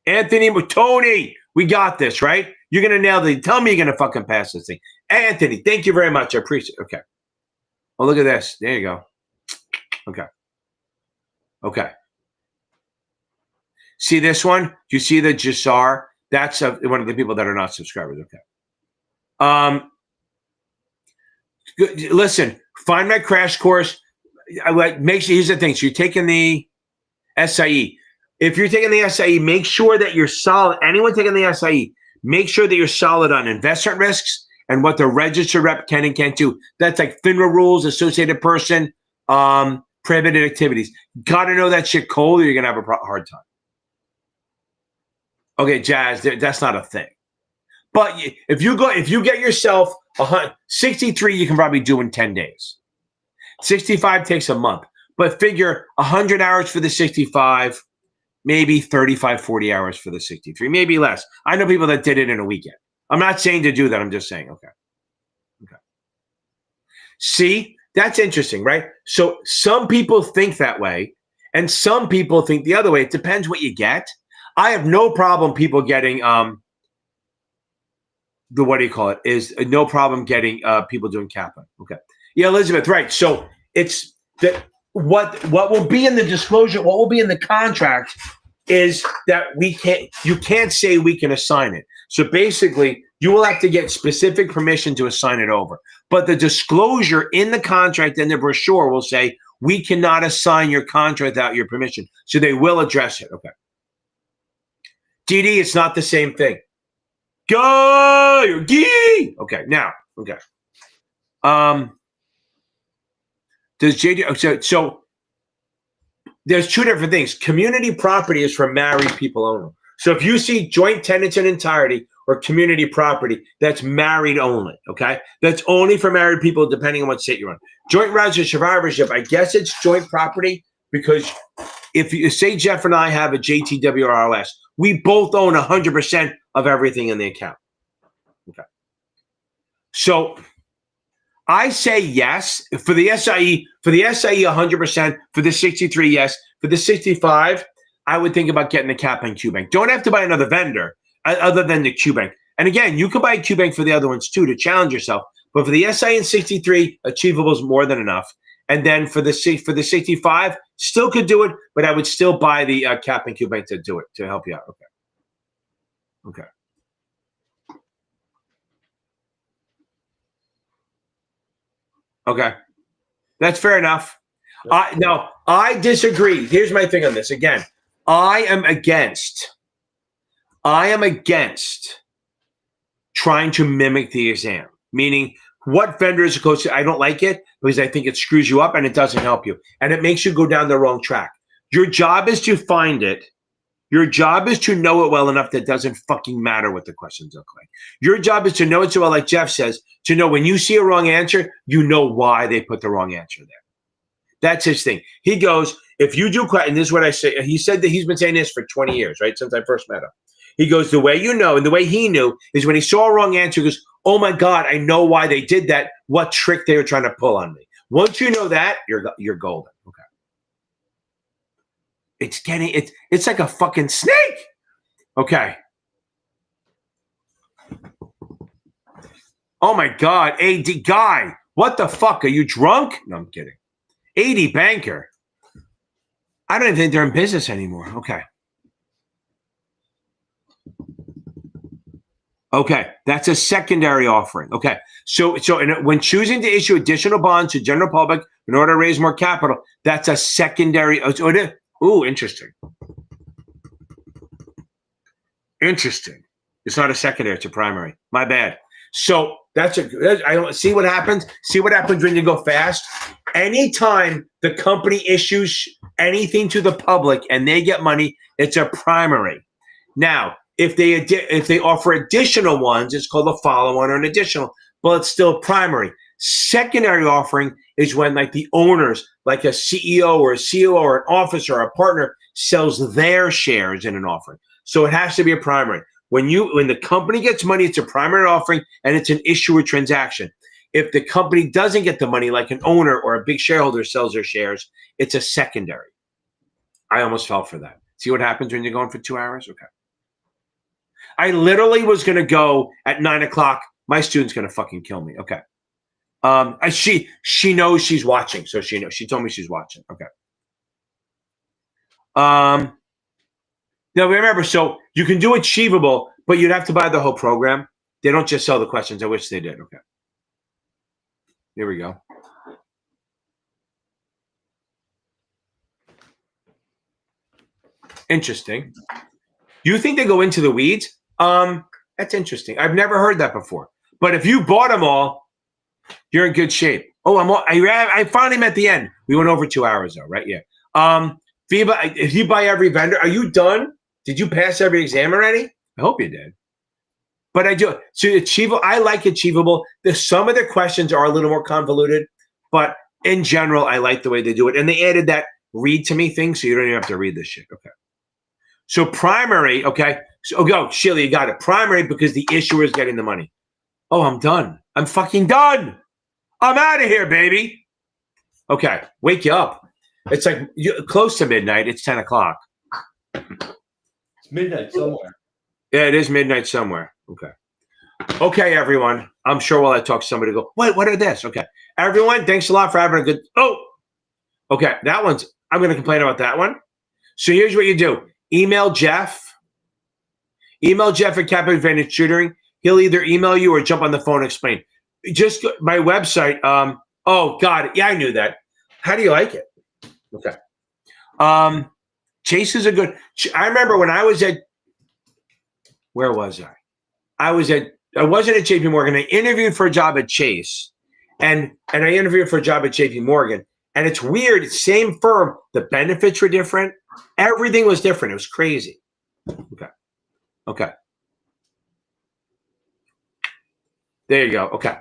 Anthony, Tony, we got this, right? You're going to nail it. Tell me you're going to fucking pass this thing. Anthony, thank you very much. I appreciate it. Okay. Oh, look at this. There you go. Okay. Okay. See this one? Do you see the Jasar? That's one of the people that are not subscribers. Okay. Listen, find my crash course. Here's the thing. So you're taking the SIE. If you're taking the SIE, make sure that you're solid. Anyone taking the SIE, make sure that you're solid on investment risks and what the registered rep can and can't do. That's like FINRA rules, associated person, prohibited activities. Got to know that shit cold, or you're gonna have a hard time. Okay, Jazz, that's not a thing. But if you get yourself 63, you can probably do in 10 days. 65 takes a month, but figure 100 hours for the 65, maybe 35, 40 hours for the 63, maybe less. I know people that did it in a weekend. I'm not saying to do that. I'm just saying, okay. See, that's interesting, right? So some people think that way, and some people think the other way. It depends what you get. I have no problem people getting what do you call it? Is no problem getting people doing Kaplan. Okay. Yeah, Elizabeth, right. So it's that what will be in the disclosure, what will be in the contract is that you can't say we can assign it. So basically, you will have to get specific permission to assign it over. But the disclosure in the contract and the brochure will say, we cannot assign your contract without your permission. So they will address it. Okay. DD, it's not the same thing. Go! Okay, now, okay. Does JD, so there's two different things. Community property is for married people only. So if you see joint tenants in entirety or community property, that's married only, okay? That's only for married people depending on what state you're on. Joint residence survivorship, I guess it's joint property because if you say Jeff and I have a JTWRLS, we both own 100% of everything in the account, okay? So I say yes for the SIE, 100%, for the 63, yes. For the 65, I would think about getting the Kaplan QBank. Don't have to buy another vendor other than the QBank. And again, you can buy a QBank for the other ones too to challenge yourself. But for the SIE and 63, Achievable is more than enough. And then for the 65, still could do it, but I would still buy the Kaplan QBank to do it, to help you out. Okay. Okay. Okay. That's fair enough. Now, I disagree. Here's my thing on this. Again, I am against trying to mimic the exam. meaning what vendor is close to, I don't like it because I think it screws you up and it doesn't help you. And it makes you go down the wrong track. Your job is to find it. Your job is to know it well enough that it doesn't fucking matter what the questions look like. Your job is to know it so well, like Jeff says, to know when you see a wrong answer, you know why they put the wrong answer there. That's his thing. He goes, if you do, and this is what I say, he said that he's been saying this for 20 years, right? Since I first met him. He goes, the way you know, and the way he knew is when he saw a wrong answer, he goes, oh my God, I know why they did that. What trick they were trying to pull on me. Once you know that, you're golden. Okay. It's like a fucking snake. Okay. Oh my God, AD guy, what the fuck? Are you drunk? No, I'm kidding. AD banker. I don't even think they're in business anymore. Okay. Okay, that's a secondary offering. Okay, so when choosing to issue additional bonds to general public in order to raise more capital, that's a secondary. Ooh, interesting. Interesting. It's not a secondary; it's a primary. My bad. So I don't see what happens. See what happens when you go fast. Anytime the company issues anything to the public and they get money, it's a primary. Now, if they offer additional ones, it's called a follow-on or an additional, but it's still primary. Secondary offering is when like the owners, like a CEO or a COO or an officer or a partner sells their shares in an offering. So it has to be a primary. When the company gets money, it's a primary offering and it's an issuer transaction. If the company doesn't get the money, like an owner or a big shareholder sells their shares, it's a secondary. I almost fell for that. See what happens when you're going for 2 hours? Okay. I literally was going to go at 9:00. My student's going to fucking kill me. Okay. She knows she's watching. So she knows. She told me she's watching. Okay. Now remember, so you can do Achievable, but you'd have to buy the whole program. They don't just sell the questions. I wish they did. Okay. Here we go. Interesting. You think they go into the weeds? That's interesting. I've never heard that before. But if you bought them all, you're in good shape. Oh, I finally met the end. We went over 2 hours though, right? Yeah. Viva, if you buy every vendor, are you done? Did you pass every exam already? I hope you did. But I do. So Achievable, I like Achievable. Some of their questions are a little more convoluted, but in general, I like the way they do it. And they added that read to me thing, so you don't even have to read this shit. Okay. So primary, okay. So go, Sheila, you got it. Primary because the issuer is getting the money. Oh, I'm done. I'm fucking done. I'm out of here, baby. Okay, wake you up. It's like close to midnight. It's 10:00. It's midnight somewhere. Yeah, it is midnight somewhere. Okay. Okay, everyone. I'm sure while I talk, somebody will go, wait, what are this? Okay. Everyone, thanks a lot for having a good, okay. That one's, I'm going to complain about that one. So here's what you do. Email Jeff at Kaplan Advantage Tutoring. He'll either email you or jump on the phone and explain. Just go, my website. Oh God. Yeah, I knew that. How do you like it? Okay. Chase is a good, I remember when I was at, where was I? I wasn't at JP Morgan. I interviewed for a job at Chase and I interviewed for a job at JP Morgan. And it's weird. Same firm. The benefits were different. Everything was different. It was crazy. Okay. There you go. Okay.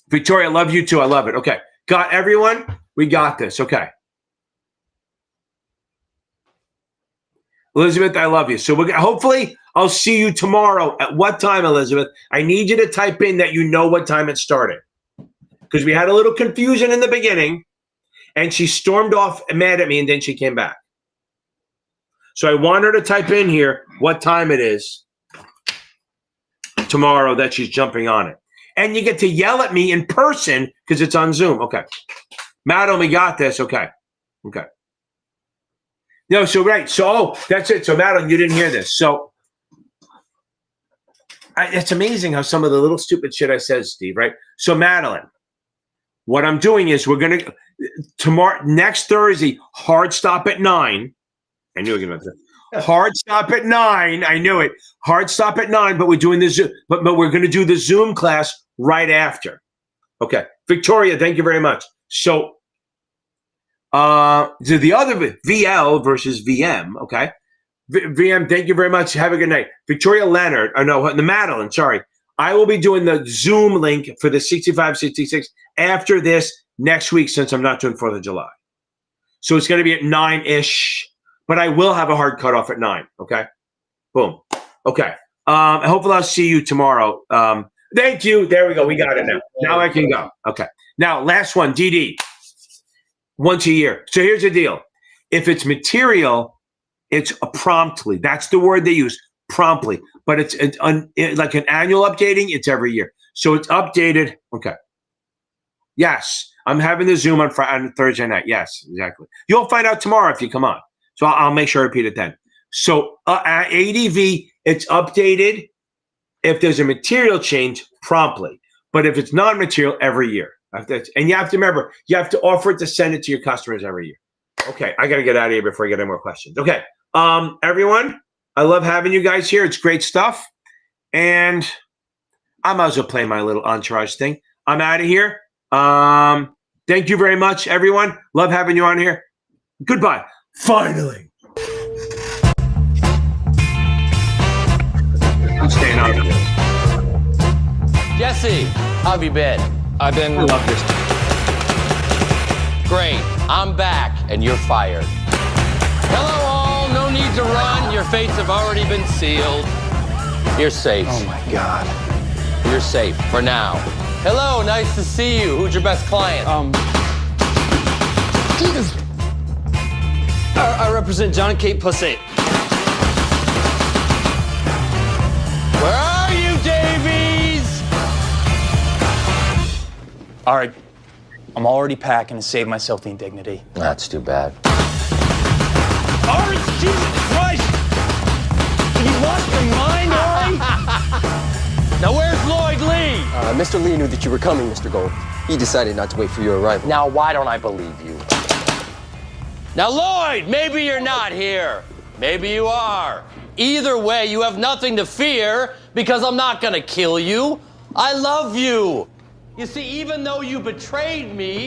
Victoria, I love you too. I love it. Okay. Got everyone? We got this. Okay. Elizabeth, I love you. So hopefully I'll see you tomorrow. At what time, Elizabeth? I need you to type in that you know what time it started. Because we had a little confusion in the beginning, and she stormed off mad at me, and then she came back. So I want her to type in here what time it is tomorrow that she's jumping on it. And you get to yell at me in person because it's on Zoom. Okay. Madeline, we got this. Okay. No, so right. So that's it. So Madeline, you didn't hear this. So it's amazing how some of the little stupid shit I said, Steve, right? So Madeline, what I'm doing is we're going to, next Thursday, hard stop at 9. I knew you were going to Hard stop at 9. I knew it. Hard stop at 9, but we're doing this. But we're going to do the Zoom class right after. Okay, Victoria, thank you very much. So, the other VL versus VM. Okay, VM, thank you very much. Have a good night, Victoria Leonard. Oh no, the Madeline. Sorry, I will be doing the Zoom link for the 65-66 after this next week, since I'm not doing 4th of July. So it's going to be at 9-ish. But I will have a hard cutoff at 9. Okay. Boom. Okay. Hopefully I'll see you tomorrow. Thank you. There we go. We got it now. Now I can go. Okay. Now, last one, DD. Once a year. So here's the deal. If it's material, it's promptly. That's the word they use, promptly. But it's like an annual updating. It's every year. So it's updated. Okay. Yes. I'm having the Zoom on Thursday night. Yes, exactly. You'll find out tomorrow if you come on. So I'll make sure I repeat it then. So at ADV, it's updated if there's a material change promptly. But if it's non-material, every year. And you have to remember, you have to offer it to send it to your customers every year. Okay, I got to get out of here before I get any more questions. Okay, everyone, I love having you guys here. It's great stuff. And I might as well play my little entourage thing. I'm out of here. Thank you very much, everyone. Love having you on here. Goodbye. Finally. I'm staying out of this. Jesse, how have you been? I love this. Great. I'm back, and you're fired. Hello, all. No need to run. Your fates have already been sealed. You're safe. Oh, my God. You're safe for now. Hello, nice to see you. Who's your best client? Jesus. I represent John and Kate Pussett. Where are you, Davies? All right. I'm already packing to save myself the indignity. That's too bad. Ari, Jesus Christ! Did you lost your mind, Ari? Now, where's Lloyd Lee? Mr. Lee knew that you were coming, Mr. Gold. He decided not to wait for your arrival. Now, why don't I believe you? Now, Lloyd, maybe you're not here. Maybe you are. Either way, you have nothing to fear because I'm not gonna kill you. I love you. You see, even though you betrayed me,